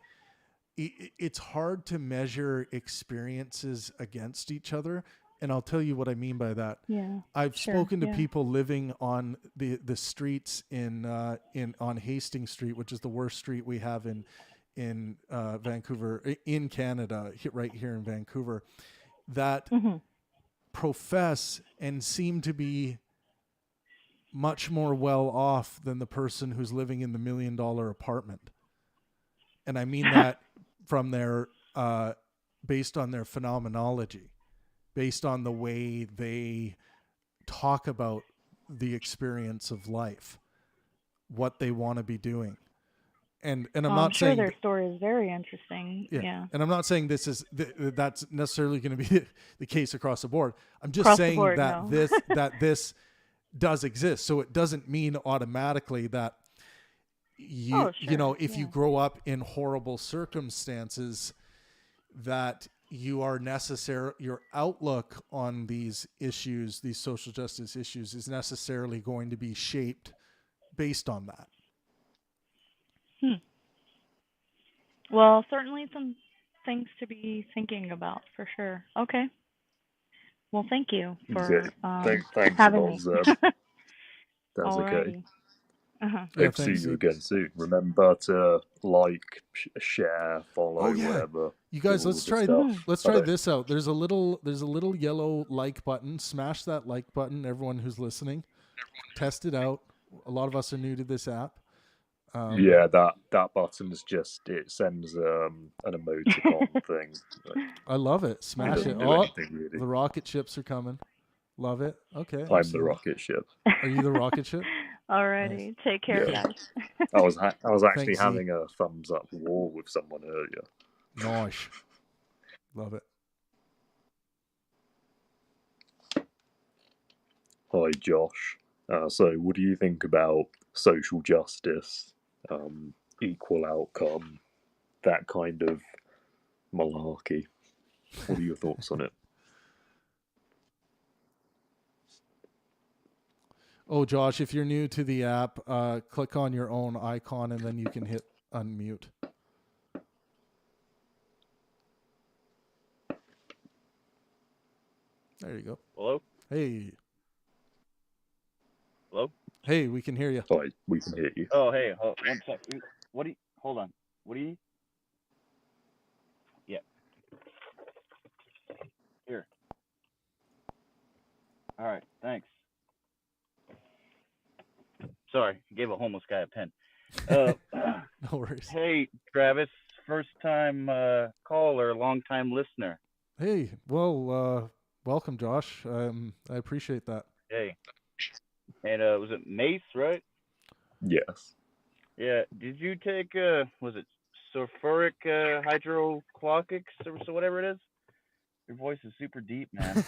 A: it's hard to measure experiences against each other. And I'll tell you what I mean by that.
J: Yeah,
A: I've spoken to people living on the streets on Hastings Street, which is the worst street we have in Vancouver, in Canada, right here in Vancouver, that profess and seem to be much more well off than the person who's living in the $1 million apartment. And I mean that from their, based on their phenomenology, based on the way they talk about the experience of life, what they want to be doing. And I'm not
J: sure
A: saying
J: their story is very interesting. Yeah.
A: And I'm not saying this is that's necessarily going to be the case across the board. I'm just saying that this does exist. So it doesn't mean automatically that you know, if you grow up in horrible circumstances, that your outlook on these issues, these social justice issues, is necessarily going to be shaped based on that.
J: Well, certainly some things to be thinking about for sure. Okay. Well, thank you for
F: thanks
J: having
F: a lot,
J: me.
F: That's okay.
A: Hope
F: to see you again soon. Remember to like, share, follow, whatever.
A: You guys, let's try this out. There's a little yellow like button. Smash that like button, everyone who's listening. Test it out. A lot of us are new to this app.
F: Yeah, that button is just, it sends an emoticon thing.
A: I love it. Smash it.
F: Oh, really.
A: The rocket ships are coming. Love it. Okay.
F: I'm the rocket ship.
A: Are you the rocket ship?
J: Alrighty, take care,
F: Yeah.
J: guys.
F: I was actually
A: Thanks, Z.
F: having a thumbs up war with someone earlier.
A: Nice. Love it.
F: Hi, Josh. So, what do you think about social justice, equal outcome, that kind of malarkey? What are your thoughts on it?
A: Oh, Josh, if you're new to the app, click on your own icon and then you can hit unmute. There you go.
K: Hello?
A: Hey.
K: Hello?
A: Hey, we can hear you.
F: Hi, we can hear you.
K: Oh, hey, one sec. What do you, hold on. What do you, yeah. Here. All right, thanks. Sorry, gave a homeless guy a pen.
A: No worries.
K: Hey, Travis, first time caller, long time listener.
A: Hey, well, welcome, Josh. I appreciate that.
K: Hey. And was it Mace, right?
F: Yes.
K: Yeah. Did you take was it sulfuric hydrochloric or so whatever it is? Your voice is super deep, man.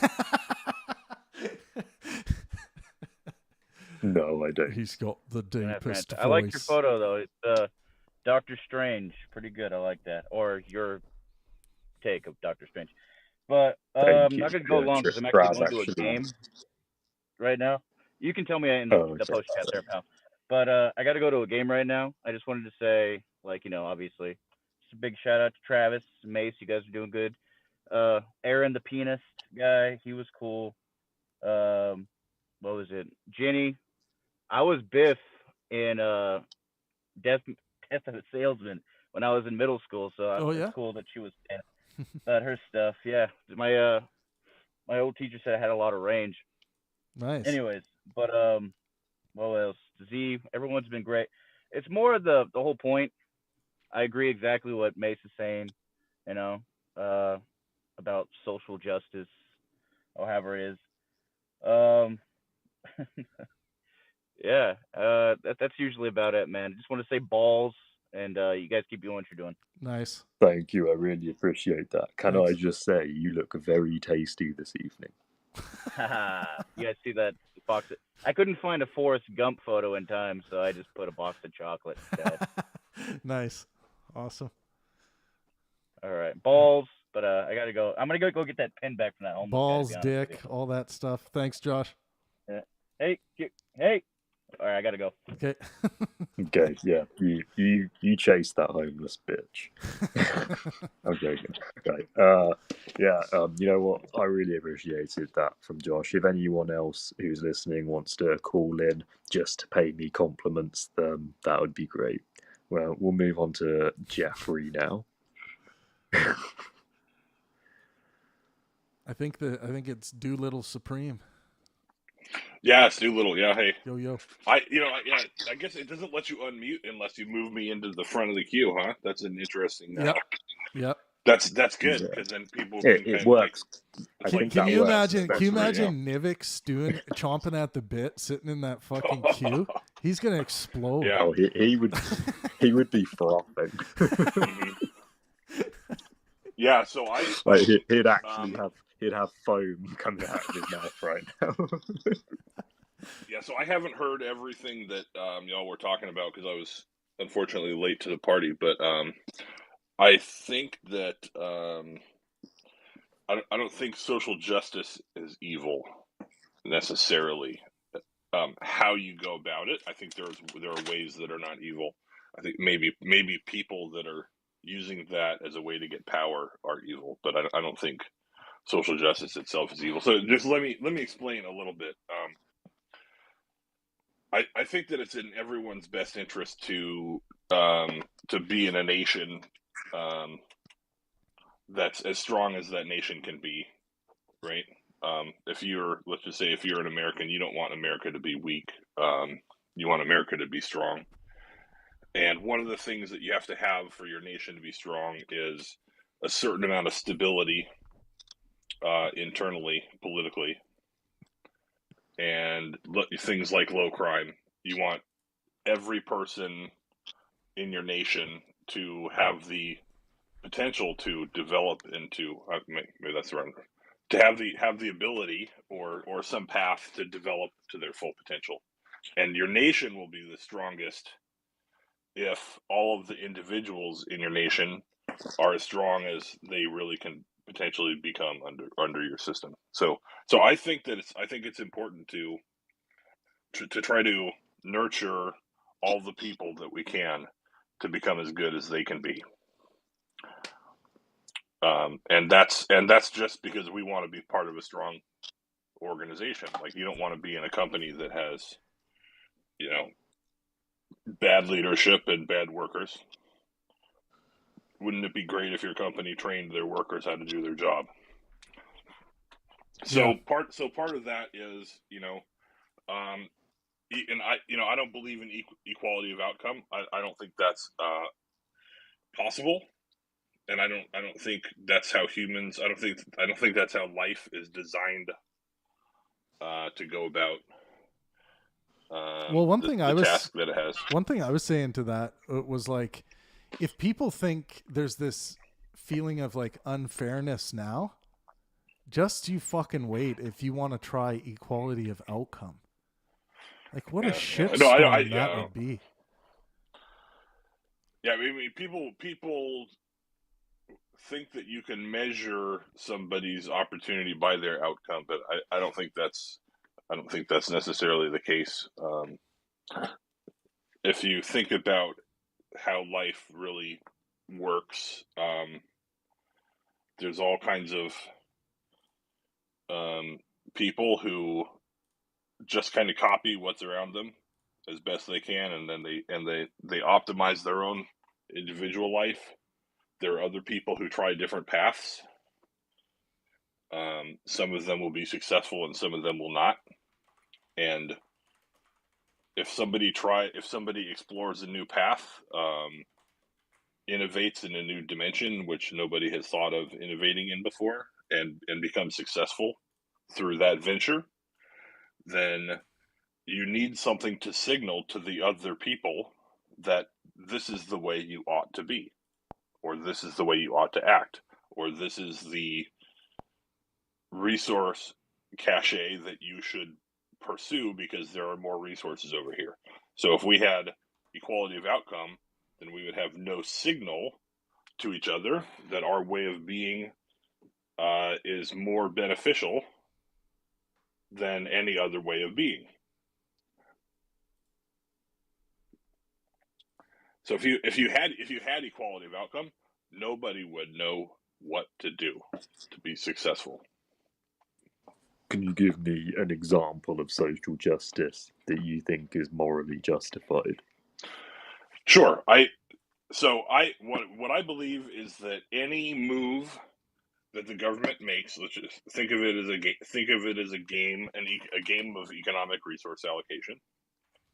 F: No, I don't.
A: He's got the deepest voice.
K: I like your photo though. It's Doctor Strange. Pretty good. I like that. Or your take of Doctor Strange. But I'm not gonna go long because I'm actually going to a game right now. You can tell me in the post chat there, pal. But I got to go to a game right now. I just wanted to say, like, you know, obviously, just a big shout out to Travis, Mace. You guys are doing good. Aaron, the pianist guy, he was cool. What was it? Jenny. I was Biff in Death of a Salesman when I was in middle school, so it's cool that she was about her stuff. Yeah, my old teacher said I had a lot of range.
A: Nice.
K: Anyways, but what else? Z, everyone's been great. It's more of the whole point. I agree exactly what Mace is saying, you know, about social justice or however it is. Yeah, that's usually about it, man. Just want to say balls, and you guys keep doing what you're doing.
A: Nice.
F: Thank you. I really appreciate that. Can I just say you look very tasty this evening?
K: You guys see that box? I couldn't find a Forrest Gump photo in time, so I just put a box of chocolate instead.
A: Nice. Awesome.
K: All right, balls. But I gotta go. I'm gonna go get that pin back from that homeless
A: balls,
K: guy,
A: dick, all that stuff. Thanks, Josh.
K: Hey. All right, I gotta go.
A: Okay.
F: Okay, yeah, you chase that homeless bitch. I'm joking. Okay. Yeah. You know what? I really appreciated that from Josh. If anyone else who's listening wants to call in just to pay me compliments, that would be great. Well, we'll move on to Jeffrey now.
A: I think it's Doolittle Supreme.
B: Yeah, it's Doolittle. Yeah, hey.
A: Yo.
B: I guess it doesn't let you unmute unless you move me into the front of the queue, huh? That's an interesting.
A: Yep.
B: That's good because then people can
F: it works.
B: I
F: think
A: can
F: that
A: you
F: works.
A: imagine? Can you imagine Nivik chomping at the bit, sitting in that fucking queue? He's gonna explode.
B: Yeah.
F: Oh, he would be frothing.
B: Yeah, so
F: he'd actually have foam coming out of his mouth right now.
B: Yeah, so I haven't heard everything that y'all were talking about because I was unfortunately late to the party. But I think that I don't think social justice is evil necessarily. How you go about it, I think there are ways that are not evil. I think maybe people that are using that as a way to get power are evil, but I don't think social justice itself is evil. So just let me explain a little bit. I think that it's in everyone's best interest to be in a nation that's as strong as that nation can be, right? Let's just say if you're an American, you don't want America to be weak. You want America to be strong. And one of the things that you have to have for your nation to be strong is a certain amount of stability internally, politically, and things like low crime You want every person in your nation to have the potential to develop into maybe that's the wrong word, to have the ability or some path to develop to their full potential. And your nation will be the strongest if all of the individuals in your nation are as strong as they really can potentially become under your system. So I think it's important to try to nurture all the people that we can to become as good as they can be. And that's just because we want to be part of a strong organization. Like, you don't want to be in a company that has, bad leadership and bad workers. Wouldn't it be great if your company trained their workers how to do their job? So part of that is, and I don't believe in equality of outcome. I don't think that's possible, and I don't think that's how humans. I don't think that's how life is designed to go about.
A: Well, one
B: the
A: thing I was
B: task that it has.
A: One thing I was saying to that was like, if people think there's this feeling of like unfairness now, just you fucking wait if you want to try equality of outcome. Like, what a shitstorm that would be.
B: Yeah, I mean, people think that you can measure somebody's opportunity by their outcome, but I don't think that's necessarily the case. If you think about how life really works, there's all kinds of people who just kind of copy what's around them as best they can, and then they optimize their own individual life. There are other people who try different paths. Some of them will be successful and some of them will not. And if somebody explores a new path, innovates in a new dimension which nobody has thought of innovating in before, and becomes successful through that venture, then you need something to signal to the other people that this is the way you ought to be, or this is the way you ought to act, or this is the resource cache that you should pursue because there are more resources over here. So if we had equality of outcome, then we would have no signal to each other that our way of being is more beneficial than any other way of being. So if you had equality of outcome, nobody would know what to do to be successful.
F: Can you give me an example of social justice that you think is morally justified?
B: Sure. What I believe is that any move that the government makes, let's just think of it as a game, a game of economic resource allocation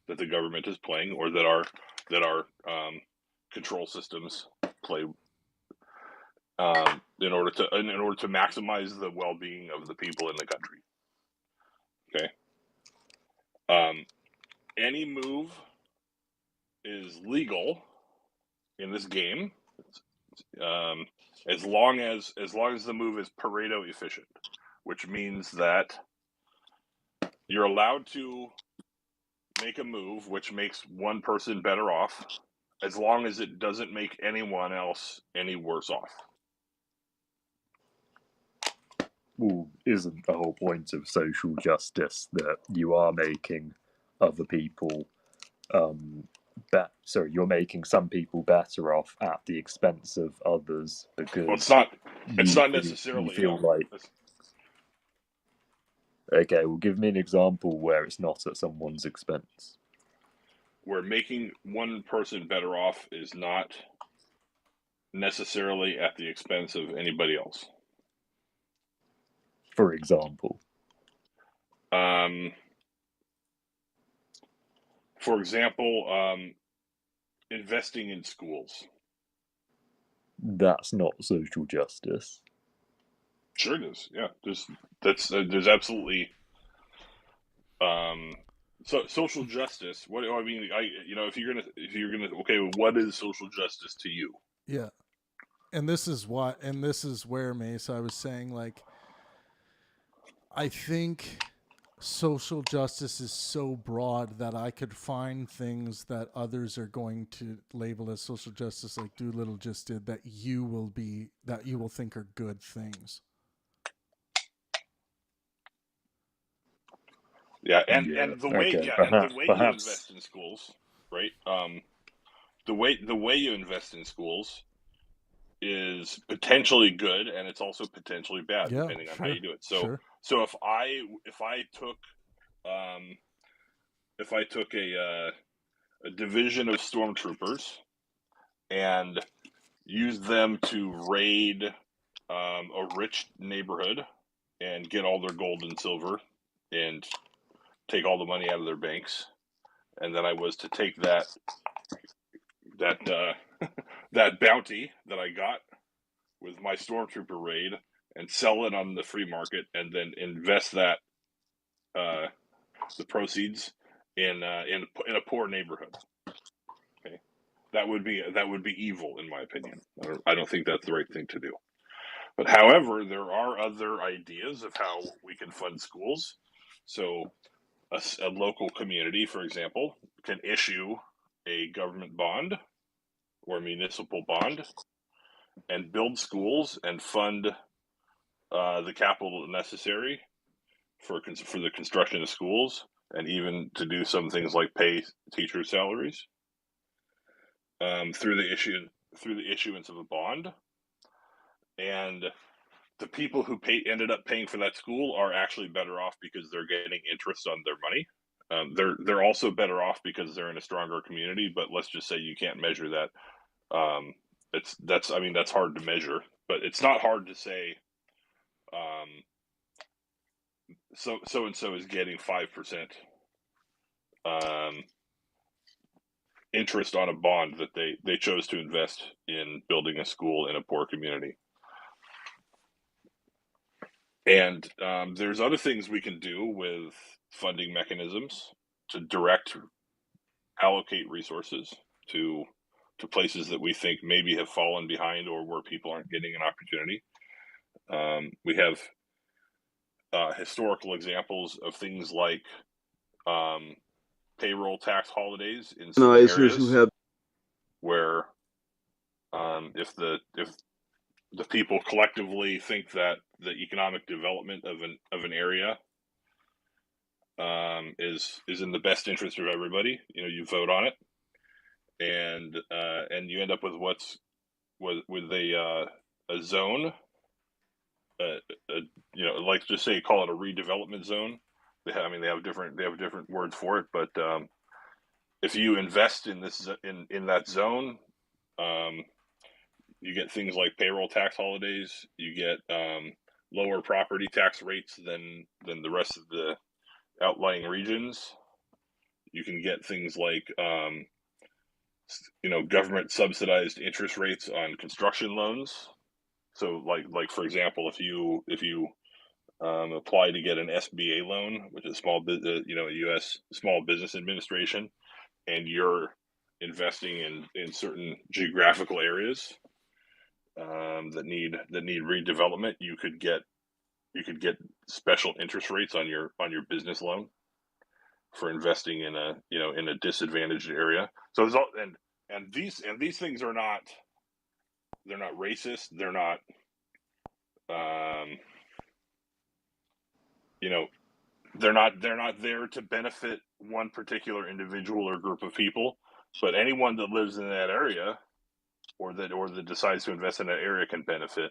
B: that the government is playing, or that our control systems play in order to maximize the well-being of the people in the country. Okay. Any move is legal in this game, as long as the move is Pareto efficient, which means that you're allowed to make a move which makes one person better off, as long as it doesn't make anyone else any worse off.
F: Well, isn't the whole point of social justice that you are making other people you're making some people better off at the expense of others, because
B: it's not necessarily,
F: you feel like, okay, well, give me an example where it's not at someone's expense.
B: Where making one person better off is not necessarily at the expense of anybody else.
F: For example?
B: Investing in schools.
F: That's not social justice.
B: Sure it is. Yeah, there's absolutely
L: So social justice. What I mean, if you're gonna, okay, well, what is social justice to you?
A: Yeah. And this is where, Mace, I was saying, like, I think social justice is so broad that I could find things that others are going to label as social justice, like Doolittle just did, that you will think are good things.
L: Yeah, and the way you invest in schools, right? The way you invest in schools is potentially good, and it's also potentially bad, depending on how you do it. So if I took a division of stormtroopers and used them to raid a rich neighborhood and get all their gold and silver and take all the money out of their banks, and then I was to take that that bounty that I got with my stormtrooper raid and sell it on the free market, and then invest that the proceeds in a poor neighborhood. Okay, that would be evil, in my opinion. I don't think that's the right thing to do. But however, there are other ideas of how we can fund schools. So a local community, for example, can issue a government bond or municipal bond and build schools and fund the capital necessary for the construction of schools, and even to do some things like pay teacher salaries through the issuance of a bond. And the people who ended up paying for that school are actually better off because they're getting interest on their money. They're also better off because they're in a stronger community. But let's just say you can't measure that. That's hard to measure, but it's not hard to say. So and so is getting 5% interest on a bond that they chose to invest in building a school in a poor community. And there's other things we can do with funding mechanisms to allocate resources to places that we think maybe have fallen behind or where people aren't getting an opportunity. We have historical examples of things like payroll tax holidays in some areas where if the people collectively think that the economic development of an area is in the best interest of everybody, you vote on it, and you end up with with a zone, like, just say, call it a redevelopment zone. They have different words for it, but if you invest in that zone, you get things like payroll tax holidays. You get lower property tax rates than the rest of the outlying regions. You can get things like government subsidized interest rates on construction loans. So like for example, if you apply to get an SBA loan, which is U.S. Small Business Administration, and you're investing in certain geographical areas that need redevelopment, you could get special interest rates on your business loan for investing in a disadvantaged area. So there's all and these things are not racist. They're not they're not there to benefit one particular individual or group of people, but anyone that lives in that area or that decides to invest in that area can benefit.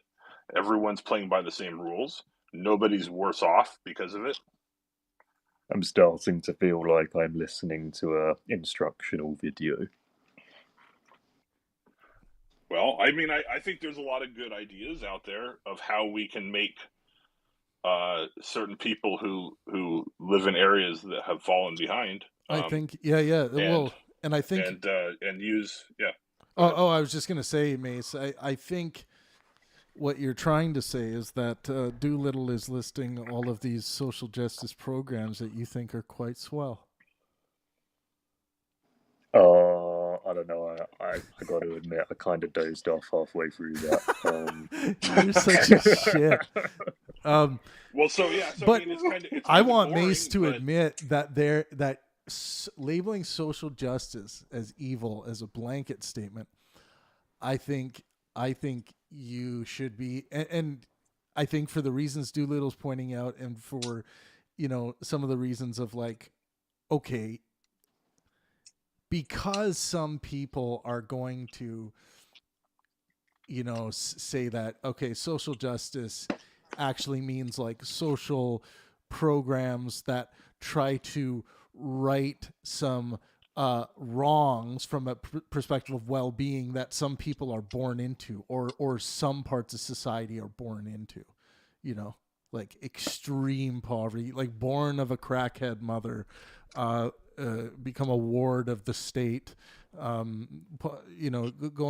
L: Everyone's playing by the same rules. Nobody's worse off because of it.
F: I'm starting to feel like I'm listening to a instructional video.
L: Well, I think there's a lot of good ideas out there of how we can make certain people who live in areas that have fallen behind.
A: I think, and I think,
L: and use, yeah.
A: I was just gonna say, Mace, I think what you're trying to say is that Doolittle is listing all of these social justice programs that you think are quite swell.
F: I don't know. I got to admit, I kind of dozed off halfway through that.
A: You're such a shit.
L: Well, so yeah, so
A: but
L: I mean, it's kind of
A: I want
L: boring,
A: Mace to
L: but...
A: admit that labeling social justice as evil as a blanket statement. I think you should be, and I think for the reasons Doolittle's pointing out, and for some of the reasons of like, okay, because some people are going to say that, okay, social justice actually means like social programs that try to right some wrongs from a perspective of well-being that some people are born into, or some parts of society are born into, like extreme poverty, like born of a crackhead mother, become a ward of the state, going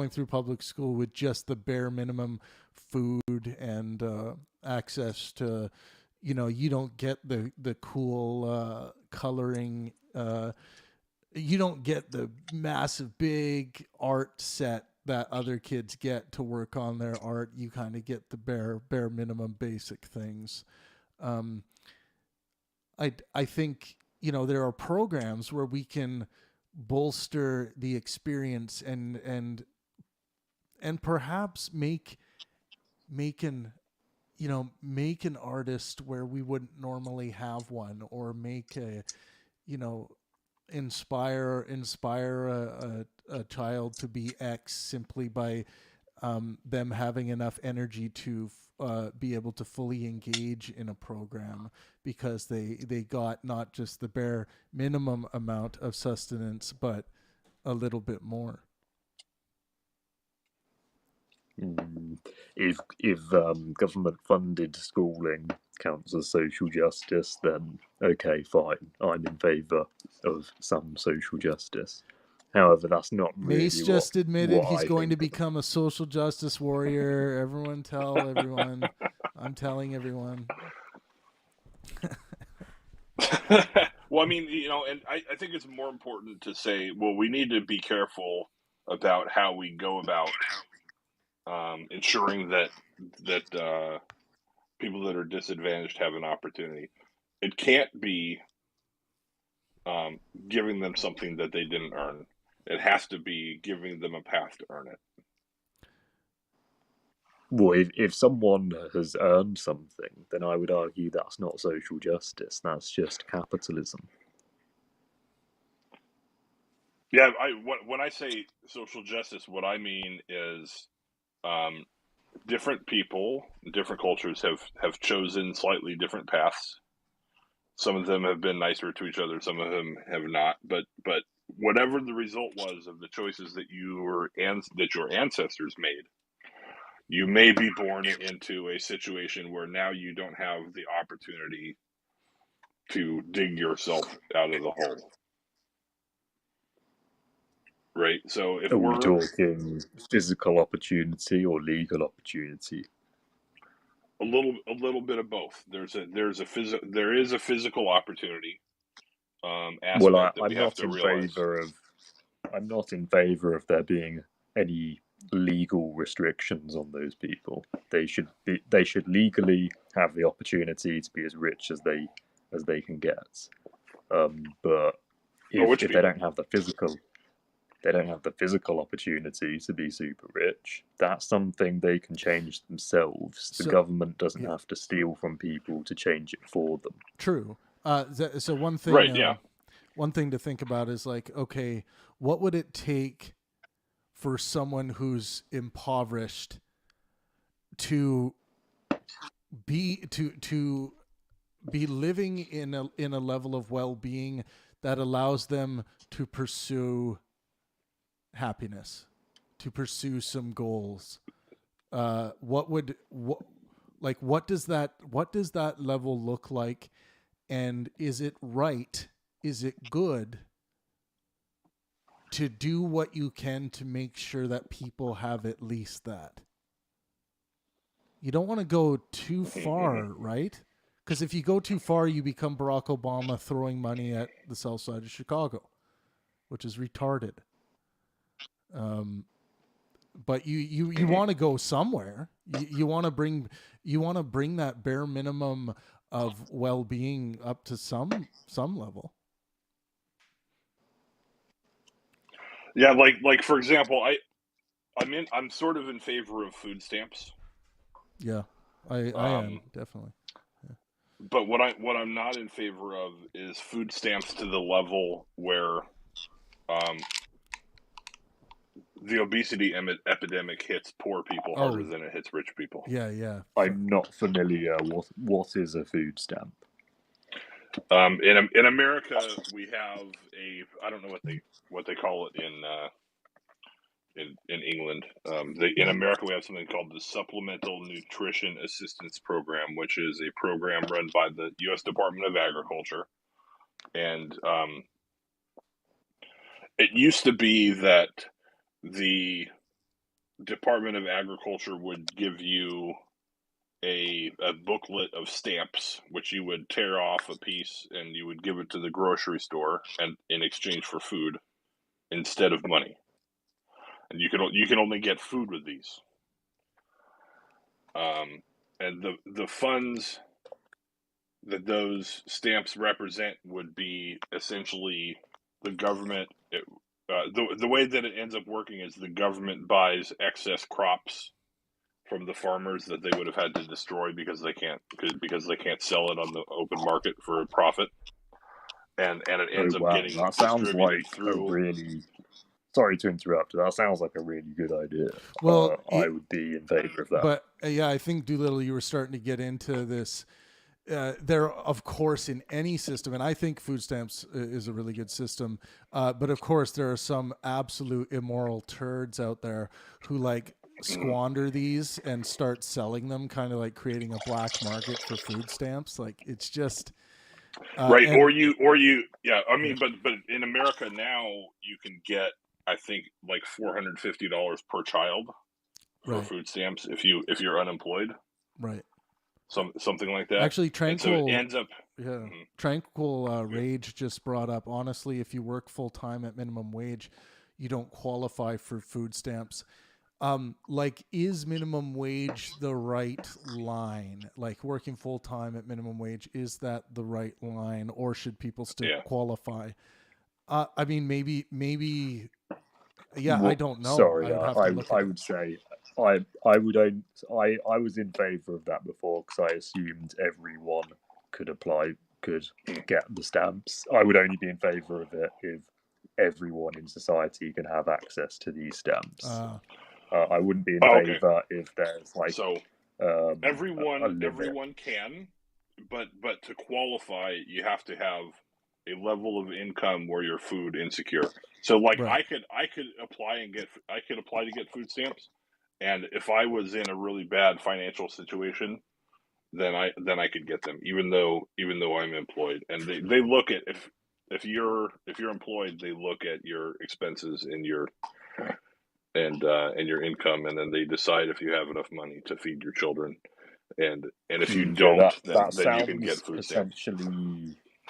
A: through public school with just the bare minimum food and access to, you don't get the cool coloring. You don't get the massive big art set that other kids get to work on their art. You kind of get the bare minimum basic things. I think there are programs where we can bolster the experience and perhaps make an artist where we wouldn't normally have one, or make a inspire a child to be X simply by them having enough energy to be able to fully engage in a program, because they got not just the bare minimum amount of sustenance, but a little bit more.
F: If government funded schooling counts as social justice, then okay, fine. I'm in favour of some social justice. However, that's not really
A: Mace just admitted he's going to
F: think
A: become a social justice warrior. Everyone tell everyone. I'm telling everyone.
L: Well, I mean, and I think it's more important to say, well, we need to be careful about how we go about ensuring that people that are disadvantaged have an opportunity. It can't be giving them something that they didn't earn. It has to be giving them a path to earn it.
F: Well, if someone has earned something, then I would argue that's not social justice. That's just capitalism.
L: Yeah, when I say social justice, what I mean is different people, different cultures have chosen slightly different paths. Some of them have been nicer to each other, some of them have not. But whatever the result was of the choices that your ancestors made, you may be born into a situation where now you don't have the opportunity to dig yourself out of the hole. Right? So if
F: we're talking physical opportunity or legal opportunity,
L: a little bit of both. There is a physical opportunity aspect that we have to realize.
F: I'm not in favor of there being any legal restrictions on those people. They should legally have the opportunity to be as rich as they can get. But if they don't have the physical opportunity to be super rich, that's something they can change themselves. The government doesn't have to steal from people to change it for them.
A: True. So one thing,
L: right? Yeah.
A: One thing to think about is like, okay, what would it take for someone who's impoverished to be living in a level of well-being that allows them to pursue happiness, to pursue some goals? What does that level look like, and is it right? Is it good to do what you can to make sure that people have at least that? You don't want to go too far, right? Because if you go too far, you become Barack Obama throwing money at the south side of Chicago. which is retarded. But you want to go somewhere. You want to bring that bare minimum of well-being up to some level.
L: Yeah, like for example, I'm sort of in favor of food stamps.
A: Yeah, I am definitely. Yeah.
L: But what I'm not in favor of is food stamps to the level where the obesity epidemic hits poor people harder than it hits rich people.
A: Yeah.
F: I'm not familiar. What is a food stamp?
L: In America, we have I don't know what they call it in England. In America, we have something called the Supplemental Nutrition Assistance Program, which is a program run by the U.S. Department of Agriculture, and it used to be that the Department of Agriculture would give you a booklet of stamps, which you would tear off a piece and you would give it to the grocery store and in exchange for food instead of money. And you can only get food with these. And the funds that those stamps represent would be essentially the government. The way that it ends up working is the government buys excess crops from the farmers that they would have had to destroy because they can't sell it on the open market for a profit, and it ends up getting
F: that sounds
L: distributed
F: like
L: through.
F: A really, sorry to interrupt. That sounds like a really good idea.
A: Well,
F: I would be in favor of that.
A: But I think Doolittle, you were starting to get into this. There, of course, in any system, and I think food stamps is a really good system. But of course, there are some absolute immoral turds out there who like squander these and start selling them, kind of like creating a black market for food stamps. Like it's just
L: right. Or you. Yeah. I mean, but in America now, you can get, I think, like $450 per child for food stamps if you're unemployed.
A: Right.
L: Something like that.
A: Actually, Tranquil,
L: so it ends up.
A: Tranquil Rage just brought up. Honestly, if you work full time at minimum wage, you don't qualify for food stamps. Like, is minimum wage the right line? Like, working full time at minimum wage, is that the right line, or should people still qualify? I mean, maybe. Yeah, I don't know.
F: Sorry,
A: I
F: would say I was in favour of that before because I assumed everyone could get the stamps. I would only be in favour of it if everyone in society can have access to these stamps. I wouldn't be in favour if there's like
L: everyone can, but to qualify, you have to have a level of income where you're food insecure. So like I could apply to get food stamps, and if I was in a really bad financial situation, then I could get them even though I'm employed. And they look at if you're employed, they look at your expenses and your income, and then they decide if you have enough money to feed your children. And if you don't, then you can get food stamps.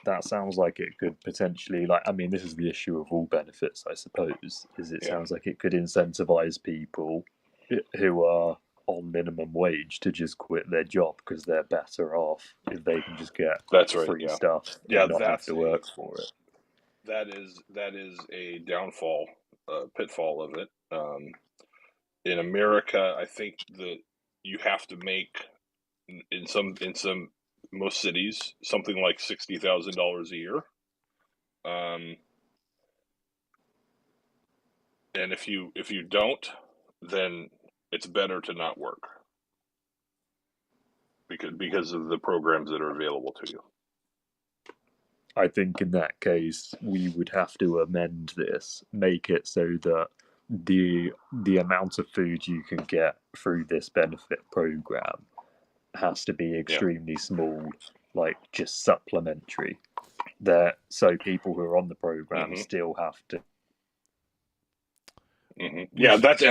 F: That sounds like it could potentially, like, I mean, this is the issue of all benefits, I suppose, is it sounds like it could incentivize people who are on minimum wage to just quit their job because they're better off if they can just get free stuff and not have to work for it.
L: That is a downfall, pitfall of it. In America, I think that you have to make in most cities something like $60,000 a year, and if you don't, then it's better to not work because of the programs that are available to you.
F: I think in that case we would have to amend this, make it so that the amount of food you can get through this benefit program has to be extremely small, like just supplementary. So people who are on the program still have to.
L: Yeah, that's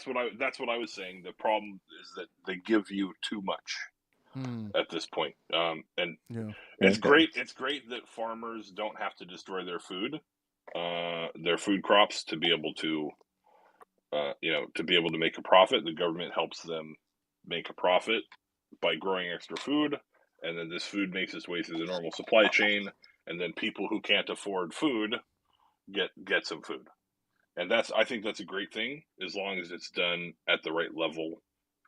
L: what I was saying. The problem is that they give you too much at this point, and it's great. It's great that farmers don't have to destroy their food, their food crops to be able to to be able to make a profit. The government helps them make a profit by growing extra food, and then this food makes its way through the normal supply chain, and then people who can't afford food get some food. And I think that's a great thing, as long as it's done at the right level,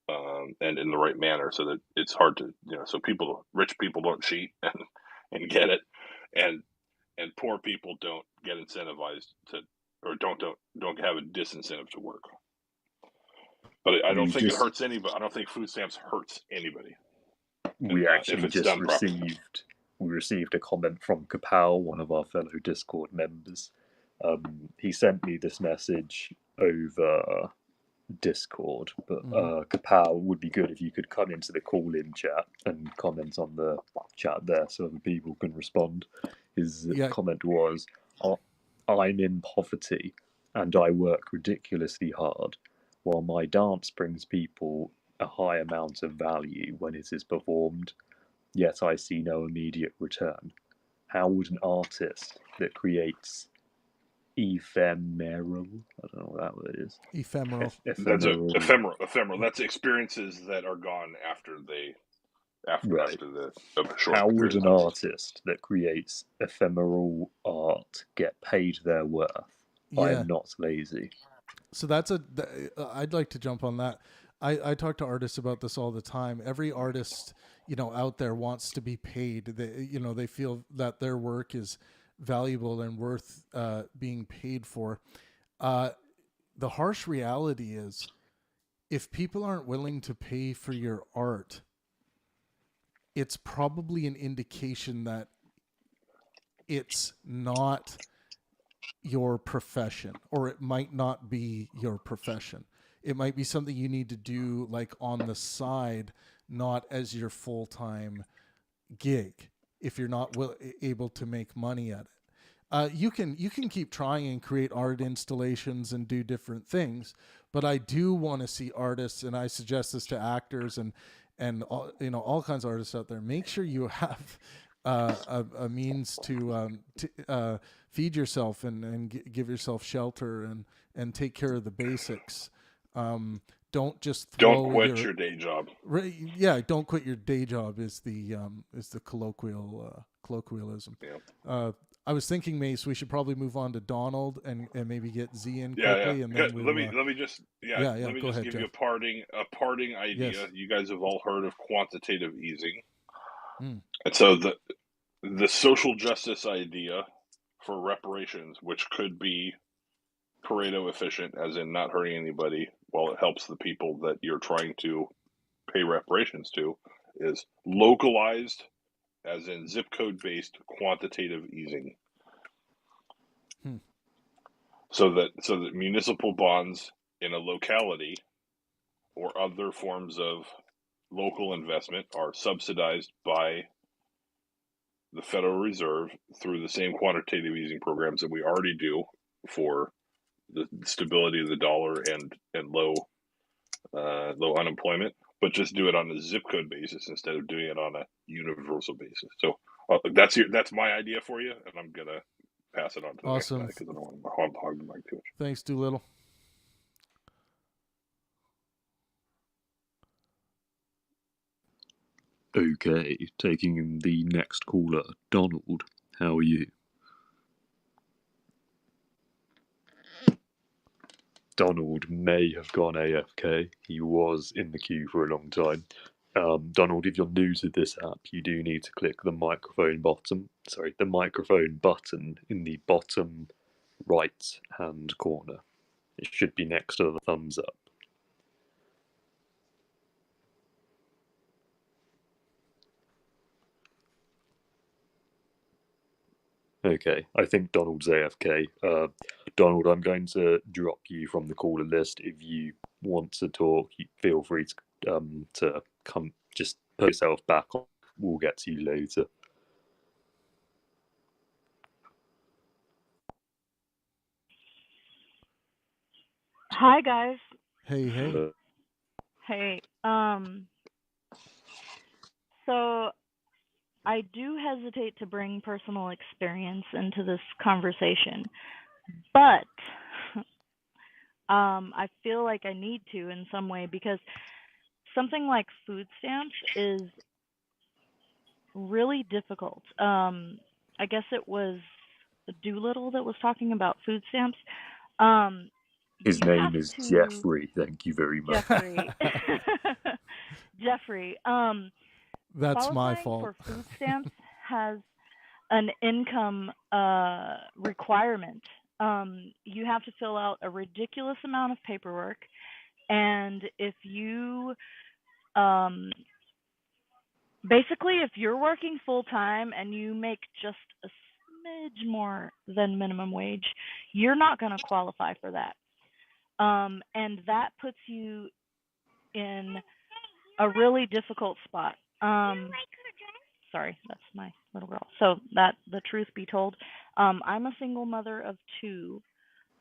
L: and in the right manner, so that it's hard to, so rich people don't cheat and get it, and poor people don't get incentivized to, or don't have a disincentive to work. But I don't think it hurts anybody. I don't think food stamps hurts anybody.
F: We actually
L: if it's
F: just
L: done properly.
F: received a comment from Kapow, one of our fellow Discord members. He sent me this message over Discord, but Kapow, would be good if you could come into the call-in chat and comment on the chat there so other people can respond. His comment was, I'm in poverty and I work ridiculously hard, while my dance brings people a high amount of value when it is performed, yet I see no immediate return. How would an artist that creates ephemeral, I don't know what that word is.
A: Ephemeral.
L: That's ephemeral. That's experiences that are gone after the short.
F: How would an artist that creates ephemeral art get paid their worth? I am not lazy.
A: So I'd like to jump on that. I talk to artists about this all the time. Every artist, out there wants to be paid. They feel that their work is valuable and worth being paid for. The harsh reality is, if people aren't willing to pay for your art, it's probably an indication that it's not your profession, or it might not be your profession. It might be something you need to do like on the side, not as your full-time gig, if you're not able to make money at it. You can keep trying and create art installations and do different things, but I do want to see artists, and I suggest this to actors and all kinds of artists out there. Make sure you have a means to feed yourself and give yourself shelter and take care of the basics. Don't just
L: don't quit your day job.
A: Don't quit your day job is the colloquialism.
L: Yeah.
A: I was thinking, Mace, we should probably move on to Donald and maybe get Z in quickly, and then
L: let me just give
A: Jeff.
L: you a parting idea.
A: Yes.
L: You guys have all heard of quantitative easing, and so the social justice idea for reparations, which could be Pareto efficient, as in not hurting anybody, while it helps the people that you're trying to pay reparations to, is localized, as in zip code based quantitative easing. So that municipal bonds in a locality or other forms of local investment are subsidized by the Federal Reserve through the same quantitative easing programs that we already do for the stability of the dollar and low unemployment, but just do it on a zip code basis instead of doing it on a universal basis. So that's my idea for you, and I'm gonna pass it on to the next guy because I don't want to hog the mic too much.
A: Thanks, Doolittle.
F: Okay, taking the next caller, Donald. How are you? Donald may have gone AFK. He was in the queue for a long time. Donald, if you're new to this app, you do need to click the microphone button in the bottom right hand corner. It should be next to the thumbs up. Okay, I think Donald's AFK. Donald, I'm going to drop you from the caller list. If you want to talk, feel free to come. Just put yourself back on. We'll get to you later.
J: Hi, guys.
A: Hey.
J: Hey. So I do hesitate to bring personal experience into this conversation, but I feel like I need to in some way, because something like food stamps is really difficult. I guess it was Doolittle that was talking about food stamps. Um,
F: His
J: you have
F: name is
J: to
F: Jeffrey. Thank you very much.
J: Jeffrey. Jeffrey.
A: That's my
J: Qualifying
A: fault.
J: for food stamps has an income requirement. You have to fill out a ridiculous amount of paperwork, and if you basically, if you're working full time and you make just a smidge more than minimum wage, you're not going to qualify for that. And that puts you in a really difficult spot. Sorry, that's my little girl. So that the truth be told, I'm a single mother of two,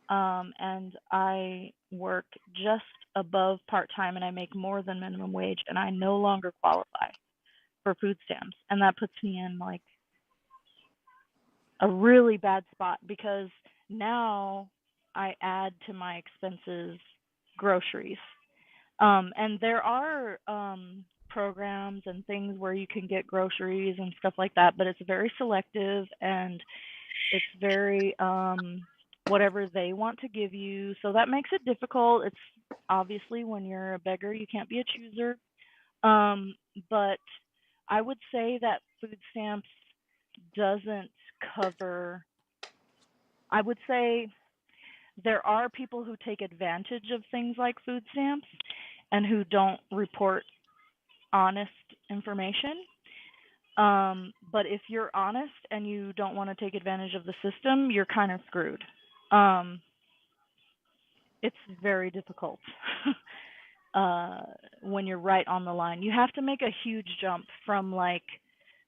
J: and I work just above part time, and I make more than minimum wage, and I no longer qualify for food stamps, and that puts me in like a really bad spot, because now I add to my expenses groceries. And there are programs and things where you can get groceries and stuff like that, but it's very selective, and it's very whatever they want to give you. So that makes it difficult. It's obviously, when you're a beggar, you can't be a chooser. But I would say that food stamps doesn't cover. I would say there are people who take advantage of things like food stamps and who don't report honest information. But if you're honest and you don't want to take advantage of the system, you're kind of screwed. It's very difficult when you're right on the line. You have to make a huge jump from like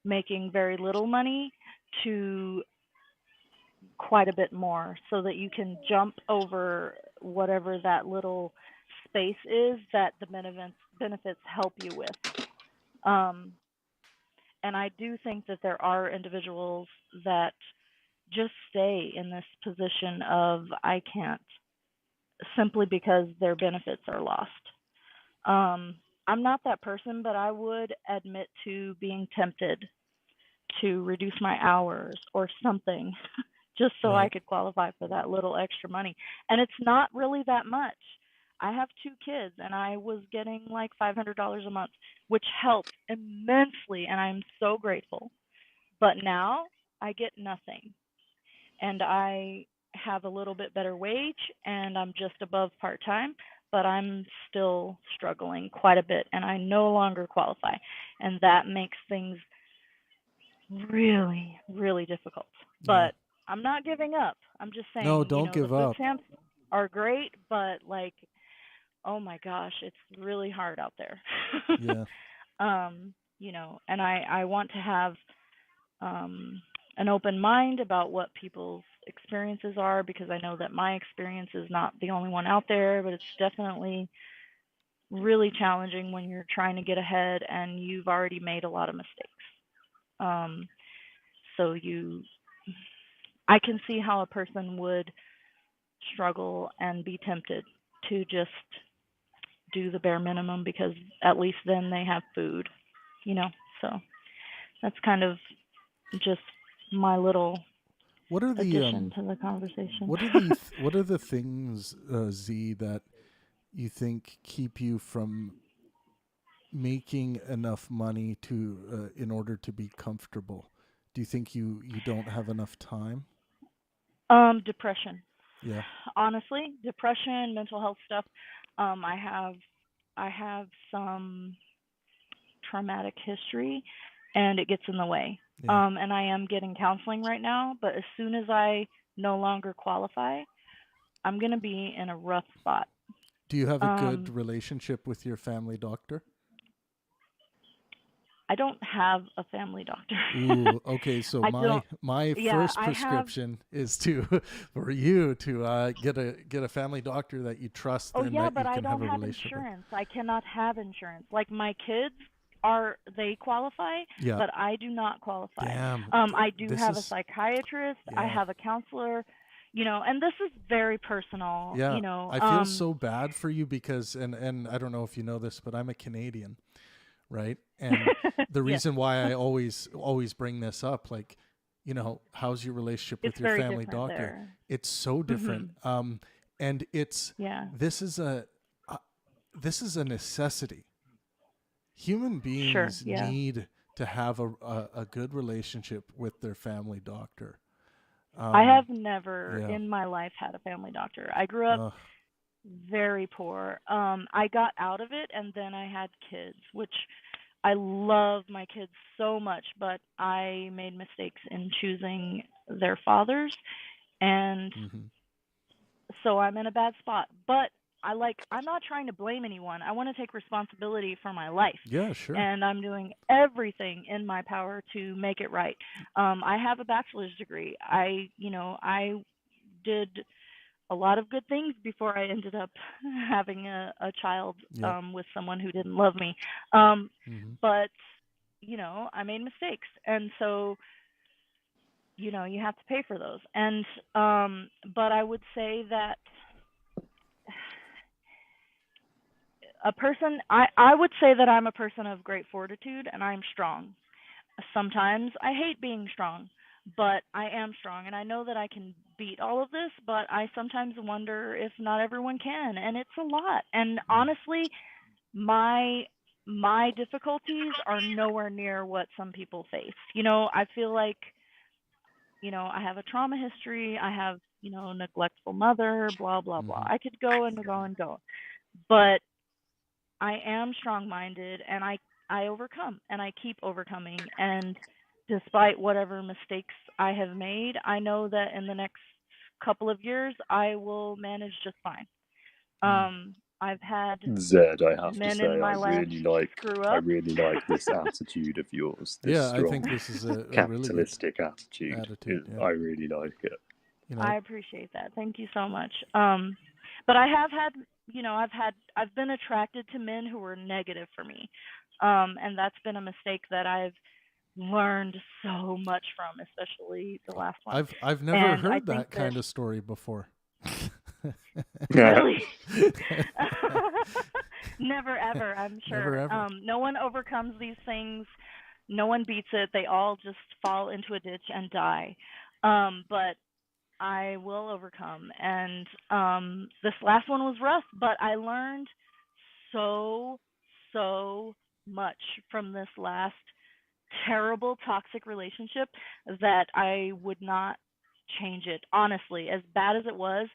J: making very little money to quite a bit more, so that you can jump over whatever that little space is that the benefits help you with. And I do think that there are individuals that just stay in this position of I can't, simply because their benefits are lost. I'm not that person, but I would admit to being tempted to reduce my hours or something just so I
A: Right.
J: could qualify for that little extra money. And it's not really that much. I have two kids, and I was getting like $500 a month, which helped immensely, and I'm so grateful. But now I get nothing, and I have a little bit better wage, and I'm just above part time, but I'm still struggling quite a bit, and I no longer qualify. And that makes things really, really difficult.
A: Yeah.
J: But I'm not giving up. I'm just
A: No,
J: saying,
A: don't
J: the
A: give
J: food
A: up.
J: stamps are great, but like, oh my gosh, it's really hard out there.
A: Yeah.
J: And I want to have an open mind about what people's experiences are, because I know that my experience is not the only one out there, but it's definitely really challenging when you're trying to get ahead and you've already made a lot of mistakes. Um, so I can see how a person would struggle and be tempted to just do the bare minimum, because at least then they have food, you know. So that's kind of just my little
A: What are the
J: addition to the conversation.
A: what are the things, Z, that you think keep you from making enough money to in order to be comfortable? Do you think you don't have enough time?
J: Depression.
A: Yeah.
J: Honestly, depression, mental health stuff. I have some traumatic history, and it gets in the way.
A: Yeah.
J: And I am getting counseling right now, but as soon as I no longer qualify, I'm going to be in a rough spot.
A: Do you have a good relationship with your family doctor?
J: I don't have a family doctor.
A: Ooh, okay. So
J: I don't.
A: my
J: Yeah,
A: first
J: I have.
A: prescription is to for you to get a family doctor that you trust
J: Oh
A: and
J: yeah,
A: that
J: but
A: you
J: I
A: can have
J: don't
A: a
J: have
A: relationship with.
J: insurance. I cannot have insurance. Like my kids they qualify,
A: Yeah.
J: but I do not qualify.
A: Damn.
J: I do
A: This
J: have a
A: is
J: psychiatrist, I
A: yeah.
J: have a counselor, and this is very personal,
A: Yeah. I feel so bad for you because and I don't know if you know this, but I'm a Canadian, right? And the
J: yes,
A: reason why I always bring this up, like, how's your relationship
J: it's
A: with your
J: very
A: family
J: different
A: doctor?
J: there.
A: It's so different. And
J: Yeah,
A: this is a this is a necessity. Human
J: sure,
A: beings
J: yeah.
A: need to have a good relationship with their family doctor.
J: I have never
A: Yeah.
J: in my life had a family doctor. I grew up
A: Uh,
J: very poor. I got out of it and then I had kids, which I love my kids so much, but I made mistakes in choosing their fathers, and
A: mhm.
J: so I'm in a bad spot. But I'm not trying to blame anyone. I want to take responsibility for my life.
A: Yeah, sure.
J: And I'm doing everything in my power to make it right. I have a bachelor's degree. I did a lot of good things before I ended up having a child
A: Yep.
J: with someone who didn't love me.
A: Mhm.
J: But I made mistakes, and so you have to pay for those. And but I would say that I would say that I'm a person of great fortitude and I'm strong. Sometimes I hate being strong, but I am strong and I know that I can beat all of this, but I sometimes wonder if not everyone can, and it's a lot. And honestly, my my difficulties are nowhere near what some people face. I feel like, I have a trauma history, I have, neglectful mother, blah blah blah.
A: Mhm.
J: I could go and go and go. But I am strong-minded and I overcome and I keep overcoming, and despite whatever mistakes I have made, I know that in the next couple of years I will manage just fine.
A: Mm.
J: I've had
F: Zed, I have to
J: men
F: say,
J: in my life screw
F: I
J: up.
F: really like this attitude of yours. This
A: Yeah, I
F: strong
A: think this is a really good
F: capitalistic attitude.
A: attitude. Yeah.
F: I really like it.
J: I appreciate that. Thank you so much. But I have had, I've been attracted to men who were negative for me. And that's been a mistake that I've learned so much from, especially the last one.
A: I've never
J: And I
A: heard
J: think
A: that
J: that
A: kind of story before.
J: really never ever, I'm
A: Never
J: sure.
A: ever.
J: No one overcomes these things. No one beats it. They all just fall into a ditch and die. But I will overcome. And this last one was rough, but I learned so, so much from this last terrible toxic relationship that I would not change it. Honestly, as bad as it was,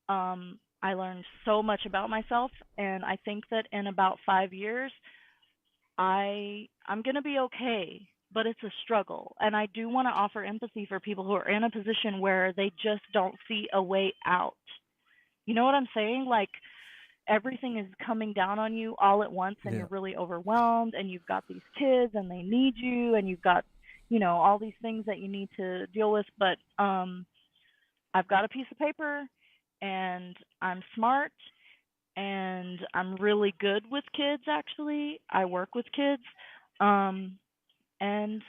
J: I learned so much about myself, and I think that in about 5 years, I'm gonna be okay, but it's a struggle. And I do want to offer empathy for people who are in a position where they just don't see a way out. You know what I'm saying? Like everything is coming down on you all at once and
A: Yeah.
J: you're really overwhelmed and you've got these kids and they need you and you've got, all these things that you need to deal with, but I've got a piece of paper and I'm smart and I'm really good with kids actually. I work with kids. Um and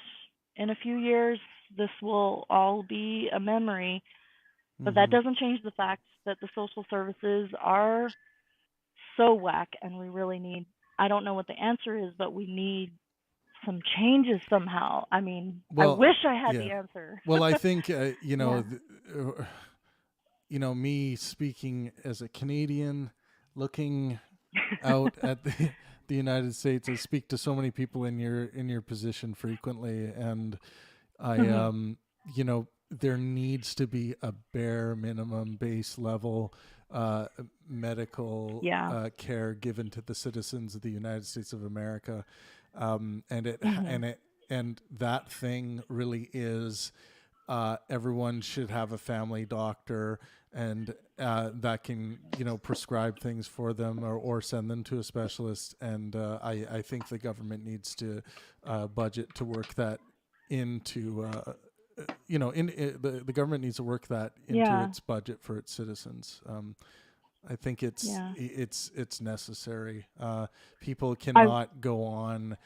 J: in a few years this will all be a memory, but that
A: Mhm.
J: doesn't change the fact that the social services are so whack and we really need, I don't know what the answer is, but we need some changes somehow. I mean, I
A: Well,
J: wish I had
A: yeah.
J: the answer.
A: Well, I think
J: Yeah.
A: me speaking as a Canadian, looking out at the United States, I speak to so many people in your position frequently, and I
J: Mhm.
A: there needs to be a bare minimum base level uh, medical
J: Yeah.
A: care given to the citizens of the United States of America, and
J: Mhm.
A: that thing really is everyone should have a family doctor, and that can prescribe things for them or send them to a specialist. And I think the government needs to budget to work that into the government needs to work that into
J: Yeah.
A: its budget for its citizens. I think it's
J: Yeah.
A: it's necessary. People
J: I
A: cannot go on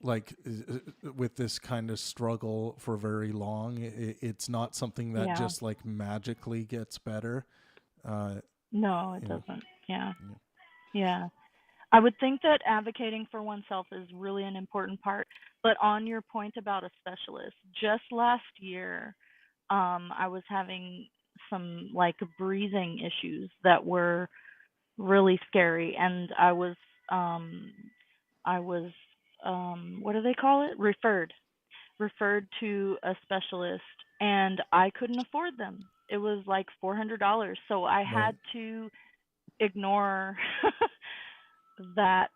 A: like with this kind of struggle for very long. It's not something that
J: Yeah.
A: just like magically gets better.
J: No, it
A: You know,
J: doesn't. Yeah.
A: yeah.
J: Yeah. I would think that advocating for oneself is really an important part. But on your point about a specialist, just last year, I was having some like breathing issues that were really scary, and um, I was, what do they call it? Referred to a specialist, and I couldn't afford them. It was like $400, so I
A: Right.
J: had to ignore that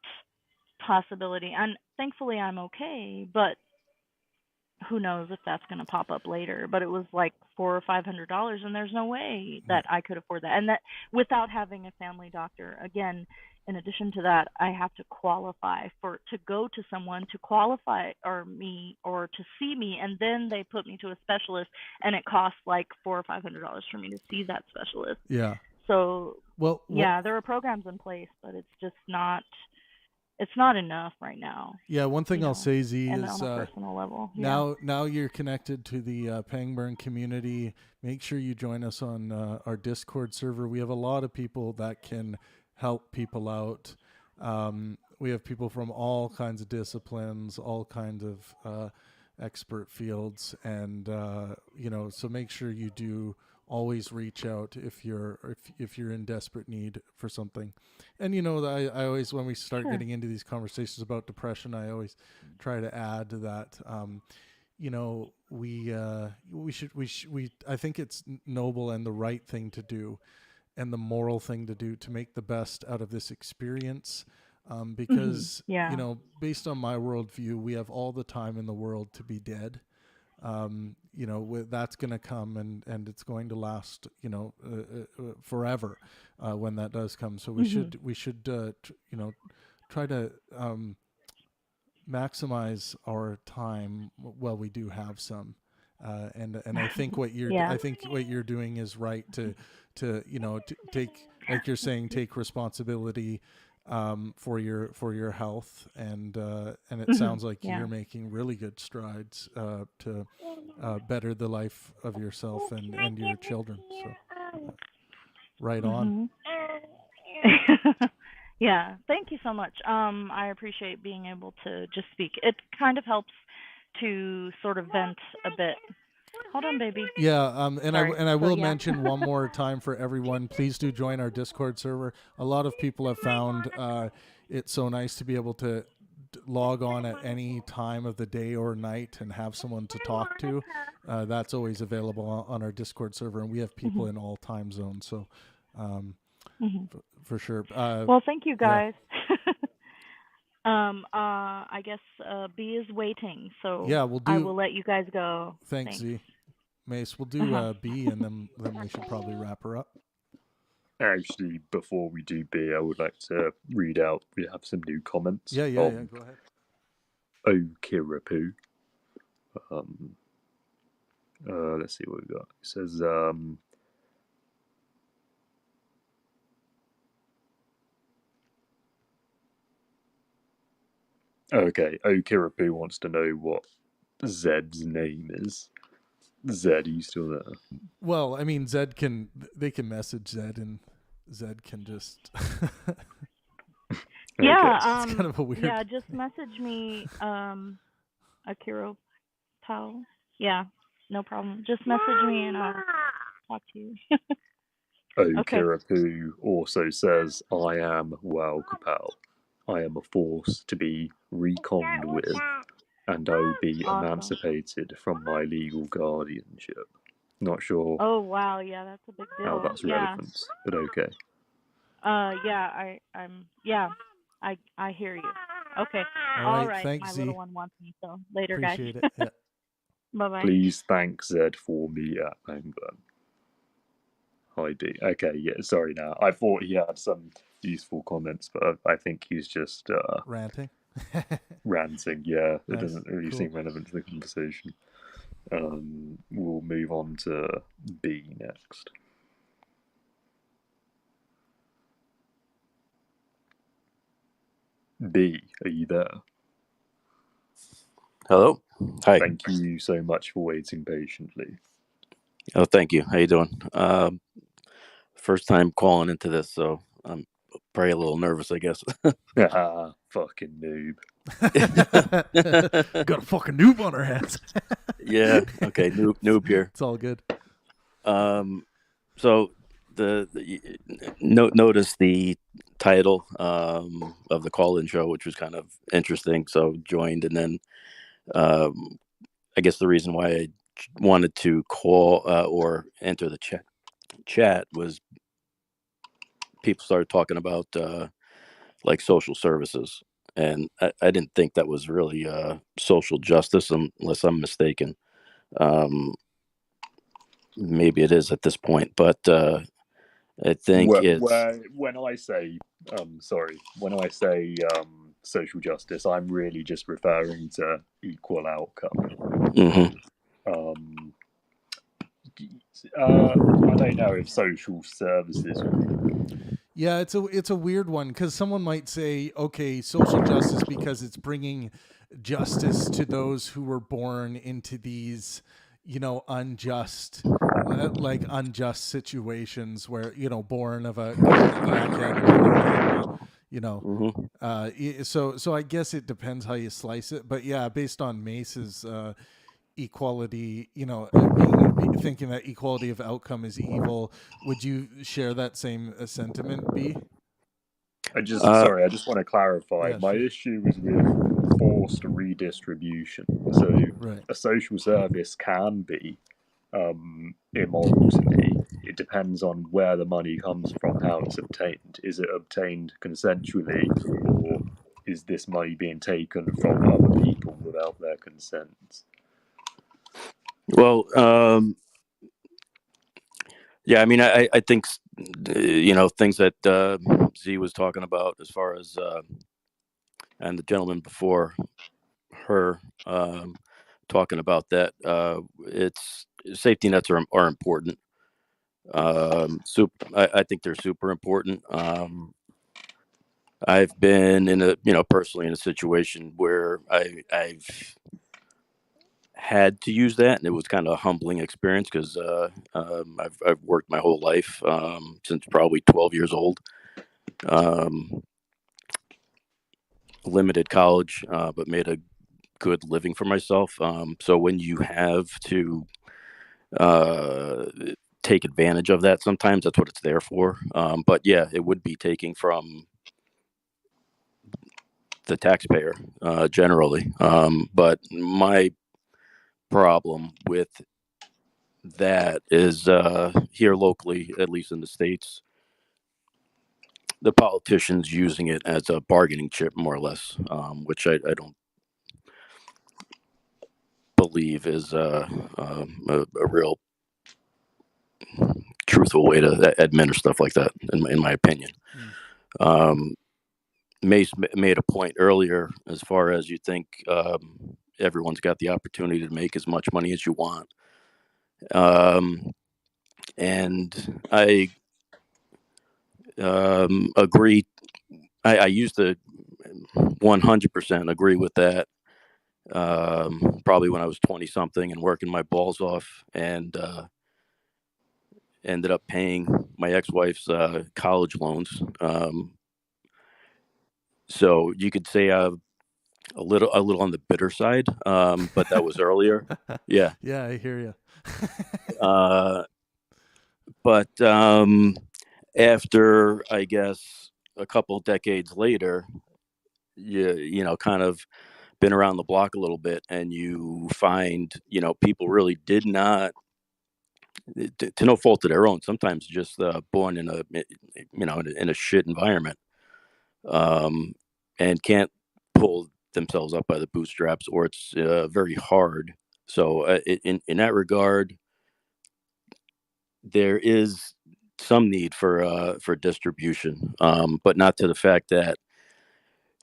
J: possibility. And thankfully, I'm okay, but who knows if that's going to pop up later. But it was like $400 or $500, and there's no way
A: Yeah.
J: that I could afford that. And that without having a family doctor. Again, in addition to that, I have to qualify to go to someone to qualify or to see me, and then they put me to a specialist, and it costs like $400 or $500 for me to see that specialist.
A: Yeah.
J: So
A: Well,
J: yeah, there are programs in place, but it's just not. It's not enough right now.
A: Yeah, one thing I'll say, Z,
J: and
A: is
J: on a personal level.
A: now you're connected to the Pangburn community. Make sure you join us on our Discord server. We have a lot of people that can help people out. We have people from all kinds of disciplines, all kinds of expert fields, and so make sure you do always reach out if you're in desperate need for something. And I always, when we start getting into these conversations about depression, I always try to add that I think it's noble and the right thing to do and the moral thing to do to make the best out of this experience, because based on my worldview, we have all the time in the world to be dead. That's going to come, and it's going to last, forever when that does come. So we should try to maximize our time while we do have some. And I think what you're doing is right to take, like you're saying, take responsibility for your health, and it sounds like you're making really good strides to better the life of yourself and your children. So right on.
J: Yeah, thank you so much. I appreciate being able to just speak. It kind of helps to sort of vent a bit. Hold on, baby.
A: Yeah, and I will mention one more time for everyone, please do join our Discord server. A lot of people have found it so nice to be able to log on at any time of the day or night and have someone to talk to. That's always available on our Discord server, and we have people in all time zones. So for sure.
J: Well, thank you guys. I guess B is waiting, so I will let you guys go.
A: Thanks. Z. Mace, we'll do B, and then we should probably wrap her up.
F: Actually, before we do B, I would like to read out. We have some new comments.
A: Yeah. Go ahead.
F: Okirapu. Let's see what we got. It says, okay, Okirapu wants to know what Zed's name is. Zed, are you still there?
A: Well, I mean, they can message Zed, and Zed can just
J: yeah,
A: it's kind of a weird.
J: Yeah, just message me, Akira Pal. Yeah, no problem. Just message me and I'll talk to you.
F: Okirapu also says, I am Wow Kapal. I am a force to be reckoned with, and I will be emancipated from my legal guardianship. Not sure.
J: Oh wow, yeah, that's a big deal.
F: How that's relevant, but okay.
J: I hear you. Okay. All right.
A: Thanks,
J: my
A: Z.
J: little one wants me, so later,
A: Appreciate
J: guys.
A: it. Yeah.
J: Bye-bye.
F: Please thank Zed for me at Pangburn. Hi D. Okay, yeah, sorry now. I thought he had some useful comments, but I think he's just
A: ranting.
F: Ranting, yeah. It
A: Nice.
F: doesn't really seem relevant to the conversation. We'll move on to B next. B, are you there?
M: Hello. Hi.
F: Thank you so much for waiting patiently.
M: Oh, thank you. How you doing? First time calling into this, so I'm probably a little nervous, I guess.
F: Fucking noob.
A: Got a fucking noob on our hands.
M: Yeah. Okay. Noob here.
A: It's all good.
M: So notice the title of the call-in show, which was kind of interesting. So joined, and then I guess the reason why I wanted to call or enter the chat was people started talking about like social services, and I didn't think that was really social justice, unless I'm mistaken. Maybe it is at this point, but I think
F: when I say social justice, I'm really just referring to equal outcome.
M: Mm-hmm.
F: I don't know if social services.
A: Yeah, it's a weird one, because someone might say, okay, social justice because it's bringing justice to those who were born into these, unjust situations where, born of a crackhead,
M: Mm-hmm.
A: So I guess it depends how you slice it, but yeah, based on Mace's equality, thinking that equality of outcome is evil, would you share that same sentiment, B?
F: I just want to clarify.
A: Yeah,
F: my
A: sure.
F: issue is with forced redistribution. So
A: Right.
F: a social service can be immoral to me. It depends on where the money comes from, how it's obtained. Is it obtained consensually, or is this money being taken from other people without their consent?
M: Well, yeah, I mean, I think, things that Z was talking about as far as, and the gentleman before her talking about that, it's safety nets are important. I think they're super important. I've been personally in a situation where I've had to use that, and it was kind of a humbling experience, because I've worked my whole life, since probably 12 years old. Limited college, but made a good living for myself. So when you have to take advantage of that, sometimes that's what it's there for. But yeah, it would be taking from the taxpayer generally. But my problem with that is, here locally, at least in the States, the politicians using it as a bargaining chip, more or less, which I don't believe is a real truthful way to administer stuff like that, in my opinion. Mace made a point earlier, as far as you think everyone's got the opportunity to make as much money as you want. And I agree. I used to 100% agree with that. Probably when I was 20 something and working my balls off, and ended up paying my ex-wife's college loans. So you could say a little on the bitter side, but that was earlier. Yeah.
A: Yeah, I hear you.
M: But after, I guess, a couple decades later, you kind of been around the block a little bit, and you find, people really did not, to no fault of their own, sometimes just born in a shit environment, and can't pull themselves up by the bootstraps, or it's very hard. So in that regard, there is some need for distribution, but not to the fact that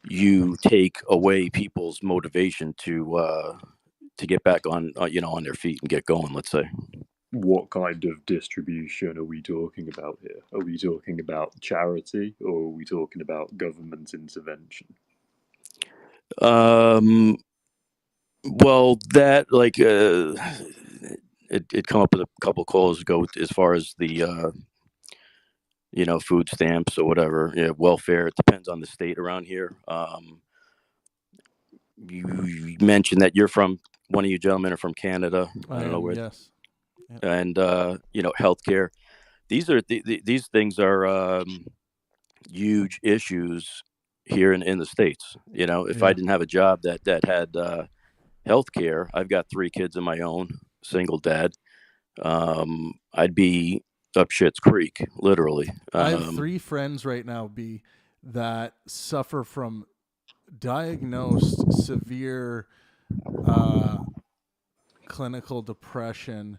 M: you take away people's motivation to get back on on their feet and get going, let's say.
F: What kind of distribution are we talking about here? Are we talking about charity, or are we talking about government intervention?
M: Well, that like it come up with a couple calls ago as far as the food stamps or whatever, welfare. It depends on the state around here. You mentioned that you're from one of you gentlemen are from Canada. I
A: I
M: don't know
A: am,
M: where,
A: yes. Yep.
M: and healthcare. These things are huge issues here in the states. If I
A: Yeah.
M: didn't have a job that had health care, I've got 3 kids of my own, single dad. I'd be up shit's creek, literally.
A: I have 3 friends right now, B, that suffer from diagnosed severe clinical depression,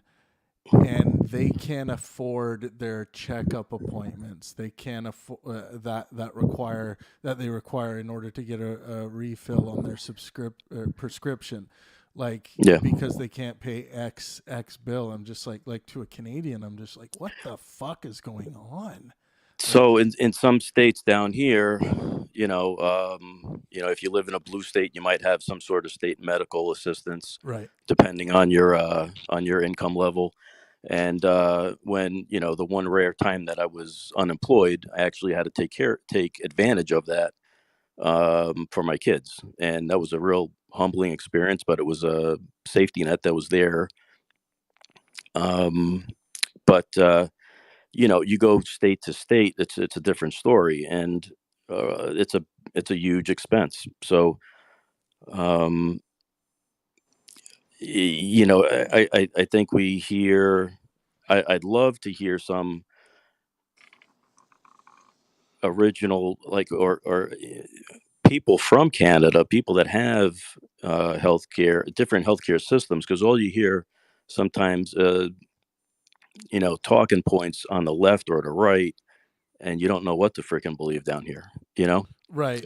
A: and they can't afford their checkup appointments. They can't afford that they require in order to get a refill on their prescription, like
M: Yeah.
A: because they can't pay X bill. I'm just like to a Canadian, I'm just like, what the fuck is going on?
M: So in some states down here, if you live in a blue state, you might have some sort of state medical assistance,
A: Right.
M: depending on your income level. And when the one rare time that I was unemployed, I actually had to take advantage of that for my kids, and that was a real humbling experience. But it was a safety net that was there. But you go state to state, it's a different story, and it's a huge expense. So, um, I think we hear. I'd love to hear some original, like, or people from Canada, people that have different healthcare systems, because all you hear sometimes, talking points on the left or the right, and you don't know what to freaking believe down here. You know.
A: Right.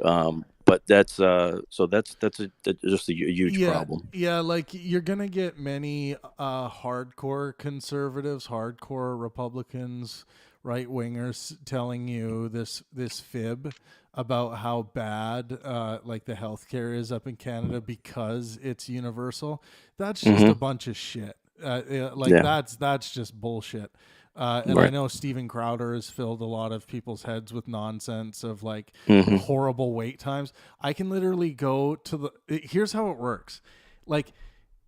M: But that's just a huge
A: Yeah,
M: problem.
A: yeah, like you're gonna get many hardcore conservatives, hardcore Republicans, right wingers telling you this fib about how bad like the healthcare is up in Canada because it's universal. That's just a
M: Hmm.
A: bunch of shit. Like
M: Yeah.
A: that's just bullshit. And I
M: Right.
A: know Steven Crowder has filled a lot of people's heads with nonsense of like
M: Hmm.
A: horrible wait times. I can literally go to here's how it works. Like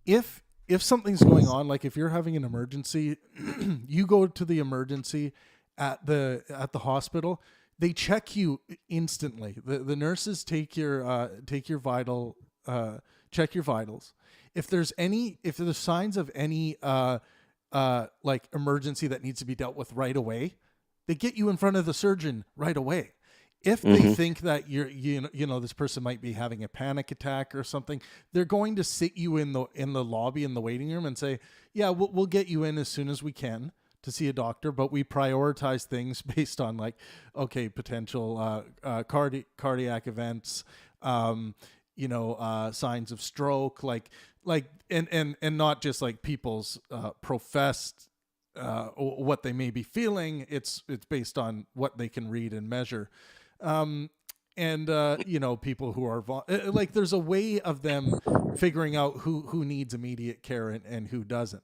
A: if something's going on, like if you're having an emergency, you go to the emergency at the hospital. They check you instantly. The nurses take your vital check your vitals. If there's signs of any like emergency that needs to be dealt with right away, they get you in front of the surgeon right away. If they
M: Hmm.
A: think that this person might be having a panic attack or something, they're going to sit you in the lobby in the waiting room and say, "Yeah, we'll get you in as soon as we can to see a doctor, but we prioritize things based on like, okay, potential cardiac events, signs of stroke, and not just like people's professed what they may be feeling. It's based on what they can read and measure." um, and people who are like there's a way of them figuring out who needs immediate care and who doesn't.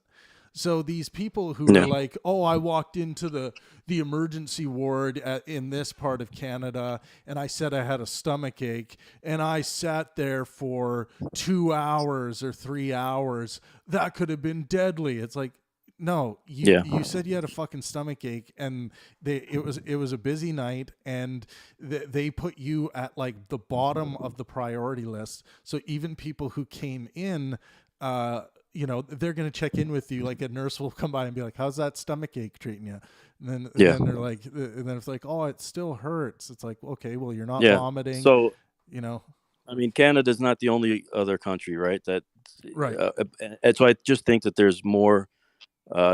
A: So these people who are
M: Yeah.
A: like, oh, I walked into the emergency ward in this part of Canada, and I said I had a stomach ache, and I sat there for 2 hours or 3 hours. That could have been deadly. It's like, no,
M: Yeah.
A: you said you had a fucking stomach ache, and it was a busy night, and they put you at like the bottom of the priority list. So even people who came in, they're gonna check in with you. Like a nurse will come by and be like, "How's that stomach ache treating you?" And
M: Yeah.
A: then they're like, and then it's like, "Oh, it still hurts." It's like, okay, well, you're not
M: Yeah.
A: vomiting,
M: So,
A: you know.
M: I mean, Canada's not the only other country, right?
A: Right.
M: And so I just think that there's more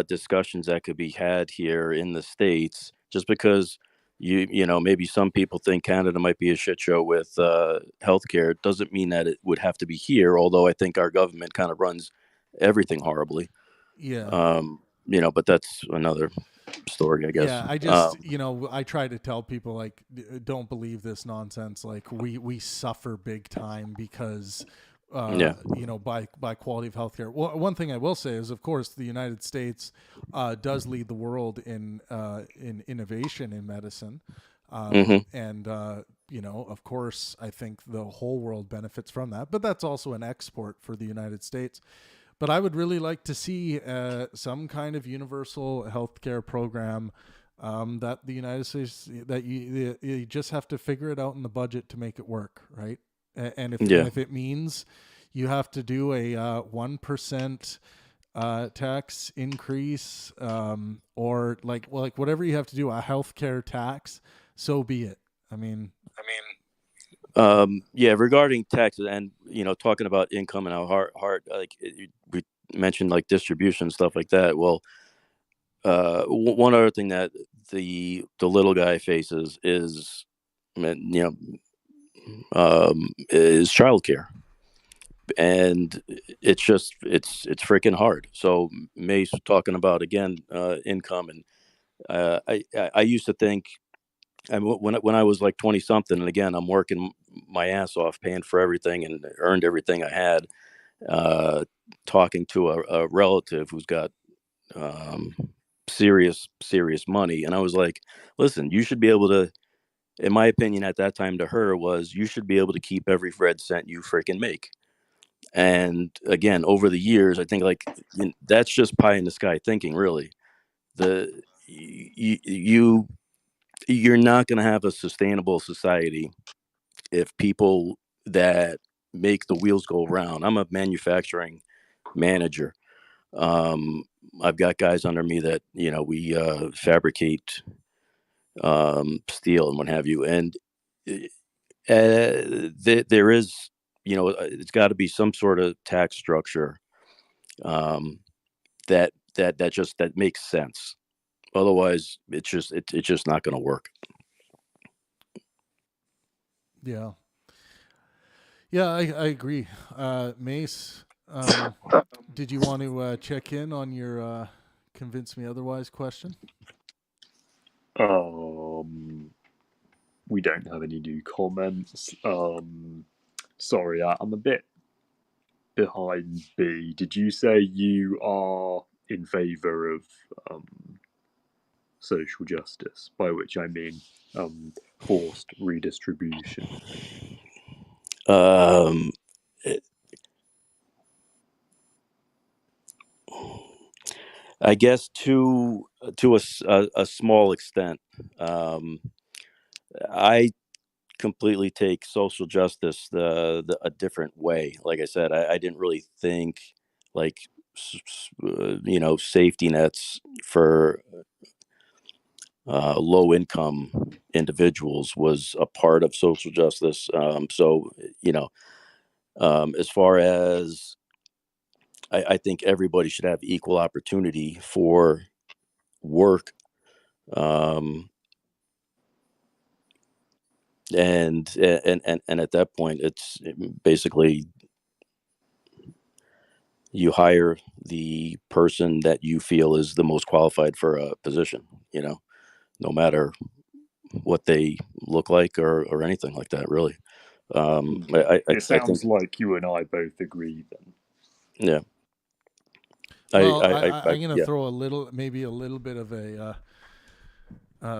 M: discussions that could be had here in the States, just because maybe some people think Canada might be a shit show with healthcare. It doesn't mean that it would have to be here, although I think our government kind of runs everything horribly.
A: Yeah.
M: But that's another story, I guess.
A: Yeah, I just, I try to tell people like, don't believe this nonsense. Like we suffer big time because by quality of healthcare. Well, one thing I will say is, of course, the United States does lead the world in innovation in medicine, and of course, I think the whole world benefits from that. But that's also an export for the United States. But I would really like to see some kind of universal healthcare program that the United States, that you just have to figure it out in the budget to make it work, right? And if it means you have to do a 1% tax increase, or like whatever you have to do, a healthcare tax, so be it. I mean,
M: regarding taxes and talking about income and how hard we mentioned like distribution and stuff like that. Well, one other thing that the little guy faces is is childcare, and it's freaking hard. So Mace talking about again income, and I used to think, when I was like 20 something, and again I'm working my ass off, paying for everything and earned everything I had, talking to a relative who's got serious money, and I was like, listen, you should be able to, in my opinion at that time to her was, you should be able to keep every red cent you freaking make. And again, over the years, I think that's just pie in the sky thinking, really. You're not going to have a sustainable society if people that make the wheels go round. I'm a manufacturing manager. I've got guys under me that we fabricate steel and what have you, and there is it's got to be some sort of tax structure that makes sense. Otherwise, it's just not going to work.
A: Yeah, I agree. Mace, did you want to check in on your convince me otherwise question?
F: We don't have any new comments. Sorry, I'm a bit behind B. Did you say you are in favor of social justice, by which I mean forced redistribution?
M: I guess to a small extent. I completely take social justice a different way. Like I said, I didn't really think like safety nets for low income individuals was a part of social justice. So as far as I think everybody should have equal opportunity for work, and at that point, it's basically you hire the person that you feel is the most qualified for a position. No matter what they look like or anything like that, really.
F: It sounds like you and I both agree then.
M: Yeah.
A: Well, I'm going to throw maybe a little bit of a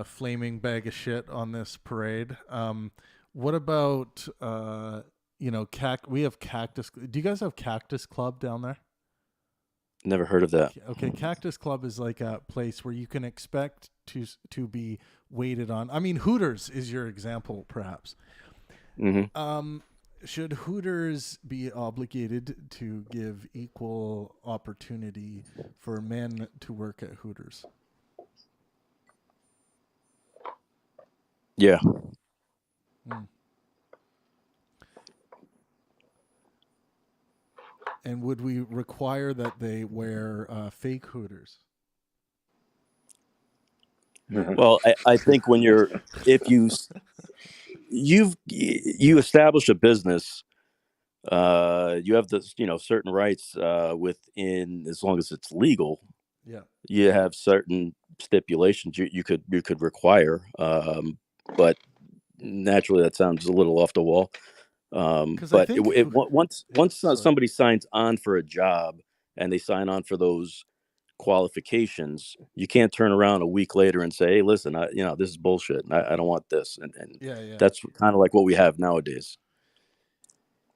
A: flaming bag of shit on this parade. What about we have Cactus? Do you guys have Cactus Club down there?
M: Never heard of that.
A: Okay, Cactus Club is like a place where you can expect to be waited on. I mean, Hooters is your example, perhaps.
M: Mm-hmm.
A: Should Hooters be obligated to give equal opportunity for men to work at Hooters?
M: Yeah.
A: And would we require that they wear fake Hooters?
M: Well, I think if you establish a business, you have the certain rights within, as long as it's legal.
A: Yeah.
M: You have certain stipulations you could require, but naturally that sounds a little off the wall. But once somebody signs on for a job and they sign on for those qualifications, you can't turn around a week later and say, "Hey, listen, this is bullshit. I don't want this." And that's kind of like what we have nowadays.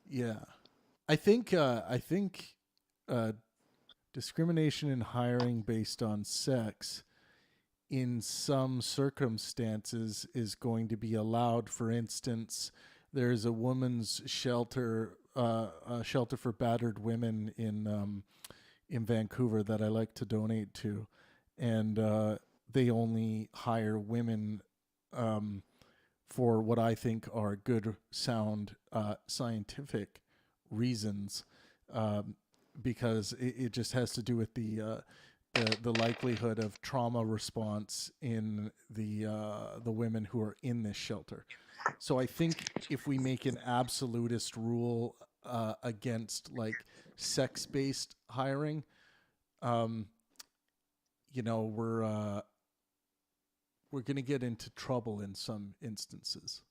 A: Yeah, I think discrimination in hiring based on sex in some circumstances is going to be allowed. For instance, there's a women's shelter, a shelter for battered women in Vancouver that I like to donate to, and they only hire women for what I think are good, sound, scientific reasons, because it just has to do with the likelihood of trauma response in the women who are in this shelter. So I think if we make an absolutist rule against like sex-based hiring, we're going to get into trouble in some instances.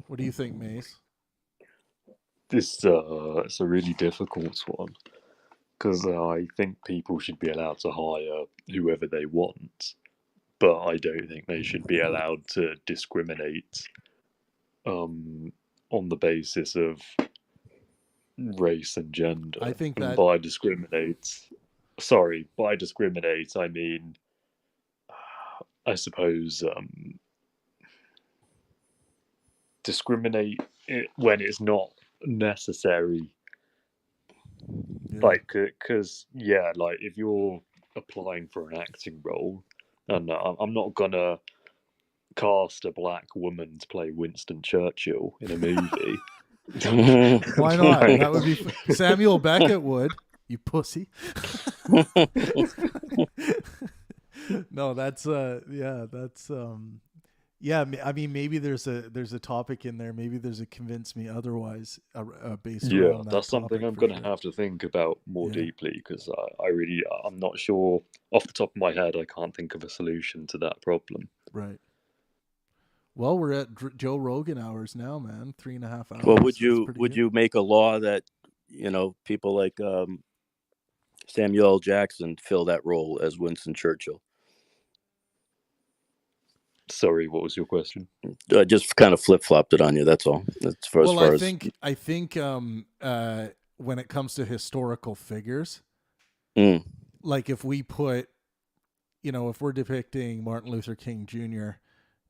A: What do you think, Mace?
F: It's a really difficult one, because I think people should be allowed to hire whoever they want, but I don't think they should be allowed to discriminate on the basis of race and gender.
A: I think
F: and
A: that
F: by discriminate, I mean, I suppose discriminate when it's not necessary. Like, because like if you're applying for an acting role, and I'm not gonna cast a black woman to play Winston Churchill in a movie.
A: Why not? That would be Samuel Beckett would. You pussy. No, that's yeah. I mean, maybe there's a topic in there. Maybe there's a convince me otherwise based around that.
F: That's something I'm gonna have to think about more deeply, because I'm not sure off the top of my head. I can't think of a solution to that problem.
A: Right. Well, we're at Joe Rogan hours now, man. 3.5 hours.
M: Well, would you make a law that people like Samuel L. Jackson fill that role as Winston Churchill?
F: Sorry, what was your question?
M: Just kind of flip-flopped it on you. That's all. That's
A: I think when it comes to historical figures, like if we put, if we're depicting Martin Luther King Jr.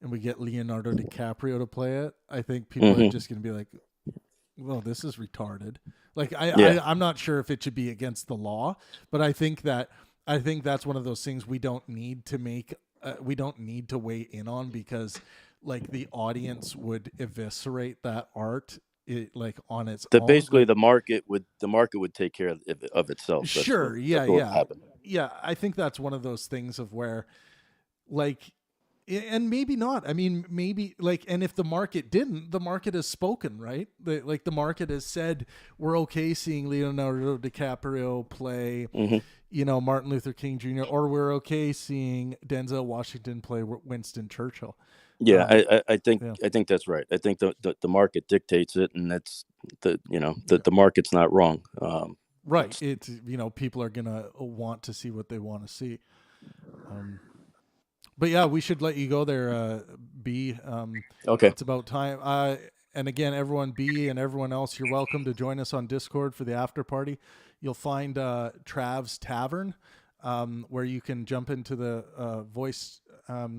A: and we get Leonardo DiCaprio to play it, I think people are just going to be like, well, this is retarded. Like I'm not sure if it should be against the law, but I think that's one of those things we don't need to make. We don't need to weigh in on, because like the audience would eviscerate that art on its own.
M: Basically, the market would take care of itself.
A: Sure. Yeah. I think that's one of those things of where, like, and maybe not. I mean, maybe and if the market didn't, the market has spoken, right? The market has said we're okay seeing Leonardo DiCaprio play, Martin Luther King Jr., or we're okay seeing Denzel Washington play Winston Churchill.
M: Yeah, I think that's right. I think the market dictates it, and that's the market's not wrong.
A: Right. It's people are gonna want to see what they want to see. But yeah, we should let you go there, B.
M: Okay.
A: It's about time. And again, everyone, B and everyone else, you're welcome to join us on Discord for the after party. You'll find Trav's Tavern, where you can jump into the voice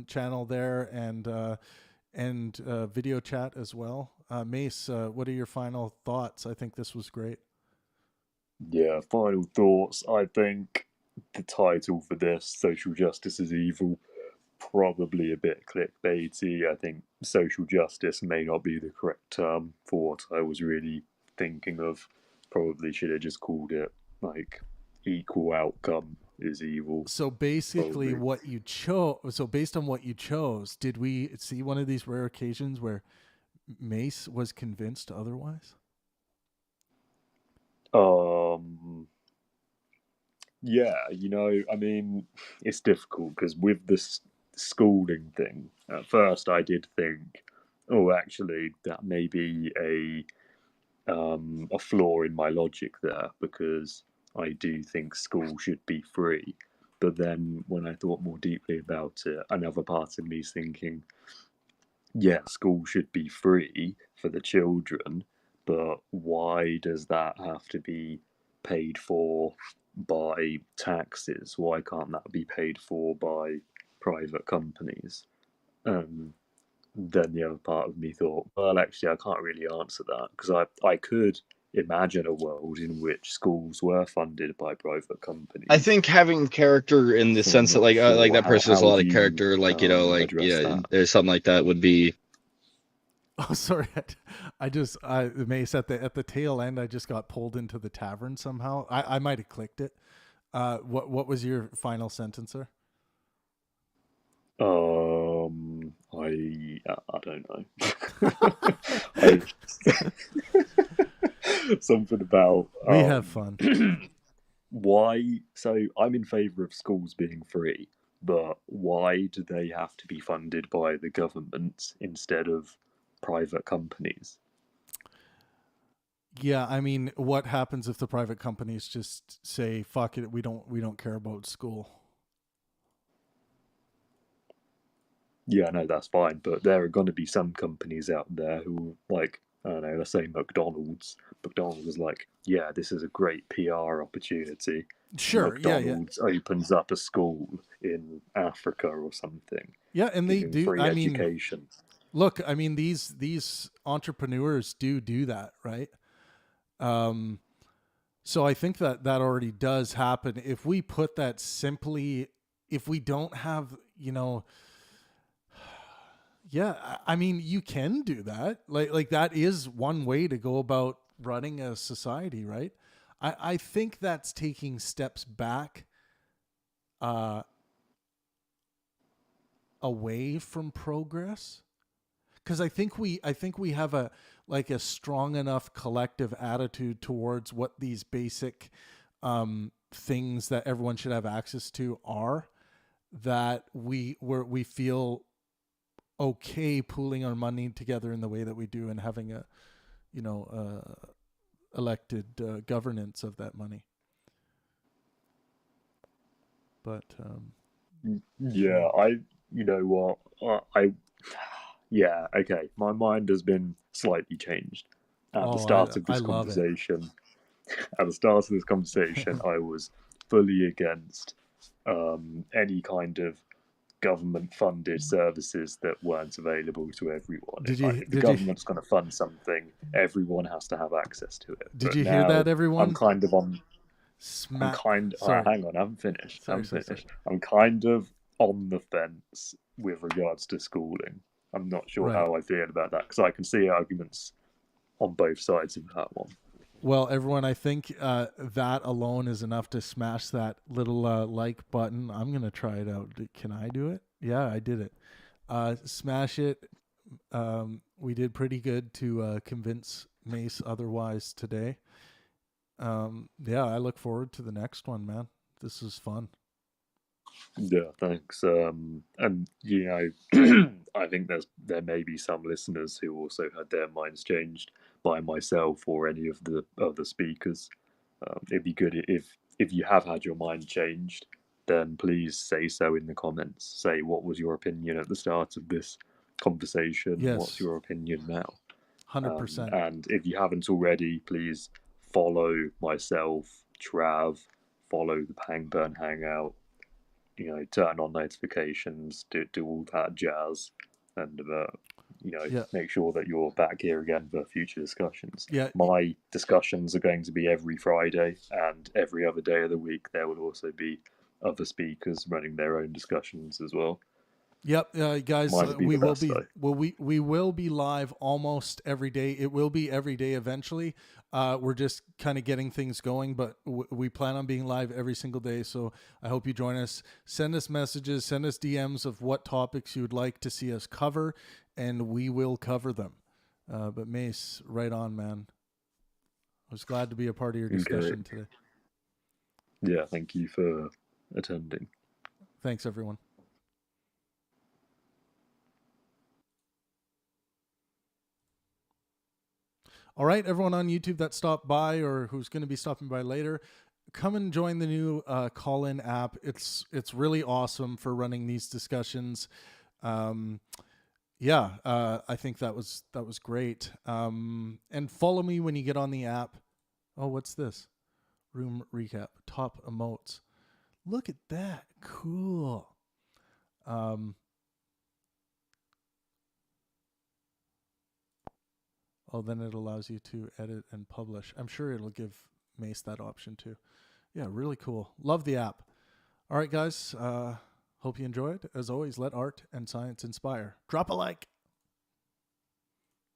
A: channel there and video chat as well. Mace, what are your final thoughts? I think this was great.
F: Yeah, final thoughts. I think the title for this, Social Justice is Evil, probably a bit clickbaity. I think social justice may not be the correct term for what I was really thinking of. Probably should have just called it like equal outcome is evil.
A: So basically what you chose, based on what you chose, did we see one of these rare occasions where Mace was convinced otherwise?
F: Yeah, I mean, it's difficult because with this schooling thing, at first I did think, oh, actually, that may be a flaw in my logic there, because I do think school should be free. But then when I thought more deeply about it, another part of me is thinking, yeah, school should be free for the children, but why does that have to be paid for by taxes? Why can't that be paid for by private companies? Then the other part of me thought, well, actually, I can't really answer that, because I could imagine a world in which schools were funded by private companies.
N: I think having character in the
F: So
N: sense that like that person has a
F: how
N: lot
F: do
N: of character, like
F: address that?
N: there's something like that would be.
A: Oh, sorry. I just Mace at the tail end. I just got pulled into the tavern somehow. I might have clicked it. What was your final sentence, sir?
F: I don't know. Something about
A: we have fun.
F: Why? So I'm in favour of schools being free, but why do they have to be funded by the government instead of private companies?
A: Yeah, I mean, what happens if the private companies just say, "Fuck it, we don't care about school"?
F: Yeah, no, that's fine, but there are going to be some companies out there who, like, I don't know, let's say McDonald's. McDonald's is like, yeah, this is a great PR opportunity.
A: Sure,
F: McDonald's opens up a school in Africa or something.
A: Yeah, and they do.
F: Free education.
A: Mean, look, I mean, these entrepreneurs do that, right? So I think that already does happen. If we put that simply, if we don't have, yeah, I mean, you can do that. Like that is one way to go about running a society, right? I think that's taking steps back away from progress, because I think we have a strong enough collective attitude towards what these basic things that everyone should have access to are, that we feel okay pooling our money together in the way that we do and having a elected governance of that money. But
F: yeah, yeah, okay, my mind has been slightly changed at the start of this conversation. At the start of this conversation, I was fully against any kind of government-funded services that weren't available to everyone. If the government's going to fund something, everyone has to have access to it.
A: Did you hear that, everyone?
F: I'm kind of on. hang on, I haven't finished. I'm kind of on the fence with regards to schooling. I'm not sure how I feel about that, because I can see arguments on both sides of that one.
A: Well, everyone, I think that alone is enough to smash that little like button. I'm going to try it out. Can I do it? Yeah, I did it. Smash it. We did pretty good to convince Mace otherwise today. Yeah, I look forward to the next one, man. This is fun.
F: Yeah, thanks. And I think there may be some listeners who also had their minds changed by myself or any of the other speakers. It'd be good if you have had your mind changed, then please say so in the comments. Say what was your opinion at the start of this conversation.
A: Yes.
F: What's your opinion now?
A: 100%.
F: And if you haven't already, please follow myself, Trav, follow the Pangburn Hangout. Turn on notifications, do all that jazz, and make sure that you're back here again for future discussions.
A: Yeah.
F: My discussions are going to be every Friday, and every other day of the week there will also be other speakers running their own discussions as well.
A: Yep, guys, we will be live almost every day. It will be every day eventually. We're just kind of getting things going, but we plan on being live every single day. So I hope you join us. Send us messages, send us DMs of what topics you would like to see us cover, and we will cover them. But Mace, right on, man. I was glad to be a part of your discussion today.
F: Yeah, thank you for attending.
A: Thanks, everyone. All right, everyone on YouTube that stopped by or who's going to be stopping by later, come and join the new call-in app. It's really awesome for running these discussions. I think that was great. And follow me when you get on the app. Oh, what's this? Room recap, top emotes. Look at that, cool. Then it allows you to edit and publish. I'm sure it'll give Mace that option too. Yeah, really cool. Love the app. All right, guys. Hope you enjoyed. As always, let art and science inspire. Drop a like.